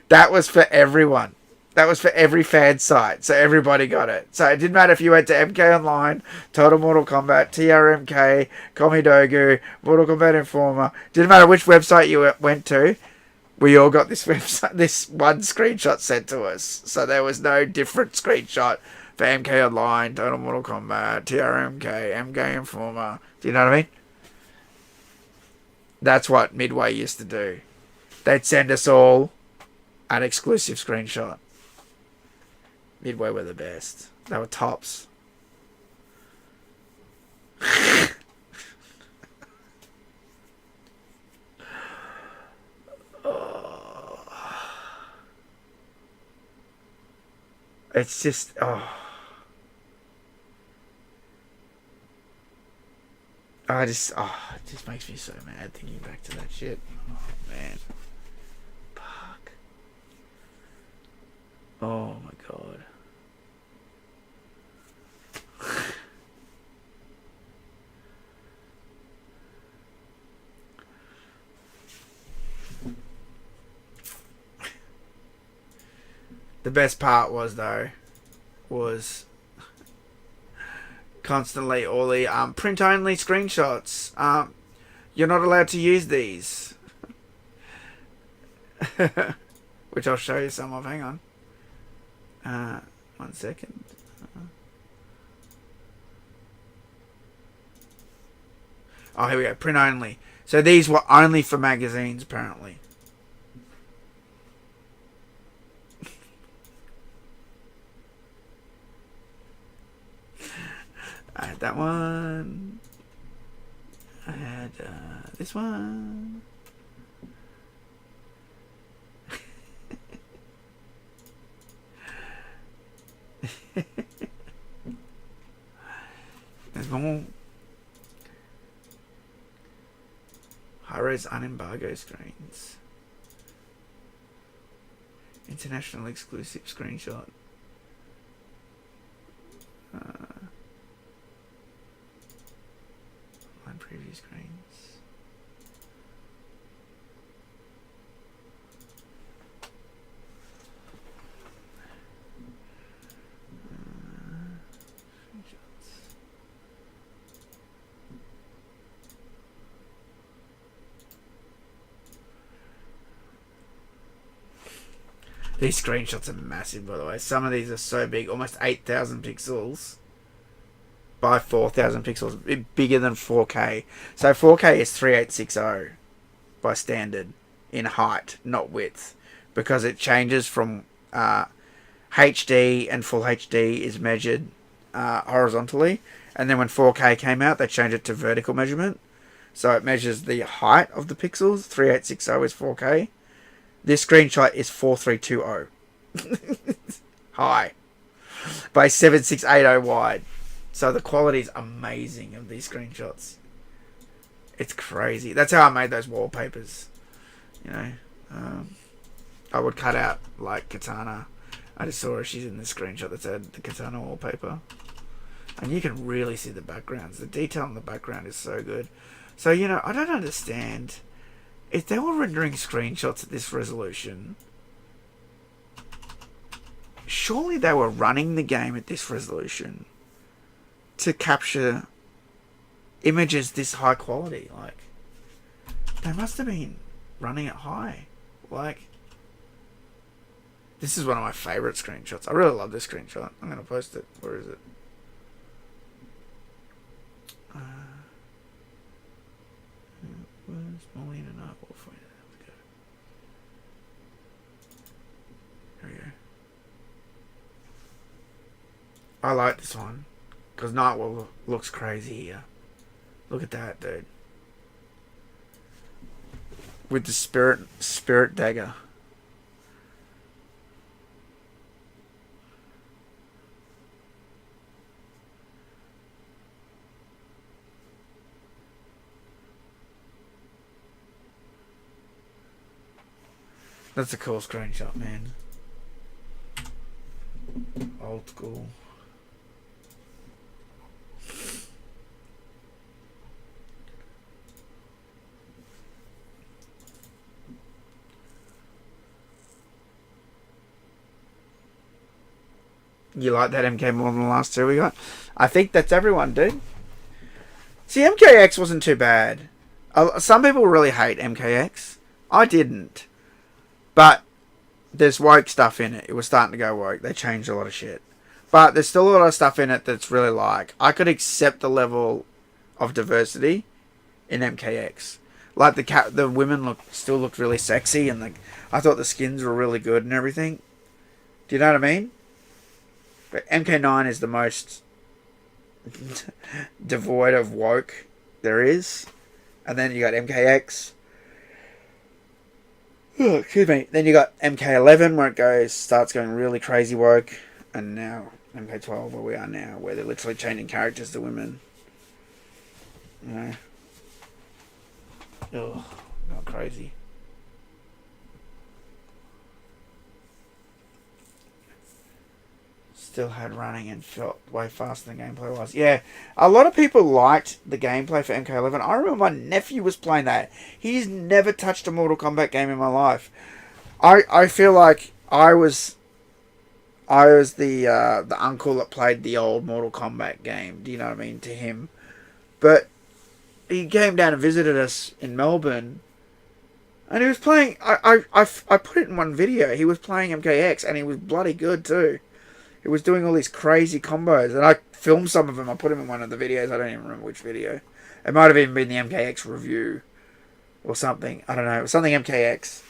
that was for everyone. That was for every fan site. So everybody got it. So it didn't matter if you went to MK Online, Total Mortal Kombat, TRMK, Komidogu, Mortal Kombat Informer. Didn't matter which website you went to. We all got this website, this one screenshot sent to us. So there was no different screenshot for MK Online, Total Mortal Kombat, TRMK, MK Informer. Do you know what I mean? That's what Midway used to do. They'd send us all an exclusive screenshot. Midway were the best. They were tops. It's just, it just makes me so mad thinking back to that shit. Oh, man. Fuck. Oh, my God. The best part was constantly all the print only screenshots. You're not allowed to use these. Which I'll show you some of. Hang on. 1 second. Oh, here we go. Print only. So these were only for magazines, apparently. I had that one. I had this one. There's more. High-res unembargo screens. International exclusive screenshot. Line preview screens. These screenshots are massive, by the way. Some of these are so big, almost 8,000 pixels by 4,000 pixels, bigger than 4K. So 4K is 3860 by standard in height, not width, because it changes from HD, and full HD is measured horizontally, and then when 4K came out, they changed it to vertical measurement. So it measures the height of the pixels. 3860 is 4K. This screenshot is 4320 high by 7680 wide. So the quality is amazing of these screenshots. It's crazy. That's how I made those wallpapers. You know, I would cut out like Katana. I just saw her. She's in this screenshot that said the Katana wallpaper. And you can really see the backgrounds. The detail in the background is so good. So, you know, I don't understand. If they were rendering screenshots at this resolution, surely they were running the game at this resolution to capture images this high quality. Like, they must have been running it high. Like, this is one of my favorite screenshots. I really love this screenshot. I'm going to post it. Where is it? Where's Molly and I will find it. Let's go. There we go. I like this one because Nightwall looks crazy here. Look at that, dude. With the spirit dagger. That's a cool screenshot, man. Old school. You like that MK more than the last two we got? I think that's everyone, dude. See, MKX wasn't too bad. Some people really hate MKX. I didn't. But there's woke stuff in it. It was starting to go woke. They changed a lot of shit. But there's still a lot of stuff in it that's really like. I could accept the level of diversity in MKX. Like the women still looked really sexy, and I thought the skins were really good and everything. Do you know what I mean? But MK9 is the most devoid of woke there is. And then you got MKX. Oh, excuse me. Then you got MK11 where it starts going really crazy woke, and now MK12 where we are now, where they're literally changing characters to women. You know, ugh, not crazy. Still had running and felt way faster than gameplay was. Yeah, a lot of people liked the gameplay for MK11. I remember my nephew was playing that. He's never touched a Mortal Kombat game in my life. I feel like I was the uncle that played the old Mortal Kombat game. Do you know what I mean? To him, but he came down and visited us in Melbourne, and he was playing. I put it in one video. He was playing MKX, and he was bloody good too. He was doing all these crazy combos, and I filmed some of them. I put them in one of the videos. I don't even remember which video. It might have even been the MKX review or something. I don't know. It was something MKX.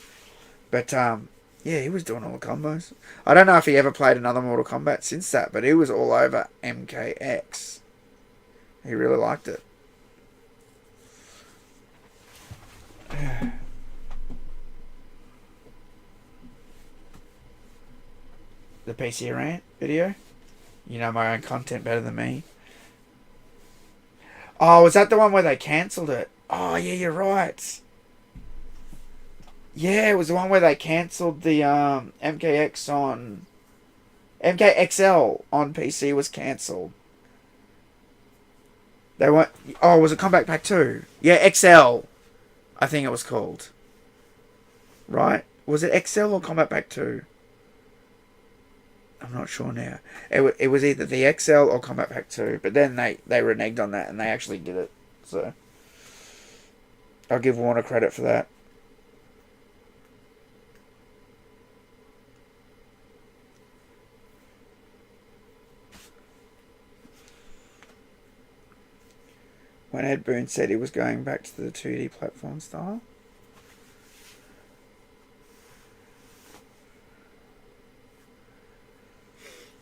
But, yeah, he was doing all the combos. I don't know if he ever played another Mortal Kombat since that, but he was all over MKX. He really liked it. The PC rant video. You know my own content better than me. Oh, was that the one where they cancelled it? Oh, yeah, you're right. Yeah, it was the one where they cancelled the MKX on... MKXL on PC was cancelled. They weren't... Oh, was it Combat Pack 2? Yeah, XL. I think it was called. Right? Was it XL or Combat Pack 2? I'm not sure now. It was either the XL or Combat Pack 2, but then they reneged on that and they actually did it. So I'll give Warner credit for that. When Ed Boon said he was going back to the 2D platform style.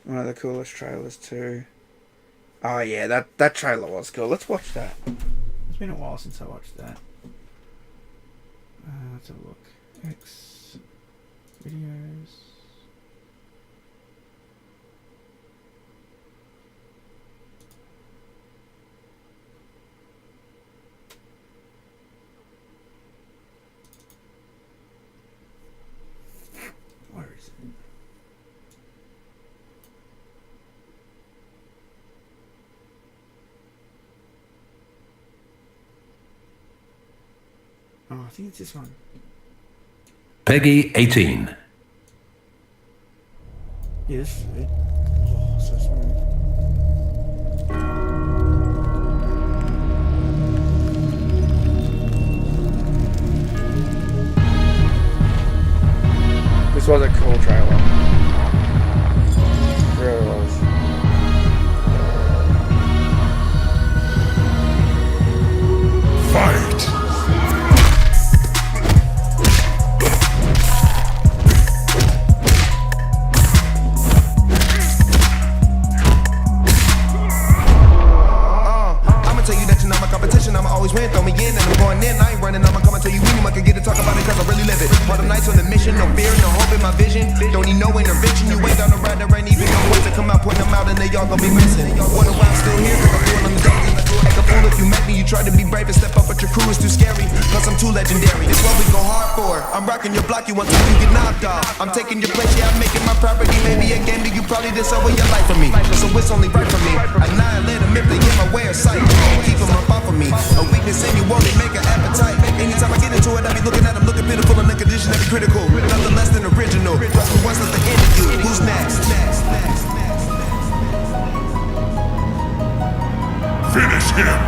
One of the coolest trailers too. Oh yeah, that trailer was cool. Let's watch that. It's been a while since I watched that. Let's have a look. Videos. Where is it? Oh, I think it's this one.
Peggy 18.
Yes. Oh, so smooth. This was a cool trailer. It really was.
Fight!
I'ma always win, throw me in and I'm going in. I ain't running, I'ma come and tell you when you can get to talk about it cause I really live it. All the nights on the mission, no fear, no hope in my vision. Don't need no intervention, you ain't down the ride, there ain't even no way to come out, putting them out and they all gonna be missing. Wonder why I'm still here, cause I'm doing on the daily. Act a fool if you met me, you try to be brave and step up but your crew is too scary. Plus I'm too legendary, it's what we go hard for. I'm rocking your block, you want to you get knocked off. I'm taking your place, yeah I'm making my property. Maybe a game that you probably did so with your life for me. So it's only right for me. Annihilate them if they get my way of sight. Keep them up off of me. A weakness in you only make an appetite. Anytime I get into it, I be looking at them, looking pitiful and the condition that be critical. Nothing less than original. Plus for once, that's the end of you. Who's next?
Finish him!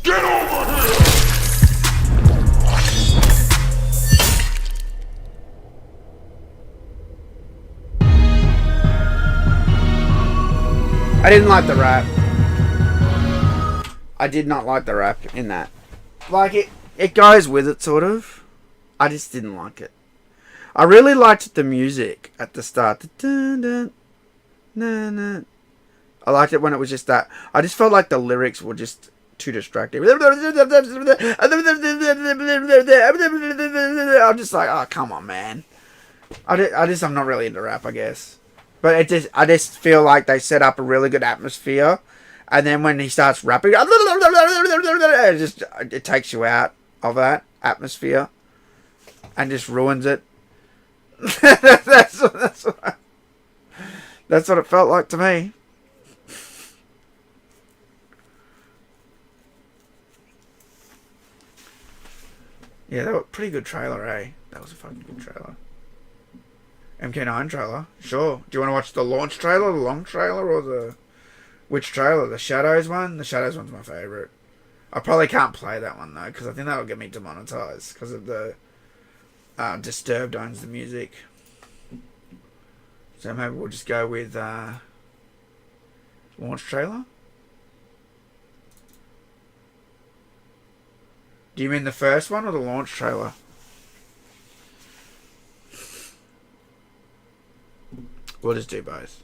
Get over here!
I didn't like the rap. I did not like the rap in that. Like it goes with it sort of. I just didn't like it. I really liked the music at the start. I liked it when it was just that. I just felt like the lyrics were just too distracting. I'm just like, oh come on, man. I'm not really into rap, I guess. But I just feel like they set up a really good atmosphere, and then when he starts rapping, it takes you out of that atmosphere, and just ruins it. that's what it felt like to me. Yeah, that was a pretty good trailer, eh? That was a fucking good trailer. MK9 trailer, sure. Do you want to watch the launch trailer, the long trailer, or the... Which trailer? The Shadows one? The Shadows one's my favourite. I probably can't play that one, though, because I think that'll get me demonetized, because of the... Disturbed owns the music. So maybe we'll just go with, launch trailer? Do you mean the first one, or the launch trailer? We'll just do both.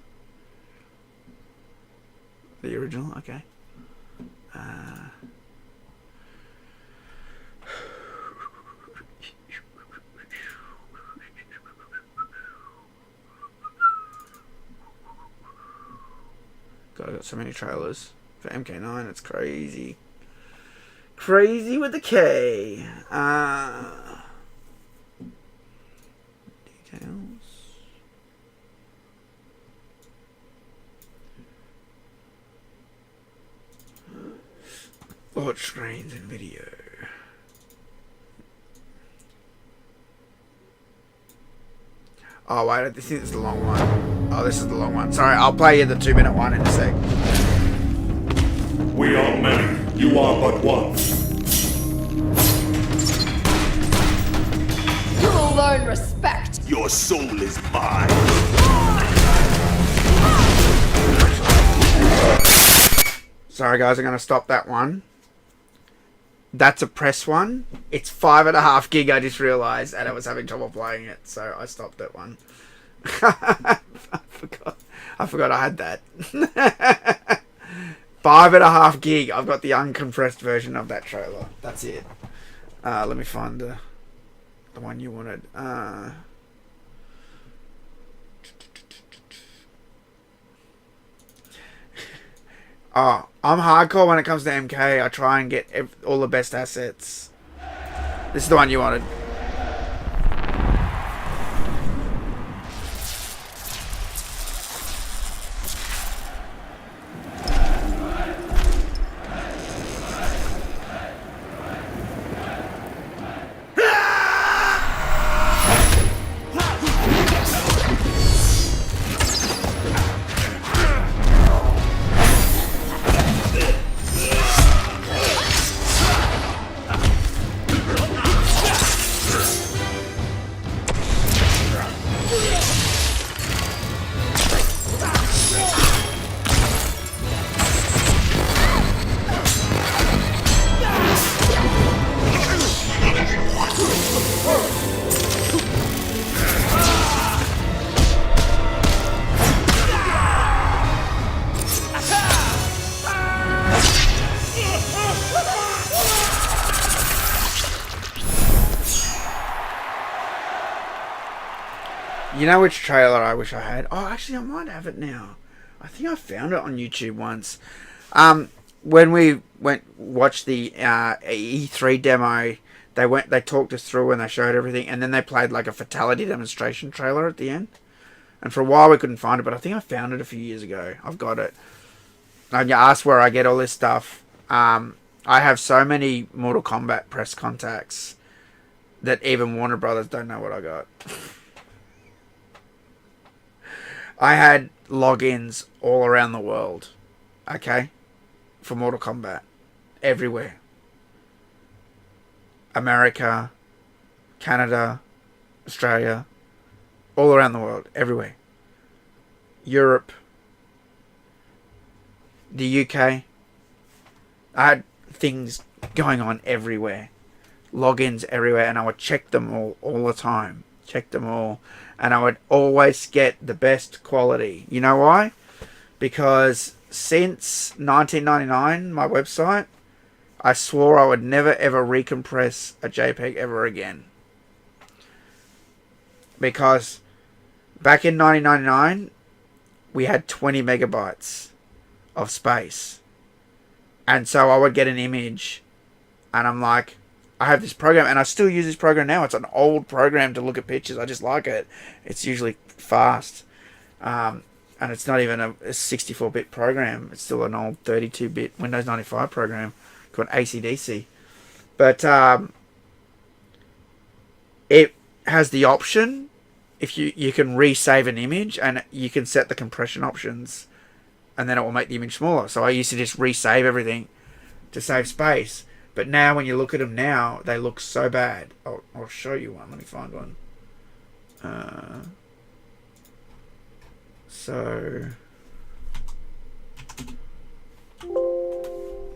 The original? Okay. God, I got so many trailers for MK9, it's crazy. Crazy with the K. Details. Launch screens and video. Oh wait, I think this is the long one. Oh, this is the long one. Sorry, I'll play you the 2-minute one in a sec.
We are many, you are but one.
You will learn respect.
Your soul is mine.
Sorry guys, I'm gonna stop that one. That's a press one. It's 5.5 gig, I just realised, and I was having trouble playing it, so I stopped that one. I forgot I had that. 5.5 gig. I've got the uncompressed version of that trailer. That's it. Let me find the one you wanted. Oh, I'm hardcore when it comes to MK. I try and get all the best assets. This is the one you wanted. You know which trailer I wish I had? Oh, actually, I might have it now. I think I found it on YouTube once. When we watched the E3 demo, they talked us through and they showed everything, and then they played like a fatality demonstration trailer at the end. And for a while we couldn't find it, but I think I found it a few years ago. I've got it. And you ask where I get all this stuff. I have so many Mortal Kombat press contacts that even Warner Brothers don't know what I got. I had logins all around the world, okay, for Mortal Kombat, everywhere. America, Canada, Australia, all around the world, everywhere. Europe, the UK. I had things going on everywhere, logins everywhere, and I would check them all the time. Check them all, and I would always get the best quality. You know why? Because since 1999, my website, I swore I would never ever recompress a JPEG ever again. Because back in 1999, we had 20 megabytes of space. And so I would get an image, and I'm like, I have this program, and I still use this program now. It's an old program to look at pictures. I just like it. It's usually fast. And it's not even a 64-bit program. It's still an old 32-bit Windows 95 program called ACDC. But it has the option, if you can resave an image, and you can set the compression options, and then it will make the image smaller. So I used to just resave everything to save space. But now when you look at them now, they look so bad. I'll show you one. Let me find one.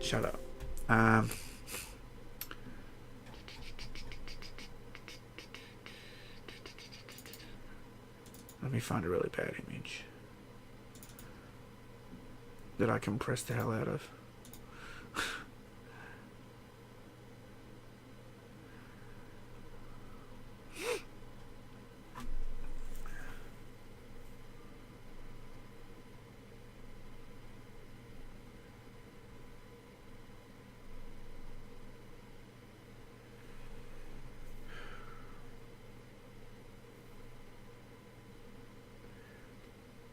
Shut up. Let me find a really bad image that I compress the hell out of.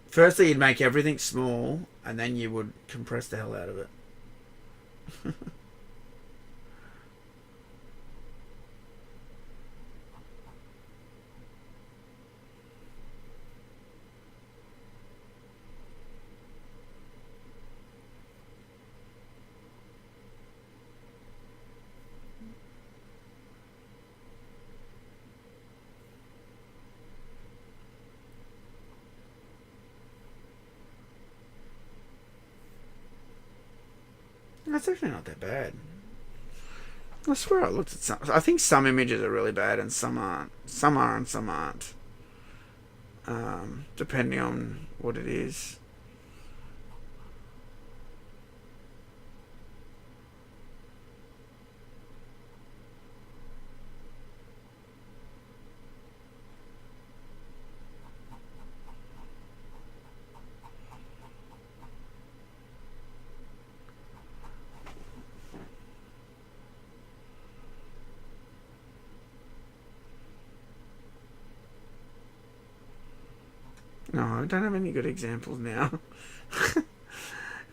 Firstly, you'd make everything small, and then you would compress the hell out of it. That's actually not that bad. I swear I looked at some. I think some images are really bad and some aren't. Some are and some aren't. Depending on what it is. No, I don't have any good examples now.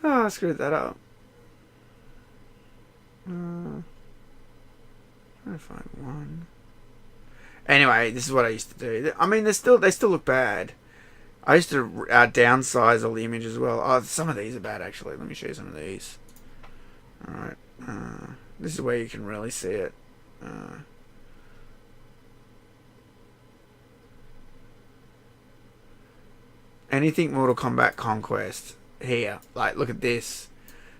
Oh, I screwed that up. Trying to find one. Anyway, this is what I used to do. I mean, they still look bad. I used to downsize all the images as well. Oh, some of these are bad actually. Let me show you some of these. Alright. This is where you can really see it. Anything Mortal Kombat Conquest here. Like, look at this.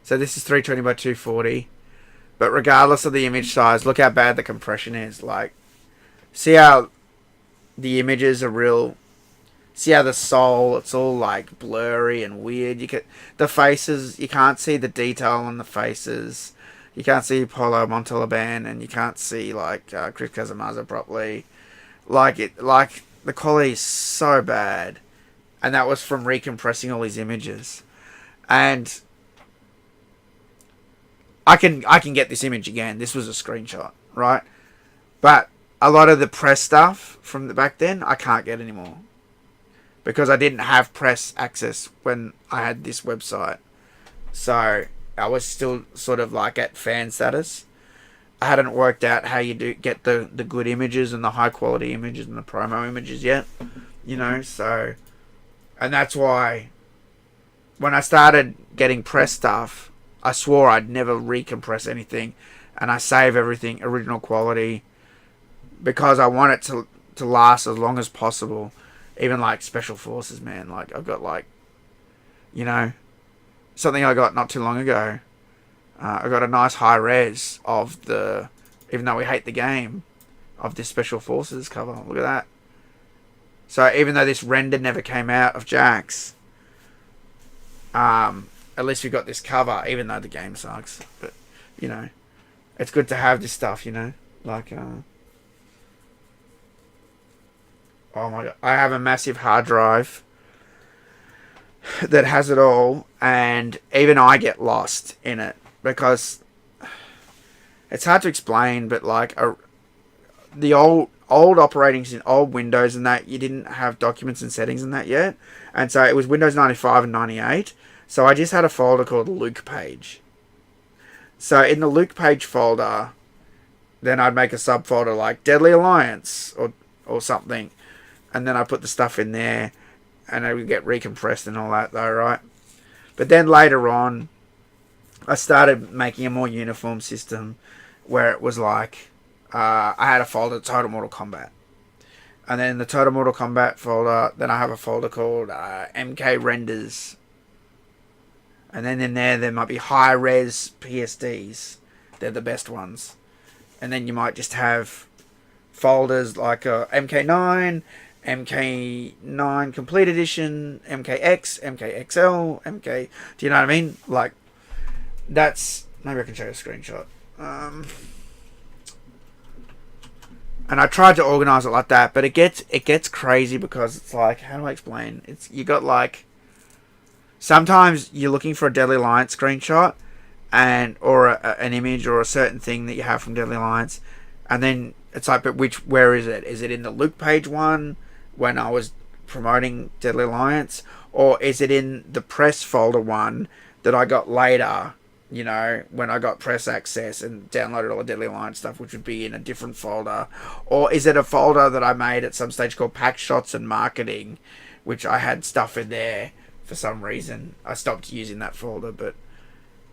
So this is 320 by 240. But regardless of the image size, look how bad the compression is. Like, see how the images are real. See how the soul, it's all like blurry and weird. The faces, you can't see the detail on the faces. You can't see Paulo Montalban, and you can't see like Chris Casamazza properly. Like the quality is so bad, and that was from recompressing all these images. And I can get this image again. This was a screenshot, right? But a lot of the press stuff from the back then, I can't get anymore. Because I didn't have press access when I had this website. So I was still sort of like at fan status. I hadn't worked out how you get the good images and the high quality images and the promo images yet. You know, so... And that's why when I started getting press stuff, I swore I'd never recompress anything. And I save everything original quality. Because I want it to last as long as possible. Even like Special Forces, man. Like, I've got like, you know, something I got not too long ago. I got a nice high res of the, even though we hate the game, of this Special Forces cover. Look at that. So even though this render never came out of Jax, at least we got this cover, even though the game sucks. But, you know, it's good to have this stuff, you know. Like, oh my god. I have a massive hard drive that has it all, and even I get lost in it because it's hard to explain, but like the old operatings in old Windows and that, you didn't have documents and settings and that yet. And so it was Windows 95 and 98. So I just had a folder called Luke Page. So in the Luke Page folder, then I'd make a subfolder like Deadly Alliance or something. And then I put the stuff in there, and it would get recompressed and all that, though, right? But then later on, I started making a more uniform system where it was like, I had a folder, Total Mortal Kombat. And then the Total Mortal Kombat folder, then I have a folder called MK Renders. And then in there might be high-res PSDs. They're the best ones. And then you might just have folders like MK9, MK9 Complete Edition, MKX, MKXL, MK... Do you know what I mean? Like, that's... Maybe I can show you a screenshot. And I tried to organize it like that, but it gets crazy because it's like... How do I explain? You got like... Sometimes you're looking for a Deadly Alliance screenshot, or an image or a certain thing that you have from Deadly Alliance, and then it's like, but where is it? Is it in the Luke Page one when I was promoting Deadly Alliance, or is it in the press folder one that I got later, you know, when I got press access and downloaded all the Deadly Alliance stuff, which would be in a different folder? Or is it a folder that I made at some stage called Pack Shots and Marketing, which I had stuff in there for some reason? I stopped using that folder, but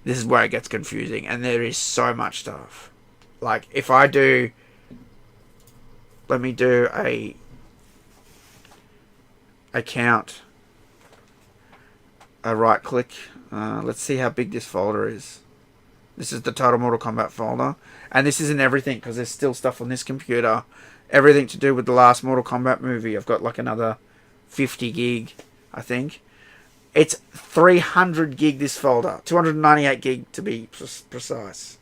this is where it gets confusing, and there is so much stuff. Like, if I do... Let me do a count. A right click. Let's see how big this folder is. This is the Total Mortal Kombat folder. And this isn't everything, because there's still stuff on this computer. Everything to do with the last Mortal Kombat movie. I've got like another 50 gig, I think. It's 300 gig, this folder. 298 gig to be precise.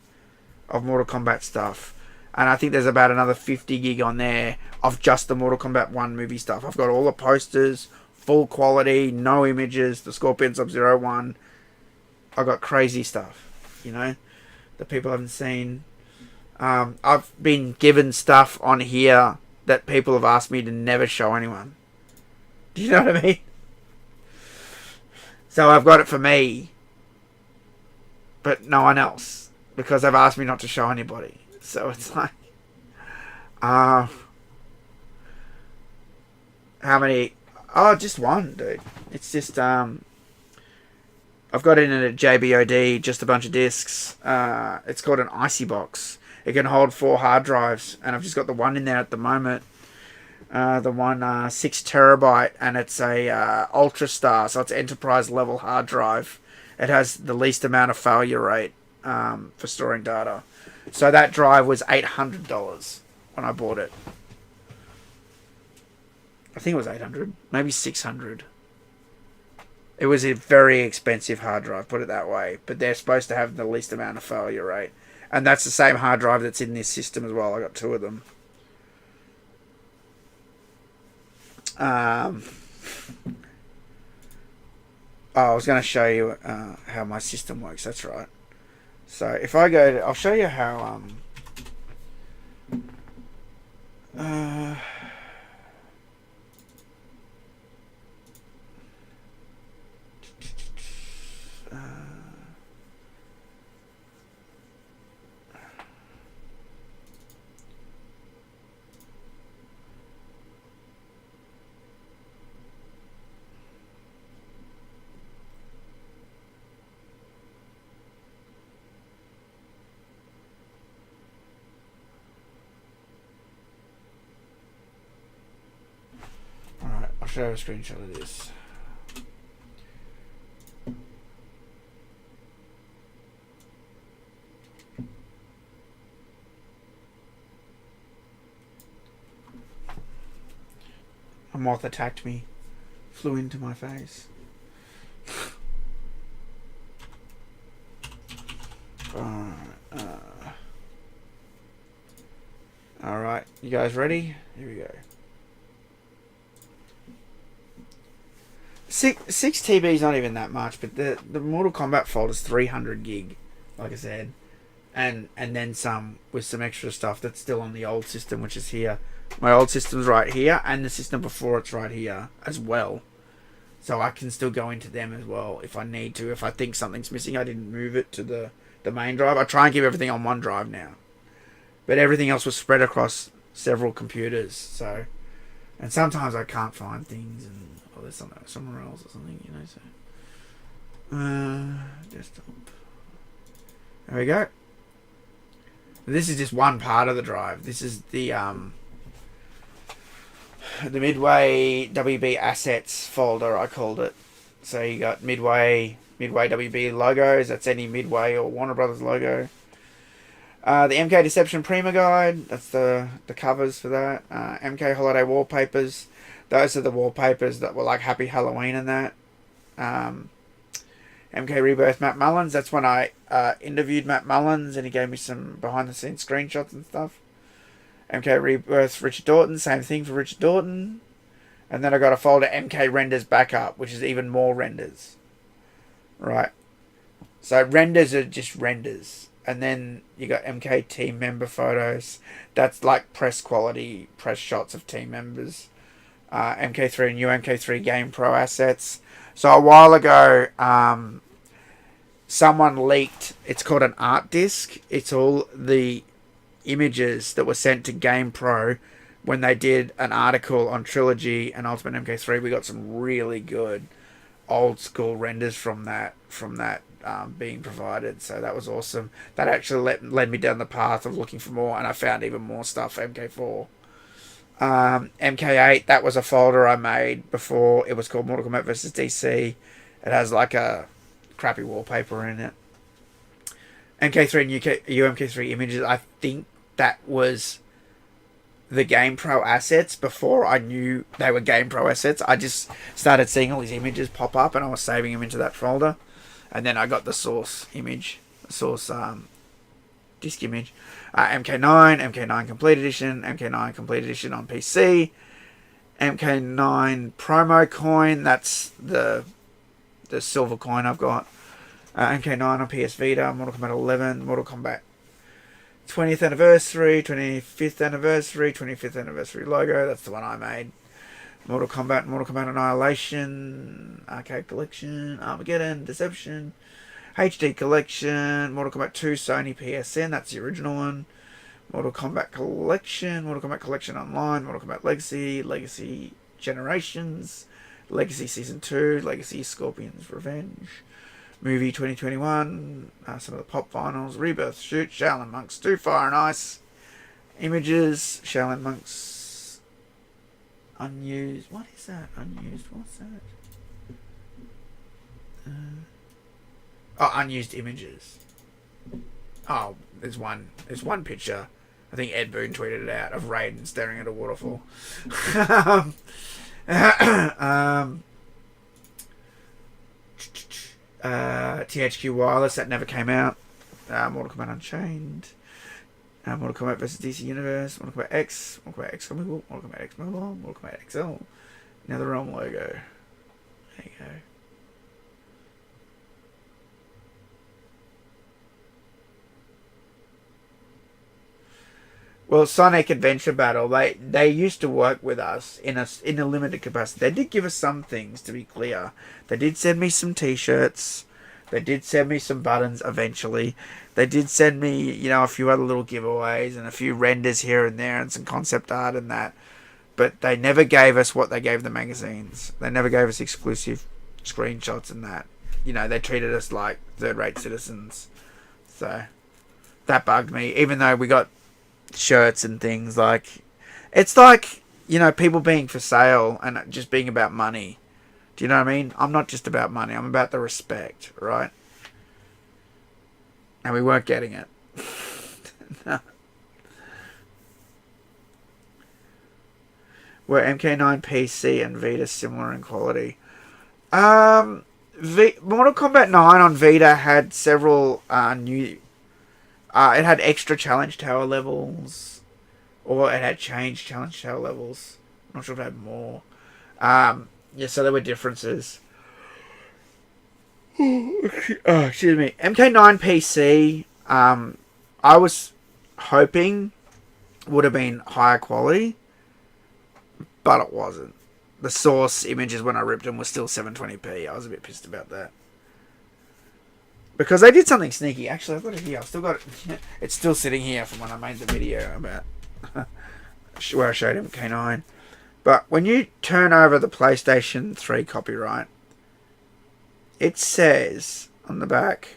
Of Mortal Kombat stuff. And I think there's about another 50 gig on there of just the Mortal Kombat 1 movie stuff. I've got all the posters, full quality, no images, the Scorpion Sub-Zero one. I've got crazy stuff, you know, that people haven't seen. I've been given stuff on here that people have asked me to never show anyone. Do you know what I mean? So I've got it for me, but no one else, because they've asked me not to show anybody. So it's like, how many? Oh, just one, dude. It's just I've got it in a JBOD, just a bunch of discs. It's called an Icy Box. It can hold 4 hard drives, and I've just got the one in there at the moment. The one 6 terabyte, and it's a Ultra Star, so it's enterprise level hard drive. It has the least amount of failure rate for storing data. So that drive was $800 when I bought it. I think it was $800, maybe $600. It was a very expensive hard drive, put it that way. But they're supposed to have the least amount of failure rate. And that's the same hard drive that's in this system as well. I got 2 of them. I was going to show you how my system works. That's right. So if I go to, I'll show you how I'll show you a screenshot of this. A moth attacked me, flew into my face. Alright, you guys ready? Here we go. 6 TB is not even that much, but the Mortal Kombat folder is 300 gig, like I said, and then some with some extra stuff that's still on the old system, which is here. My old system's right here, and the system before it's right here as well. So I can still go into them as well if I need to. If I think something's missing, I didn't move it to the main drive. I try and keep everything on one drive now, but everything else was spread across several computers. So, and sometimes I can't find things and. Oh, there's something somewhere else or something, you know. So, desktop. There we go. This is just one part of the drive. This is the Midway WB assets folder, I called it. So you got Midway WB logos. That's any Midway or Warner Brothers logo. The MK Deception Prima Guide. That's the covers for that. MK Holiday Wallpapers. Those are the wallpapers that were like Happy Halloween and that. MK Rebirth Matt Mullins. That's when I interviewed Matt Mullins and he gave me some behind the scenes screenshots and stuff. MK Rebirth Richard Dorton. Same thing for Richard Dorton. And then I got a folder MK Renders Backup, which is even more renders. Right. So renders are just renders. And then you got MK team member photos. That's like press quality, press shots of team members. MK3 and new MK3 Game Pro assets. So a while ago, someone leaked, it's called an art disk. It's all the images that were sent to Game Pro when they did an article on Trilogy and Ultimate MK3. We got some really good old school renders from that being provided. So that was awesome. That actually led me down the path of looking for more, and I found even more stuff for MK4. MK8, that was a folder I made before it was called Mortal Kombat vs. DC. It has like a crappy wallpaper in it. MK3 and UMK3 images, I think that was the Game Pro assets before I knew they were Game Pro assets. I just started seeing all these images pop up and I was saving them into that folder. And then I got the source image, disk image. MK9 Complete Edition, MK9 Complete Edition on PC, MK9 Promo Coin, that's the silver coin I've got, MK9 on PS Vita, Mortal Kombat 11, Mortal Kombat 20th anniversary, 25th anniversary logo, that's the one I made. Mortal Kombat Annihilation, Arcade Collection, Armageddon, Deception, HD Collection, Mortal Kombat 2 Sony PSN, that's the original one. Mortal Kombat Collection Online, Mortal Kombat Legacy, Legacy Generations, Legacy Season 2, Legacy Scorpion's Revenge, Movie 2021, some of the pop vinyls, Rebirth Shoot, Shaolin Monks 2 Fire and Ice, Images, Shaolin Monks Unused, what is that? Unused, what's that? Unused Images. Oh, there's one picture. I think Ed Boon tweeted it out of Raiden staring at a waterfall. THQ Wireless, that never came out. Mortal Kombat Unchained. Mortal Kombat vs. DC Universe. Mortal Kombat X. Mortal Kombat X Mobile. Mortal Kombat X Mobile. Mortal Kombat XL. NetherRealm logo. There you go. Well, Sonic Adventure Battle, they used to work with us in a limited capacity. They did give us some things, to be clear. They did send me some T-shirts. They did send me some buttons eventually. They did send me, a few other little giveaways and a few renders here and there and some concept art and that. But they never gave us what they gave the magazines. They never gave us exclusive screenshots and that. They treated us like third-rate citizens. So, that bugged me. Even though we got shirts and things, it's like people being for sale and just being about money. Do you know what I mean? I'm not just about money, I'm about the respect, right? And we weren't getting it. No. Were MK9 PC and Vita similar in quality? Mortal Kombat 9 on Vita had several new it had extra challenge tower levels, or it had changed challenge tower levels. I'm not sure if it had more. So there were differences. Excuse me. MK9 PC, I was hoping would have been higher quality, but it wasn't. The source images when I ripped them were still 720p. I was a bit pissed about that. Because they did something sneaky. Actually, I've got it here. I've still got it. It's still sitting here from when I made the video about where I showed MK9. But when you turn over the PlayStation 3 copyright, it says on the back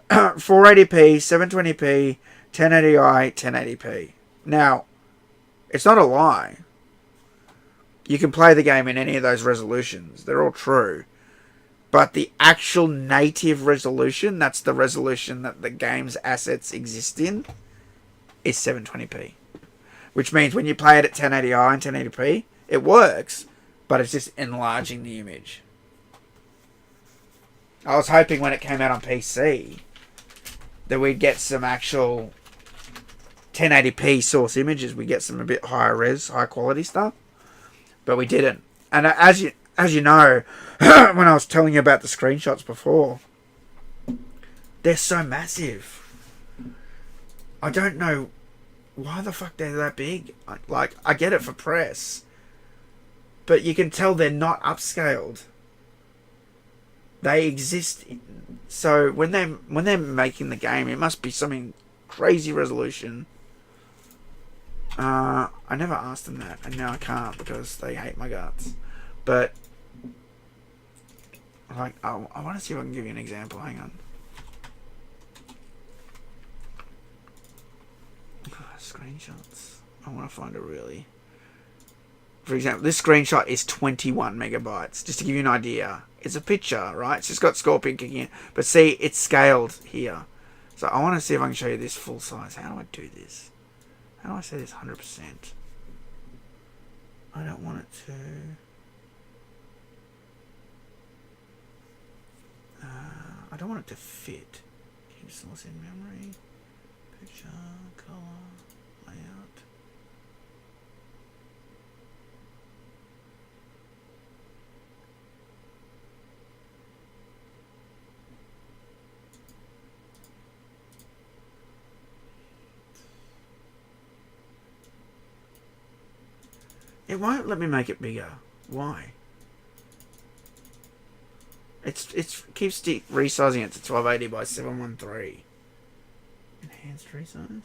480p, 720p, 1080i, 1080p. Now, it's not a lie. You can play the game in any of those resolutions. They're all true. But the actual native resolution, that's the resolution that the game's assets exist in, is 720p. Which means when you play it at 1080i and 1080p, it works, but it's just enlarging the image. I was hoping when it came out on PC that we'd get some actual 1080p source images. We'd get some a bit higher res, high quality stuff. But we didn't. And as you know, when I was telling you about the screenshots before, they're so massive. I don't know why the fuck they're that big. I get it for press, but you can tell they're not upscaled. They exist. So when they're making the game, it must be something crazy resolution. I never asked them that, and now I can't because they hate my guts. But I want to see if I can give you an example. Hang on. Screenshots. I want to find a really. For example, this screenshot is 21 megabytes. Just to give you an idea, it's a picture, right? It's just got Scorpion kicking in, but see, it's scaled here. So I want to see if I can show you this full size. How do I do this? How do I say this 100%? I don't want it to. I don't want it to fit. Keep source in memory. Picture, color, layout. It won't let me make it bigger. Why? It keeps resizing it to 1280 by 713. Enhanced resize?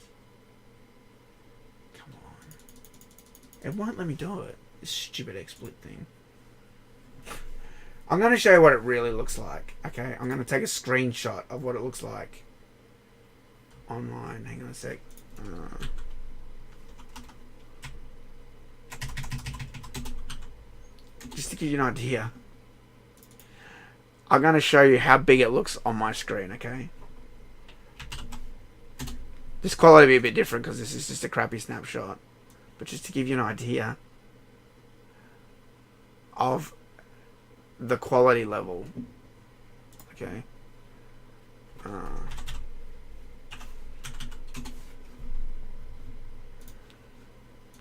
Come on. It won't let me do it. This stupid XSplit thing. I'm going to show you what it really looks like. Okay, I'm going to take a screenshot of what it looks like online. Hang on a sec. Just to give you an idea. I'm going to show you how big it looks on my screen, okay? This quality will be a bit different because this is just a crappy snapshot. But just to give you an idea of the quality level. Okay.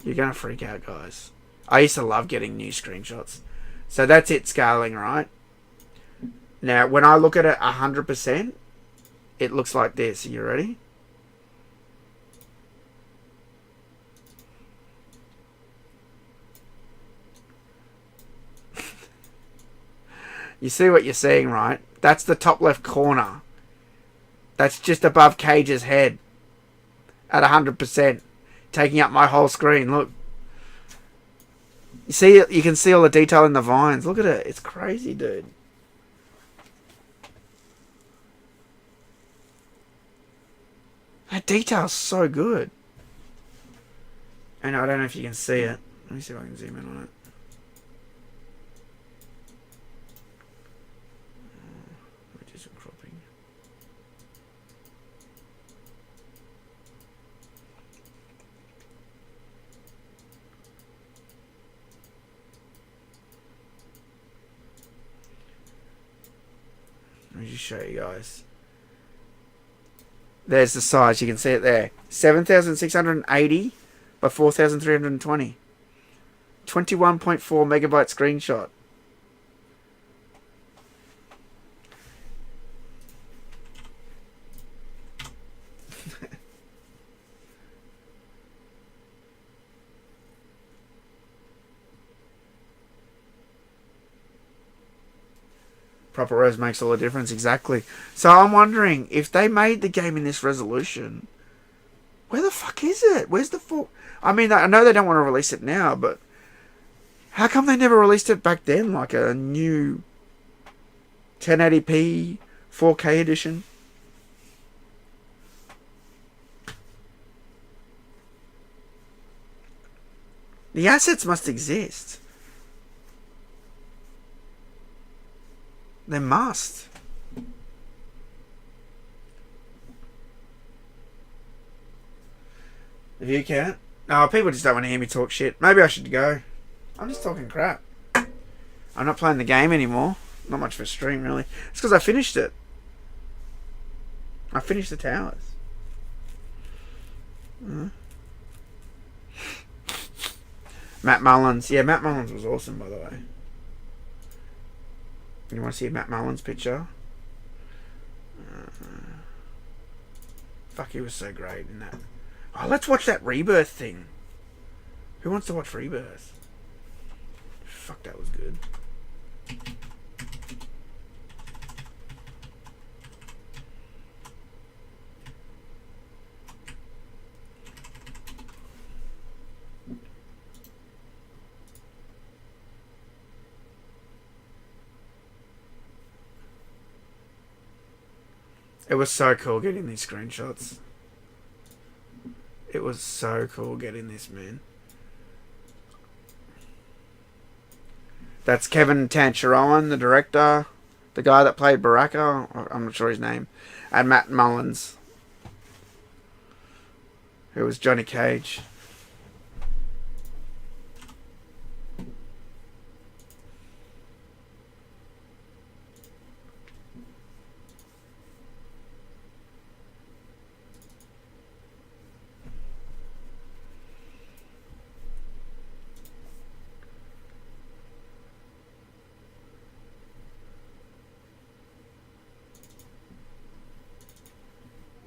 You're going to freak out, guys. I used to love getting new screenshots. So that's it scaling, right? Now, when I look at it 100%, it looks like this. Are you ready? You see what you're seeing, right? That's the top left corner. That's just above Cage's head. At 100%. Taking up my whole screen. Look. You see, you can see all the detail in the vines. Look at it. It's crazy, dude. That detail's so good. And I don't know if you can see it. Let me see if I can zoom in on it. Let me do some cropping. Let me just show you guys. There's the size. You can see it there. 7,680 by 4,320. 21.4 megabyte screenshot. Proper res makes all the difference, exactly. So I'm wondering, if they made the game in this resolution, where the fuck is it? Where's the full... I mean, I know they don't want to release it now, but how come they never released it back then, like a new 1080p 4K edition? The assets must exist. They must. If you can't. No, people just don't want to hear me talk shit. Maybe I should go. I'm just talking crap. I'm not playing the game anymore. Not much of a stream, really. It's because I finished it. I finished the towers. Matt Mullins. Yeah, Matt Mullins was awesome, by the way. You want to see Matt Mullins' picture? Fuck, he was so great in that. Oh, let's watch that Rebirth thing. Who wants to watch Rebirth? Fuck, that was good. It was so cool getting these screenshots. It was so cool getting this, man. That's Kevin Tancharoen, the director. The guy that played Baraka. I'm not sure his name. And Matt Mullins, who was Johnny Cage.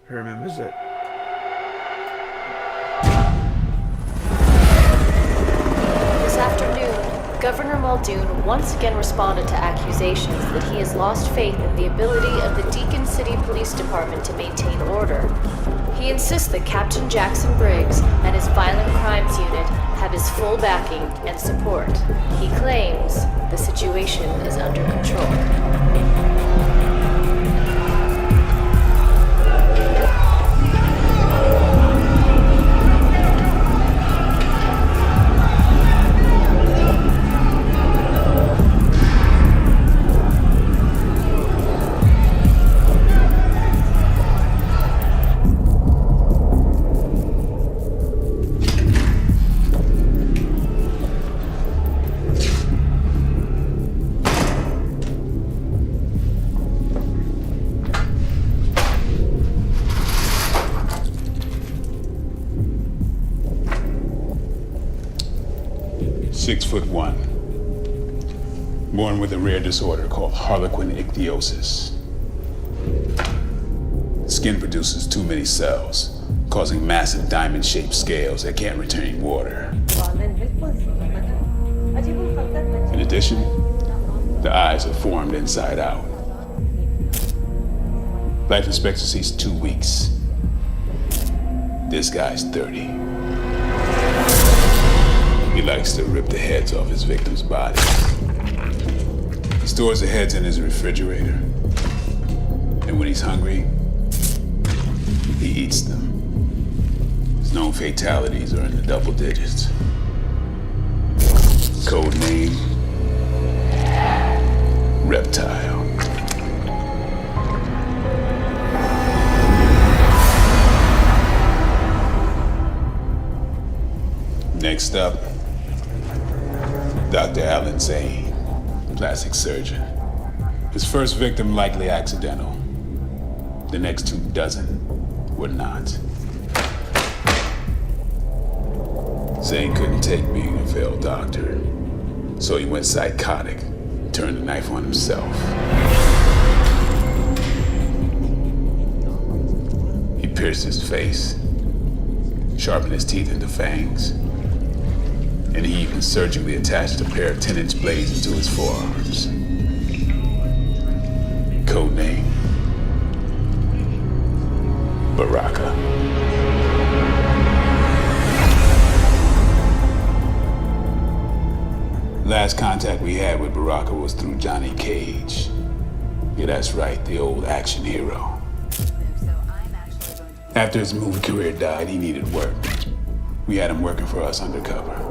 Who remembers it?
This
Muldoon once again responded to accusations that he has lost faith in the ability of the Deacon City Police Department to maintain order. He insists that Captain Jackson Briggs and his Violent Crimes Unit have his full backing and support. He claims the situation is under control.
Born with a rare disorder called Harlequin ichthyosis. Skin produces too many cells, causing massive diamond-shaped scales that can't retain water. In addition, the eyes are formed inside out. Life expectancy is 2 weeks. This guy's 30. He likes to rip the heads off his victims' bodies. He stores the heads in his refrigerator. And when he's hungry, he eats them. His known fatalities are in the double digits. Code name, Reptile. Next up, Dr. Alan Zane, plastic surgeon. His first victim likely accidental. The next 2 dozen were not. Zane couldn't take being a failed doctor, so he went psychotic, turned the knife on himself. He pierced his face, sharpened his teeth into fangs, and he even surgically attached a pair of 10-inch blades into his forearms. Code name, Baraka. Last contact we had with Baraka was through Johnny Cage. Yeah, that's right, the old action hero. After his movie career died, he needed work. We had him working for us undercover.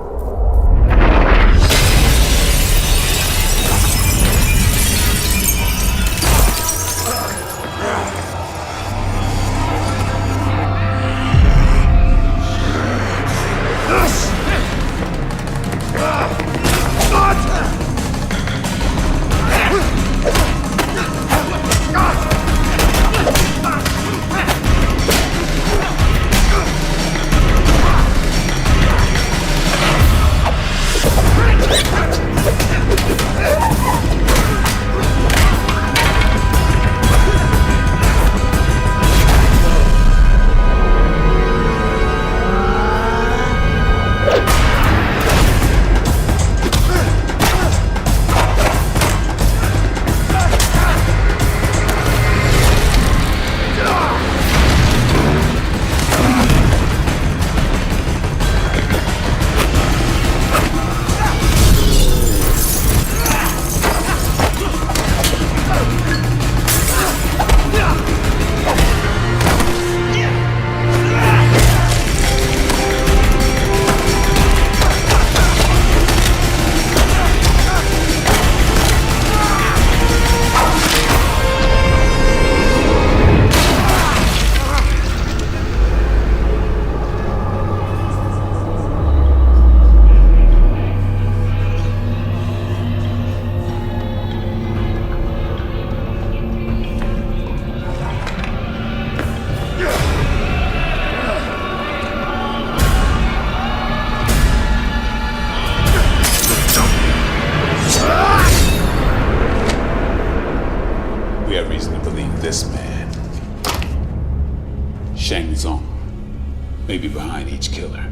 Maybe behind each killer.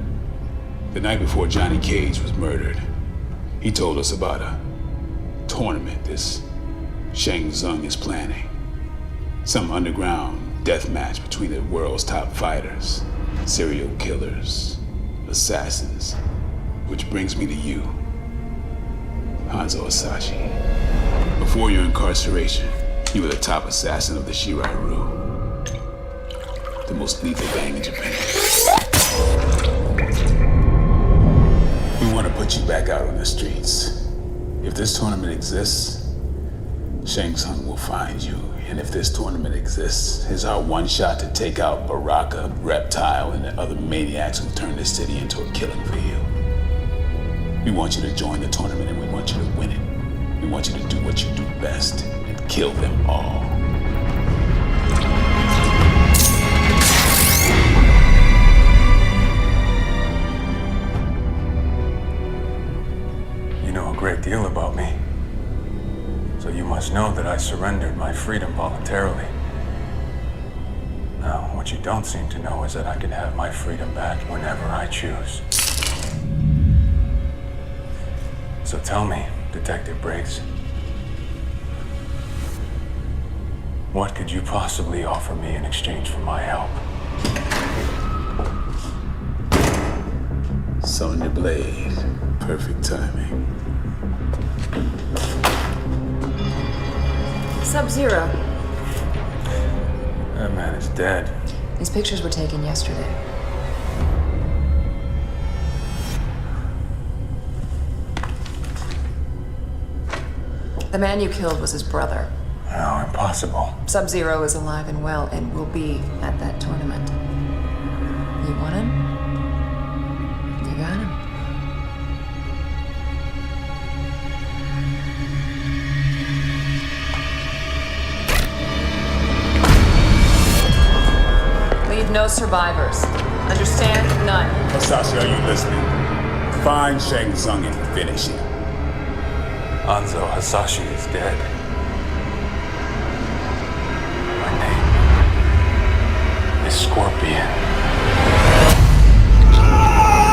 The night before Johnny Cage was murdered, He told us about a tournament this Shang Tsung is planning. Some underground death match between the world's top fighters, serial killers, assassins. Which brings me to you, Hanzo Hasashi. Before your incarceration, you were the top assassin of the Shirai-Ryu, the most lethal gang in Japan. We want to put you back out on the streets. If this tournament exists, Shang Tsung will find you. And if this tournament exists, it's our one shot to take out Baraka, Reptile, and the other maniacs who turned this city into a killing field. We want you to join the tournament and we want you to win it. We want you to do what you do best and kill them all.
You know a great deal about me. So you must know that I surrendered my freedom voluntarily. Now, what you don't seem to know is that I can have my freedom back whenever I choose. So tell me, Detective Briggs, what could you possibly offer me in exchange for my help?
Sonya Blade. Perfect timing.
Sub-Zero.
That man is dead.
These pictures were taken yesterday. The man you killed was his brother.
No, impossible.
Sub-Zero is alive and well and will be at that tournament. You want him? You got him. Leave no survivors. Understand? None.
Hasashi, are you listening? Find Shang Tsung and finish him.
Hanzo Hasashi is dead. My name is Scorpion.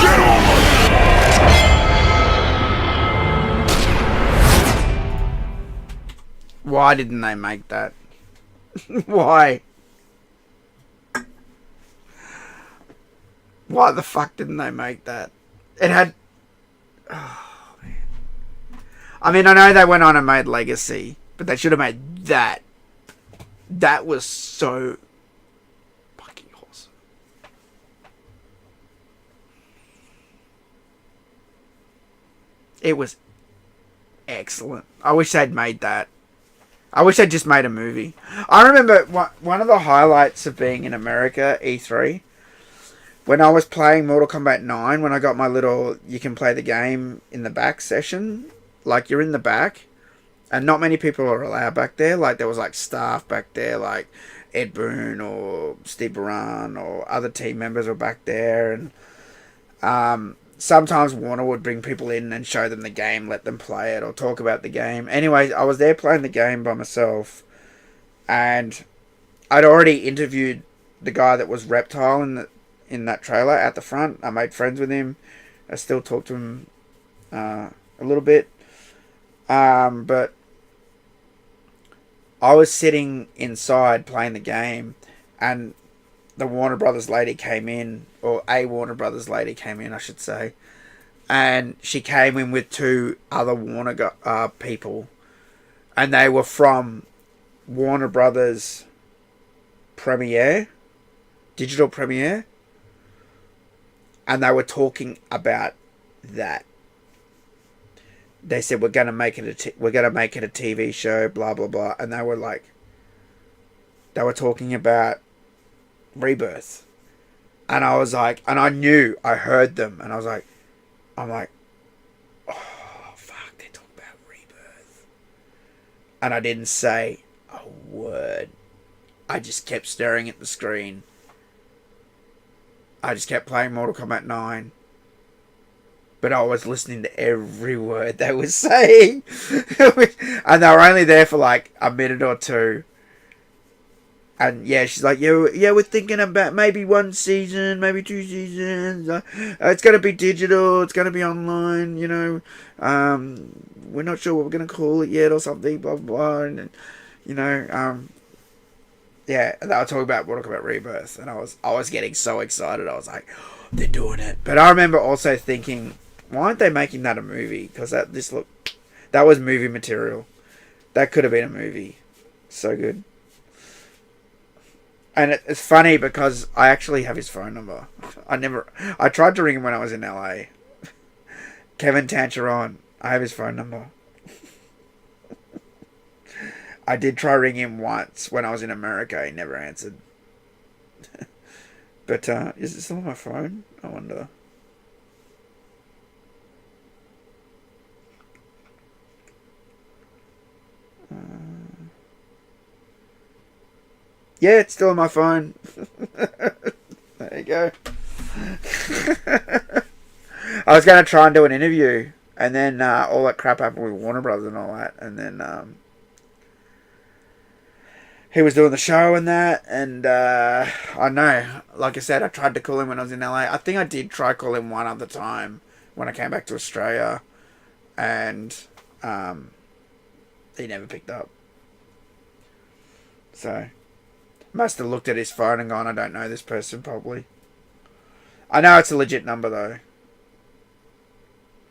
Get over!
Why didn't they make that? Why? Why the fuck didn't they make that? It had... Oh, man. I mean, I know they went on and made Legacy, but they should have made that. That was so fucking awesome. It was excellent. I wish they'd made that. I wish they'd just made a movie. I remember one of the highlights of being in America, E3, when I was playing Mortal Kombat 9, when I got my little, you can play the game in the back session, like you're in the back, and not many people are allowed back there. Like there was like staff back there, like Ed Boon or Steve Baran or other team members were back there, and sometimes Warner would bring people in and show them the game, let them play it or talk about the game. Anyway, I was there playing the game by myself, and I'd already interviewed the guy that was Reptile in that trailer at the front. I made friends with him. I still talk to him a little bit. But I was sitting inside playing the game, and the Warner Brothers lady came in, or a Warner Brothers lady came in, I should say. And she came in with two other Warner people. And they were from Warner Brothers Premiere, Digital Premiere. And they were talking about that. They said we're gonna make it a TV show, blah blah blah, and they were talking about Rebirth, and I was like, and I knew, I heard them, and I'm like, oh fuck, they're talking about Rebirth, and I didn't say a word. I just kept staring at the screen. I just kept playing Mortal Kombat 9. But I was listening to every word they were saying. And they were only there for like a minute or two. And yeah, she's like, yeah, we're thinking about maybe 1 season, maybe 2 seasons. It's going to be digital. It's going to be online. We're not sure what we're going to call it yet or something. Blah blah. Blah. And yeah, they were talking about Mortal Kombat Rebirth, and I was getting so excited. I was like, oh, they're doing it. But I remember also thinking, why aren't they making that a movie? Because that was movie material. That could have been a movie. So good. And it's funny because I actually have his phone number. I tried to ring him when I was in LA. Kevin Tancheron. I have his phone number. I did try ring him once when I was in America. He never answered. But is it still on my phone? I wonder. Yeah, it's still on my phone. There you go. I was going to try and do an interview, and then all that crap happened with Warner Brothers and all that, and then he was doing the show and that, and I know, like I said, I tried to call him when I was in LA. I think I did try call him one other time when I came back to Australia, and he never picked up. So must have looked at his phone and gone, I don't know this person, probably. I know it's a legit number, though.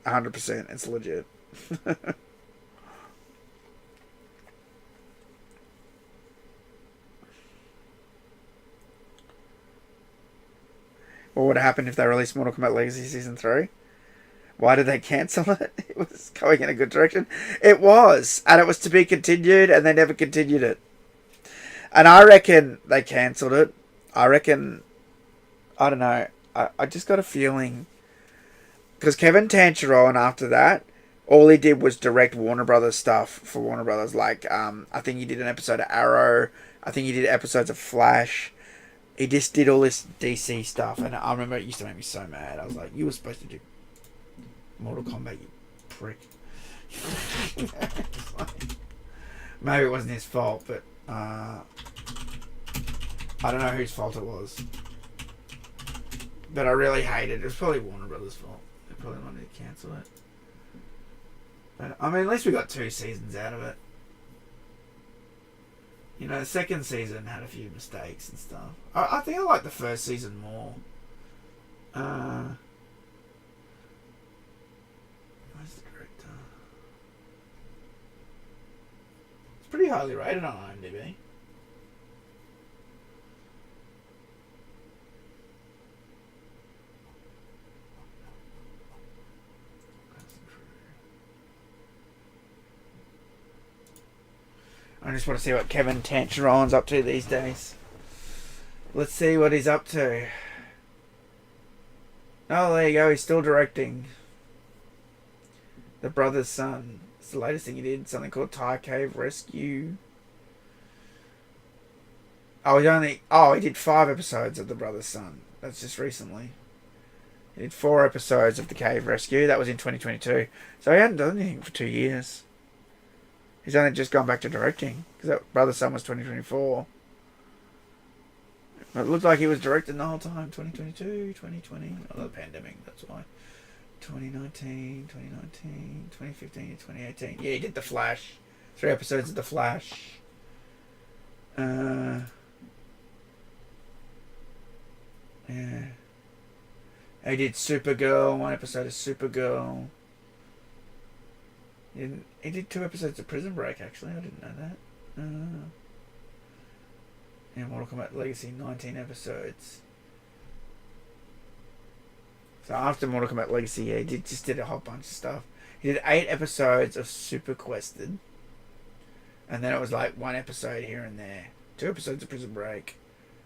100%, it's legit. What would have happened if they released Mortal Kombat Legacy Season 3? Why did they cancel it? It was going in a good direction. It was, and it was to be continued, and they never continued it. And I reckon they cancelled it. I reckon, I don't know, I just got a feeling, because Kevin Tancheron, after that, all he did was direct Warner Brothers stuff for Warner Brothers. Like, I think he did an episode of Arrow. I think he did episodes of Flash. He just did all this DC stuff. And I remember it used to make me so mad. I was like, you were supposed to do Mortal Kombat, you prick. Maybe it wasn't his fault, but I don't know whose fault it was. But I really hated it. It was probably Warner Brothers' fault. They probably wanted to cancel it. But, I mean, at least we got 2 seasons out of it. You know, the second season had a few mistakes and stuff. I think I like the first season more. Where's the director? It's pretty highly rated on IMDb. I just want to see what Kevin Tancheron's up to these days. Let's see what he's up to. Oh, there you go. He's still directing. The Brother's Son. It's the latest thing he did. Something called Thai Cave Rescue. Oh, he did 5 episodes of The Brother's Son. That's just recently. He did 4 episodes of The Cave Rescue. That was in 2022. So he hadn't done anything for 2 years. He's only just gone back to directing. Because that Brother's Son was 2024. It looked like he was directing the whole time. 2022, 2020. Oh, the pandemic, that's why. 2019, 2015, 2018. Yeah, he did The Flash. 3 episodes of The Flash. Yeah. He did Supergirl. 1 episode of Supergirl. He did 2 episodes of Prison Break, actually. I didn't know that. Yeah, Mortal Kombat Legacy, 19 episodes. So after Mortal Kombat Legacy, yeah, he just did a whole bunch of stuff. He did 8 episodes of Super Quested. And then it was like 1 episode here and there. 2 episodes of Prison Break.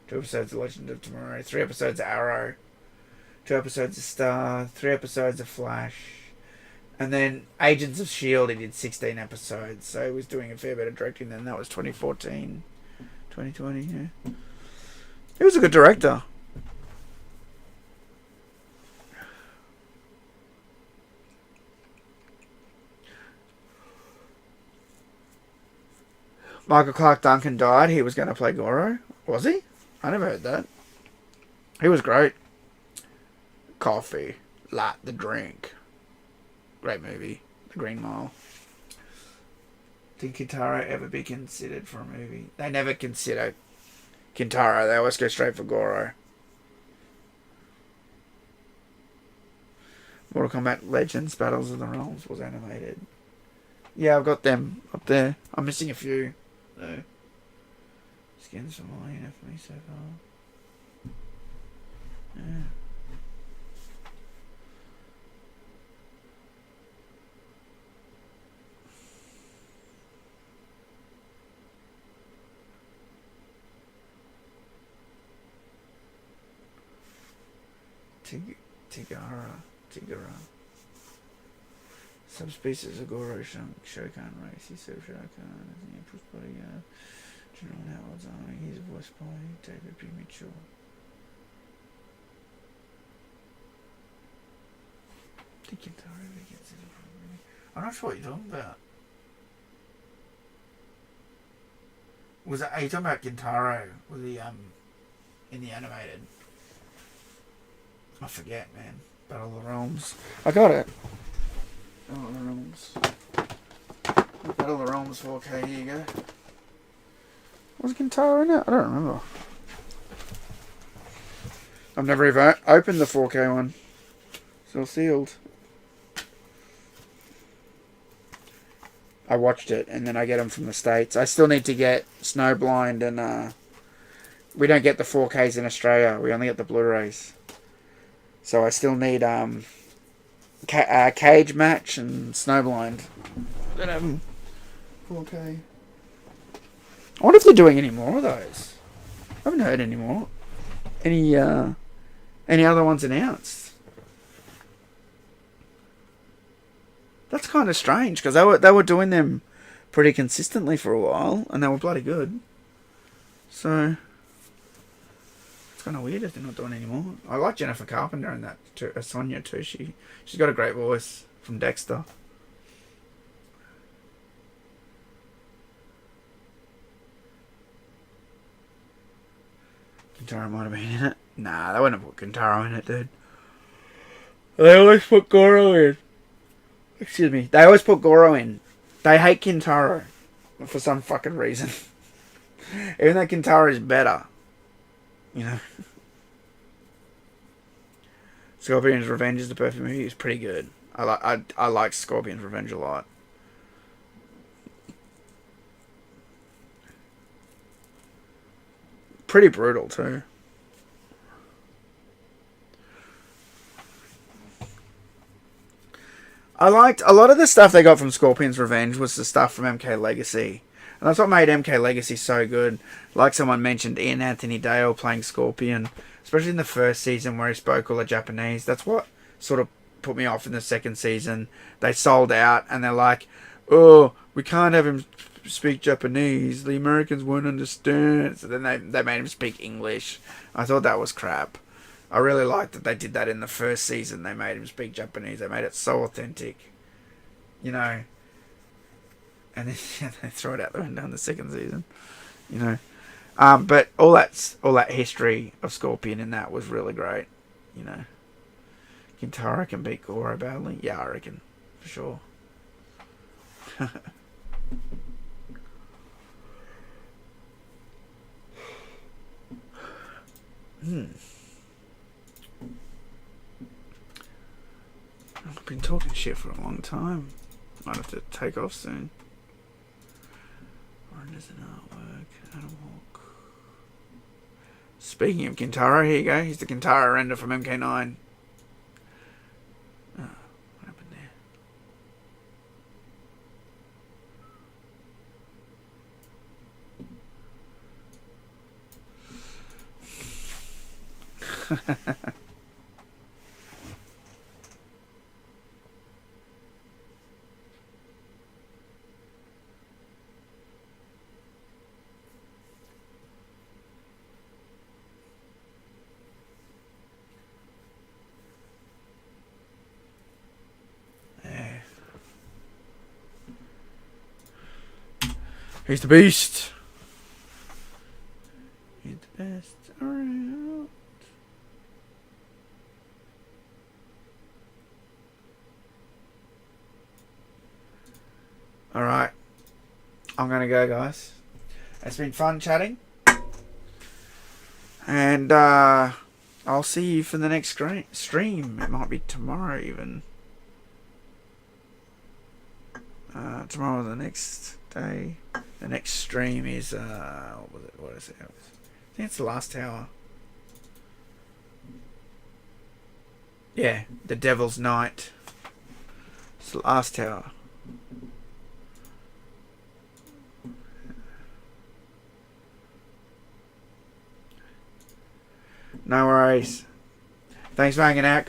2 episodes of Legend of Tomorrow. 3 episodes of Arrow. 2 episodes of Star. 3 episodes of Flash. And then Agents of S.H.I.E.L.D. he did 16 episodes. So he was doing a fair bit of directing then. That was 2014. 2020, yeah. He was a good director. Michael Clark Duncan died. He was going to play Goro. Was he? I never heard that. He was great. Coffee, light the drink. Great movie, The Green Mile. Did Kintaro ever be considered for a movie? They never consider Kintaro. They always go straight for Goro. Mortal Kombat Legends Battles of the Realms was animated. Yeah, I've got them up there. I'm missing a few, though. Skins for mine for me so far. Yeah. Tigara. Subspecies of Goro Shokan race. He served Shokan as the Empress bodyguard. General Howard's army. He's voiced by David B. Mitchell. Did Kintaro ever get considered for a movie? I'm not sure what you're talking about. Are you talking about Kintaro? Was he in the animated? I forget, man. Battle of the Realms. I got it. Battle of the Realms. Battle of the Realms 4K. Here you go. Was Kintaro in it? I don't remember. I've never even opened the 4K one. Still sealed. I watched it, and then I get them from the States. I still need to get Snowblind, and we don't get the 4Ks in Australia. We only get the Blu-rays. So I still need Cage Match and Snowblind. Don't have them 4K. I wonder if they're doing any more of those. I haven't heard any more. Any other ones announced? That's kind of strange because they were doing them pretty consistently for a while, and they were bloody good. So it's kind of weird if they're not doing any more. I like Jennifer Carpenter in that too, Sonya too. She's got a great voice from Dexter. Kintaro might have been in it. Nah, they wouldn't have put Kintaro in it, dude. They always put Goro in. Excuse me. They always put Goro in. They hate Kintaro. For some fucking reason. Even though Kintaro is better. You know. Scorpion's Revenge is the perfect movie. It's pretty good. I like Scorpion's Revenge a lot. Pretty brutal too. I liked a lot of the stuff they got from Scorpion's Revenge was the stuff from MK Legacy. And that's what made MK Legacy so good. Like someone mentioned, Ian Anthony Dale playing Scorpion. Especially in the first season where he spoke all the Japanese. That's what sort of put me off in the second season. They sold out and they're like, oh, we can't have him speak Japanese. The Americans won't understand. So then they made him speak English. I thought that was crap. I really liked that they did that in the first season. They made him speak Japanese. They made it so authentic. You know. And then they throw it out the window in the second season. You know. But all that history of Scorpion in that was really great. You know. Kintaro can beat Goro badly. Yeah, I reckon. For sure. I've been talking shit for a long time. Might have to take off soon. Renders an artwork. Adam Hawk. Speaking of Kintaro, here you go. Here's the Kintaro render from MK9. Oh, what happened there? He's the beast. He's Alright. I'm going to go, guys. It's been fun chatting. And I'll see you for the next stream. It might be tomorrow even. Tomorrow, the next day. The next stream is, what is it? I think it's the last hour. Yeah, the Devil's Night. It's the last tower. No worries. Thanks for hanging out,